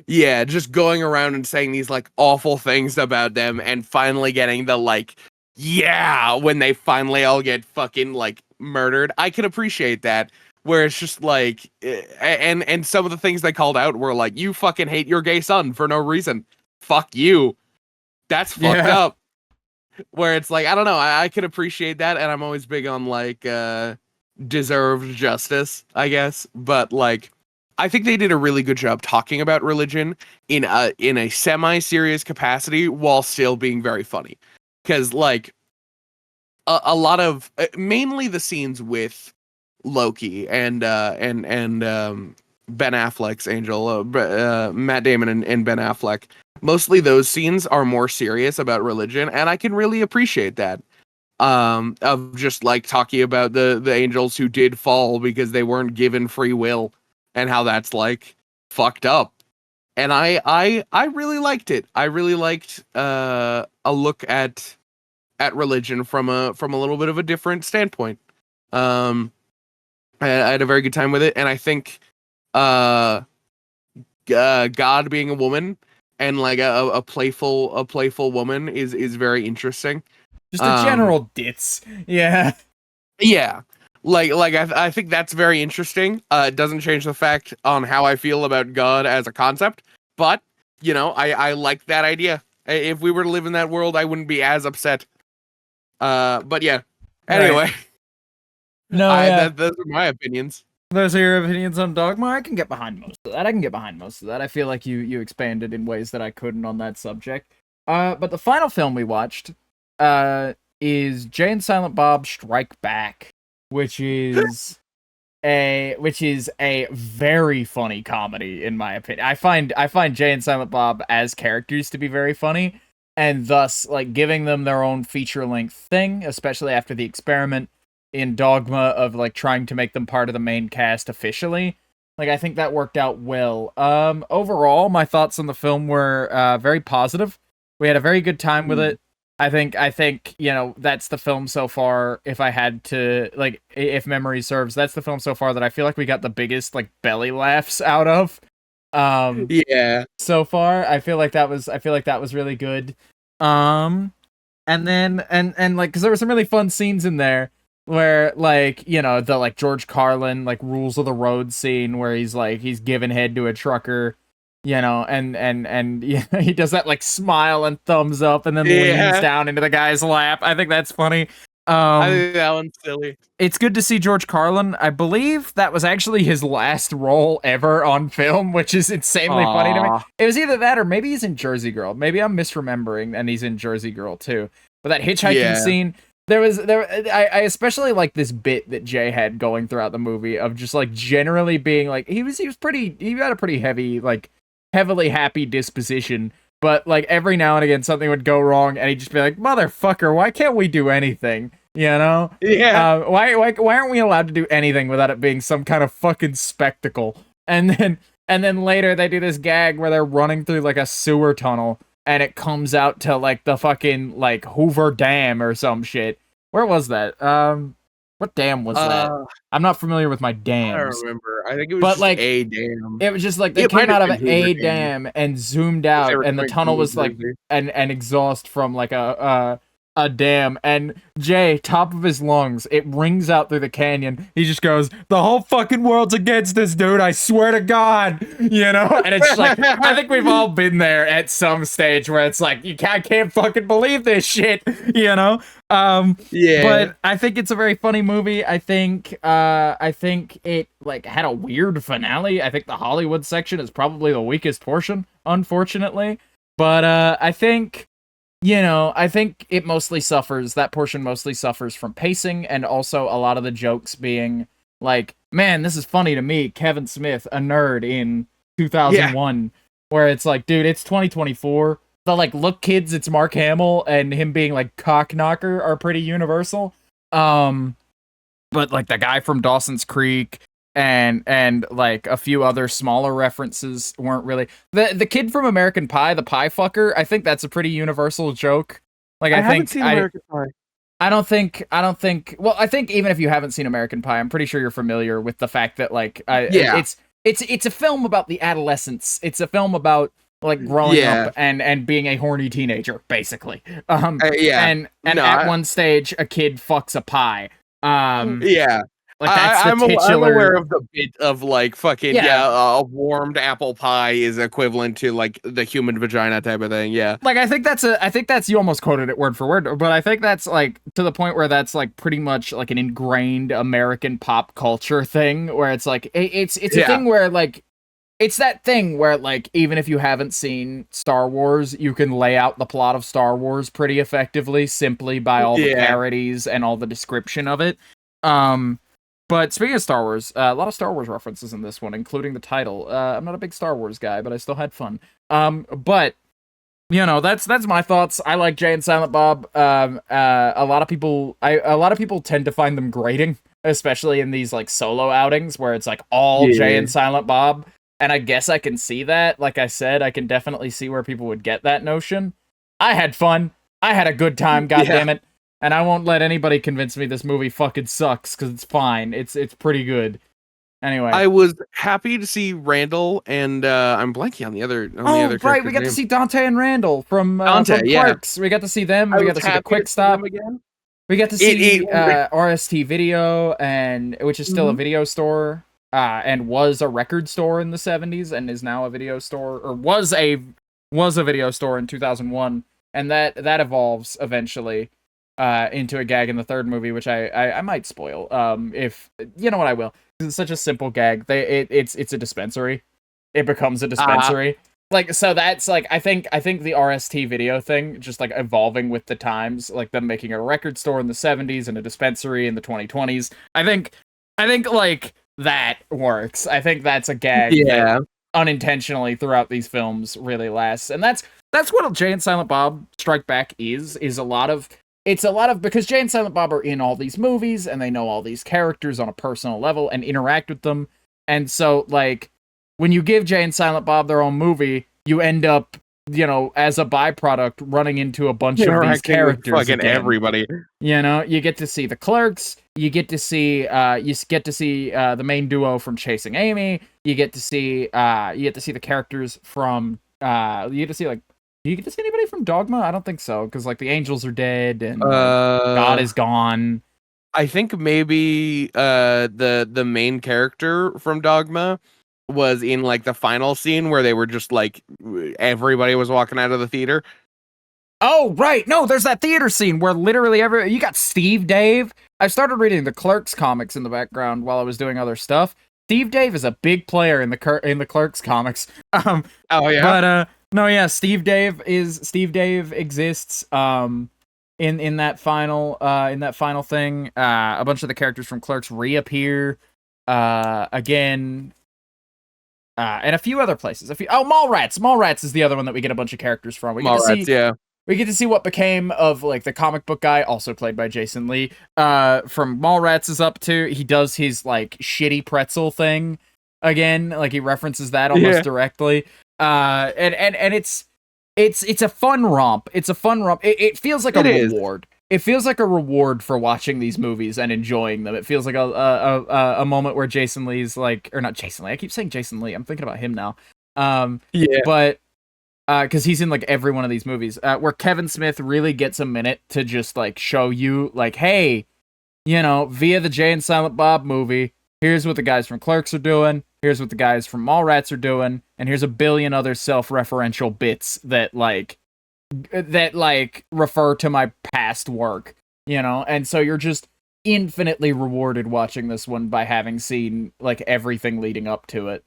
Yeah, just going around and saying these like awful things about them, and finally getting the like, yeah, when they finally all get fucking like murdered. I can appreciate that. Where it's just like, and some of the things they called out were like, you fucking hate your gay son for no reason. Fuck you. That's fucked up. Where it's like, I don't know, I could appreciate that, and I'm always big on like deserved justice, I guess. But like, I think they did a really good job talking about religion in a semi-serious capacity while still being very funny. Because like a lot of mainly the scenes with Loki and Ben Affleck's angel, Matt Damon and Ben Affleck, mostly those scenes are more serious about religion, and I can really appreciate that. of just like talking about the angels who did fall because they weren't given free will and how that's like fucked up. And I really liked it. I really liked a look at religion from a little bit of a different standpoint. I had a very good time with it, and I think uh, God being a woman and like a playful woman is very interesting. Just a general ditz. Yeah. Yeah. I think that's very interesting. It doesn't change the fact on how I feel about God as a concept, but you know, I like that idea. If we were to live in that world, I wouldn't be as upset. But yeah. Anyway, Right. No, yeah. those are my opinions. Those are your opinions on Dogma. I can get behind most of that. I feel like you expanded in ways that I couldn't on that subject. But the final film we watched, is Jay and Silent Bob Strike Back, which is a very funny comedy in my opinion. I find Jay and Silent Bob as characters to be very funny, and thus like giving them their own feature-length thing, especially after the experiment in Dogma of like trying to make them part of the main cast officially. Like I think that worked out well. Overall, my thoughts on the film were very positive. We had a very good time with it. I think, you know, that's the film so far, if I had to, like, if memory serves, that's the film so far that I feel like we got the biggest, like, belly laughs out of. Yeah. So far, I feel like that was really good. And then, and like, because there were some really fun scenes in there where, like, you know, the, like, George Carlin, like, rules of the road scene where he's giving head to a trucker. You know, and you know, he does that like smile and thumbs up, and then leans down into the guy's lap. I think that's funny. I think that one's silly. It's good to see George Carlin. I believe that was actually his last role ever on film, which is insanely funny to me. It was either that or maybe he's in Jersey Girl. Maybe I'm misremembering, and he's in Jersey Girl too. But that hitchhiking scene. I especially like this bit that Jay had going throughout the movie of just like generally being like he had a pretty heavily happy disposition, but like every now and again something would go wrong and he'd just be like, motherfucker, why can't we do anything, you know? Why aren't we allowed to do anything without it being some kind of fucking spectacle? And then later they do this gag where they're running through like a sewer tunnel and it comes out to like the fucking like Hoover Dam or some shit. Where was that? What dam was that? I'm not familiar with my dams. I don't remember. I think it was just like a dam. It was just like they came out of a dam and zoomed out, and the tunnel was like an exhaust from like a dam. And Jay, top of his lungs, it rings out through the canyon. He just goes, "The whole fucking world's against this dude. I swear to God," you know. And it's just like I think we've all been there at some stage where it's like I can't fucking believe this shit, you know. But I think it's a very funny movie. I think it like had a weird finale. I think the Hollywood section is probably the weakest portion, unfortunately. But I think, you know, I think that portion mostly suffers from pacing, and also a lot of the jokes being like, man, this is funny to me, Kevin Smith, a nerd in 2001, where it's like, dude, it's 2024. The like, look kids, it's Mark Hamill, and him being like cock knocker are pretty universal. But like the guy from Dawson's Creek and like a few other smaller references weren't really the kid from American Pie, the pie fucker. I think that's a pretty universal joke. Like I haven't seen American Pie. I don't think. Well, I think even if you haven't seen American Pie, I'm pretty sure you're familiar with the fact that like it's a film about the adolescence. It's a film about like growing up and being a horny teenager, basically. And at one stage a kid fucks a pie. Like that's I'm aware of the bit of like fucking a warmed apple pie is equivalent to like the human vagina type of thing. Yeah. Like I think that's you almost quoted it word for word, but I think that's like to the point where that's like pretty much like an ingrained American pop culture thing where it's like it's a thing where like it's that thing where like even if you haven't seen Star Wars, you can lay out the plot of Star Wars pretty effectively simply by all the parodies and all the description of it. But speaking of Star Wars, a lot of Star Wars references in this one, including the title. I'm not a big Star Wars guy, but I still had fun. But you know, that's my thoughts. I like Jay and Silent Bob. A lot of people tend to find them grating, especially in these like solo outings where it's like all Jay and Silent Bob. And I guess I can see that. Like I said, I can definitely see where people would get that notion. I had fun. I had a good time. God damn it! And I won't let anybody convince me this movie fucking sucks because it's fine. It's pretty good. Anyway, I was happy to see Randall and I'm blanking on the other. Right, we got to see Dante and Randall from Clerks. We got to see them. We got to see the Quick Stop again. We got to see RST Video, and which is still a video store, and was a record store in the 70s, and is now a video store, or was a video store in 2001, and that evolves eventually into a gag in the third movie, which I might spoil. If you know what, I will. It's such a simple gag. It's a dispensary. It becomes a dispensary. Like, so that's like, I think the RST Video thing just like evolving with the times, like them making a record store in the 70s and a dispensary in the 2020s. I think like that works. I think that's a gag that unintentionally throughout these films really lasts. And that's what Jay and Silent Bob Strike Back is a lot of. It's a lot of, because Jay and Silent Bob are in all these movies and they know all these characters on a personal level and interact with them. And so, like, when you give Jay and Silent Bob their own movie, you end up, you know, as a byproduct, running into a bunch of these characters. Fucking everybody. You know, you get to see the Clerks. You get to see, the main duo from Chasing Amy. You get to see the characters from, you get to see, like, do you get to see anybody from Dogma? I don't think so, because like the angels are dead and God is gone. I think maybe the main character from Dogma was in like the final scene where they were just like everybody was walking out of the theater. Oh right, no, there's that theater scene where literally you got Steve Dave. I started reading the Clerks comics in the background while I was doing other stuff. Steve Dave is a big player in the Clerks comics. Oh yeah, but no, yeah, Steve Dave exists in that final thing. A bunch of the characters from Clerks reappear again. And a few other places. Mallrats. Mallrats is the other one that we get a bunch of characters from. We get to see what became of like the comic book guy, also played by Jason Lee. From Mallrats is up to, he does his like shitty pretzel thing again. Like he references that almost directly. And it's a fun romp. It's a fun romp. It feels like a reward. It feels like a reward for watching these movies and enjoying them. It feels like a moment where Jason Lee's like, or not Jason Lee. I keep saying Jason Lee. I'm thinking about him now. But because he's in like every one of these movies, where Kevin Smith really gets a minute to just like show you like, hey, you know, via the Jay and Silent Bob movie, here's what the guys from Clerks are doing. Here's what the guys from Mallrats are doing, and here's a billion other self-referential bits that refer to my past work, you know? And so you're just infinitely rewarded watching this one by having seen like everything leading up to it.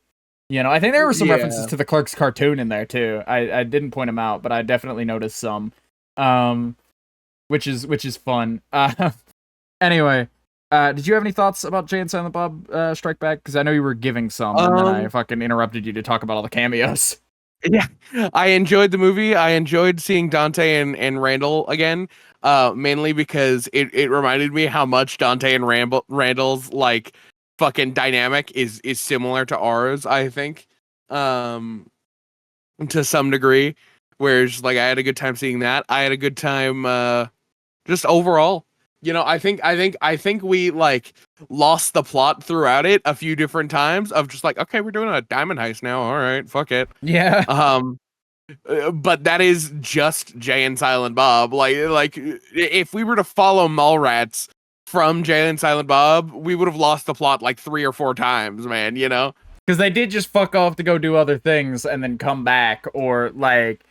You know, I think there were some references to the Clerks cartoon in there too. I didn't point them out, but I definitely noticed some, which is fun. Anyway. Did you have any thoughts about Jay and Silent Bob Strike Back? Because I know you were giving some, and then I fucking interrupted you to talk about all the cameos. Yeah, I enjoyed the movie. I enjoyed seeing Dante and Randall again, mainly because it reminded me how much Dante and Randall's like fucking dynamic is similar to ours. I think, to some degree, whereas like I had a good time seeing that. I had a good time, just overall. You know, I think we like lost the plot throughout it a few different times of just like, okay, we're doing a diamond heist now. All right, fuck it. Yeah. But that is just Jay and Silent Bob. Like if we were to follow Mallrats from Jay and Silent Bob, we would have lost the plot like 3 or 4 times, man. You know, because they did just fuck off to go do other things and then come back, or like,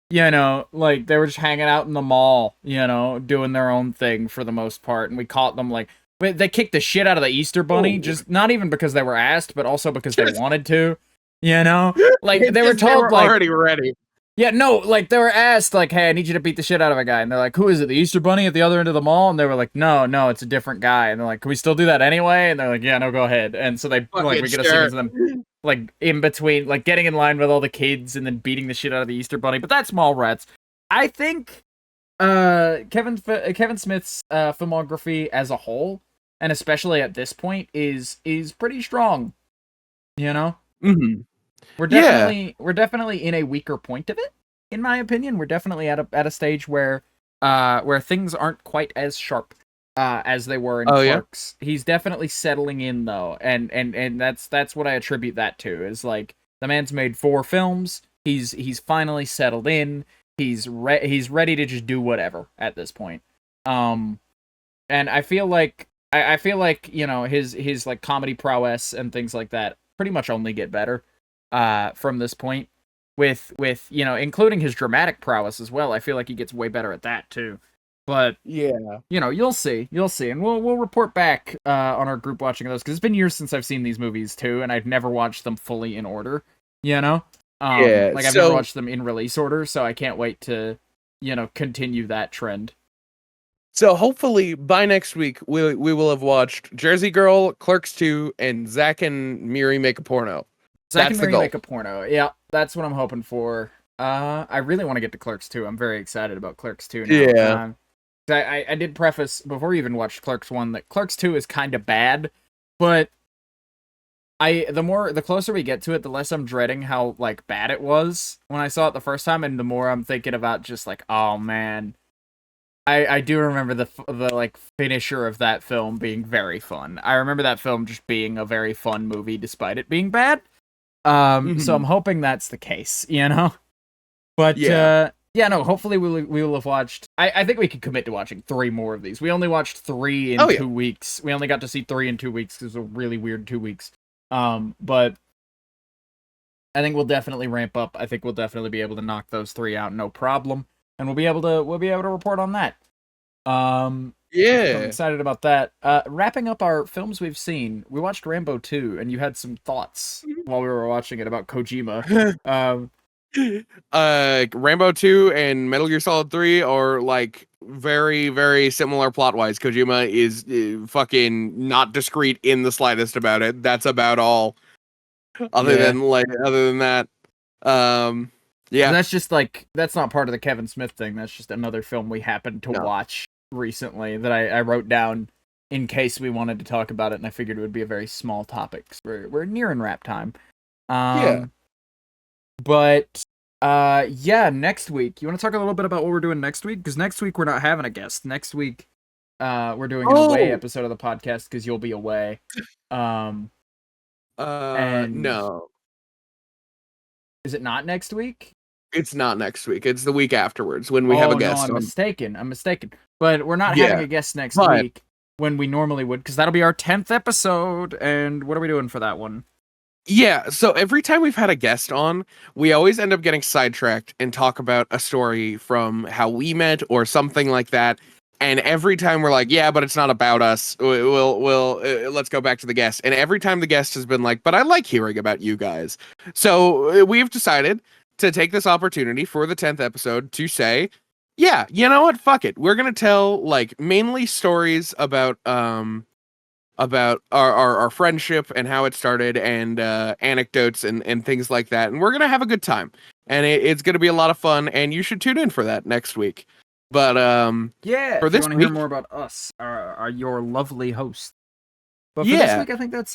you know, like they were just hanging out in the mall, you know, doing their own thing for the most part, and we caught them like they kicked the shit out of the Easter Bunny, just not even because they were asked, but also because they wanted to, you know, like they were told like already ready. Yeah, no, like, they were asked, like, hey, I need you to beat the shit out of a guy. And they're like, who is it, the Easter Bunny at the other end of the mall? And they were like, no, it's a different guy. And they're like, can we still do that anyway? And they're like, yeah, no, go ahead. And so we get a scene of them, like, in between, like, getting in line with all the kids and then beating the shit out of the Easter Bunny. But that's Mallrats. I think Kevin Smith's filmography as a whole, and especially at this point, is pretty strong. You know? Mm-hmm. We're definitely in a weaker point of it, in my opinion. We're definitely at a stage where things aren't quite as sharp as they were in Clerks. Yeah? He's definitely settling in though, and that's what I attribute that to. Is like the man's made 4 films. He's finally settled in. He's ready to just do whatever at this point. And I feel like you know his like comedy prowess and things like that pretty much only get better. From this point, with you know, including his dramatic prowess as well. I feel like he gets way better at that too. But yeah, you know, you'll see, and we'll report back on our group watching those, because it's been years since I've seen these movies too, and I've never watched them fully in order. You know, like I've never watched them in release order, so I can't wait to, you know, continue that trend. So hopefully by next week we will have watched Jersey Girl, Clerks 2, and Zach and Miri Make a Porno. Zach and Miri Make a Porno. Yeah, that's what I'm hoping for. I really want to get to Clerks 2. I'm very excited about Clerks 2 now. Yeah. I did preface before we even watched Clerks 1 that Clerks 2 is kind of bad, but the closer we get to it, the less I'm dreading how like bad it was when I saw it the first time, and the more I'm thinking about just like, oh man. I do remember the like finisher of that film being very fun. I remember that film just being a very fun movie despite it being bad. So I'm hoping that's the case, you know? But, no, hopefully we will have watched... I think we could commit to watching 3 more of these. We only watched 3 in 2 weeks. We only got to see 3 in 2 weeks, because it was a really weird 2 weeks. But I think we'll definitely ramp up. I think we'll definitely be able to knock those 3 out, no problem. And we'll be able to report on that. I'm excited about that. Wrapping up our films we've seen, we watched Rambo 2, and you had some thoughts while we were watching it about Kojima. Rambo 2 and Metal Gear Solid 3 are like very, very similar plot-wise. Kojima is fucking not discreet in the slightest about it. That's about all. Other than that, yeah. That's just like, that's not part of the Kevin Smith thing. That's just another film we happened to watch recently that I wrote down in case we wanted to talk about it, and I figured it would be a very small topic. We're nearing wrap time. But next week, you want to talk a little bit about what we're doing next week? Because next week we're not having a guest. Next week we're doing an away episode of the podcast because you'll be away. No. Is it not next week? It's not next week. It's the week afterwards when we have a guest. I'm mistaken. But we're not having a guest next week when we normally would, because that'll be our 10th episode. And what are we doing for that one? Yeah, so every time we've had a guest on, we always end up getting sidetracked and talk about a story from how we met or something like that. And every time we're like, yeah, but it's not about us. We'll let's go back to the guest. And every time the guest has been like, but I like hearing about you guys. So we've decided to take this opportunity for the 10th episode to say, yeah, you know what? Fuck it. We're going to tell like mainly stories about our friendship and how it started, and anecdotes and things like that. And we're going to have a good time. And it's going to be a lot of fun, and you should tune in for that next week. But for this week, hear more about us, your lovely host. But for this week, I think that's it.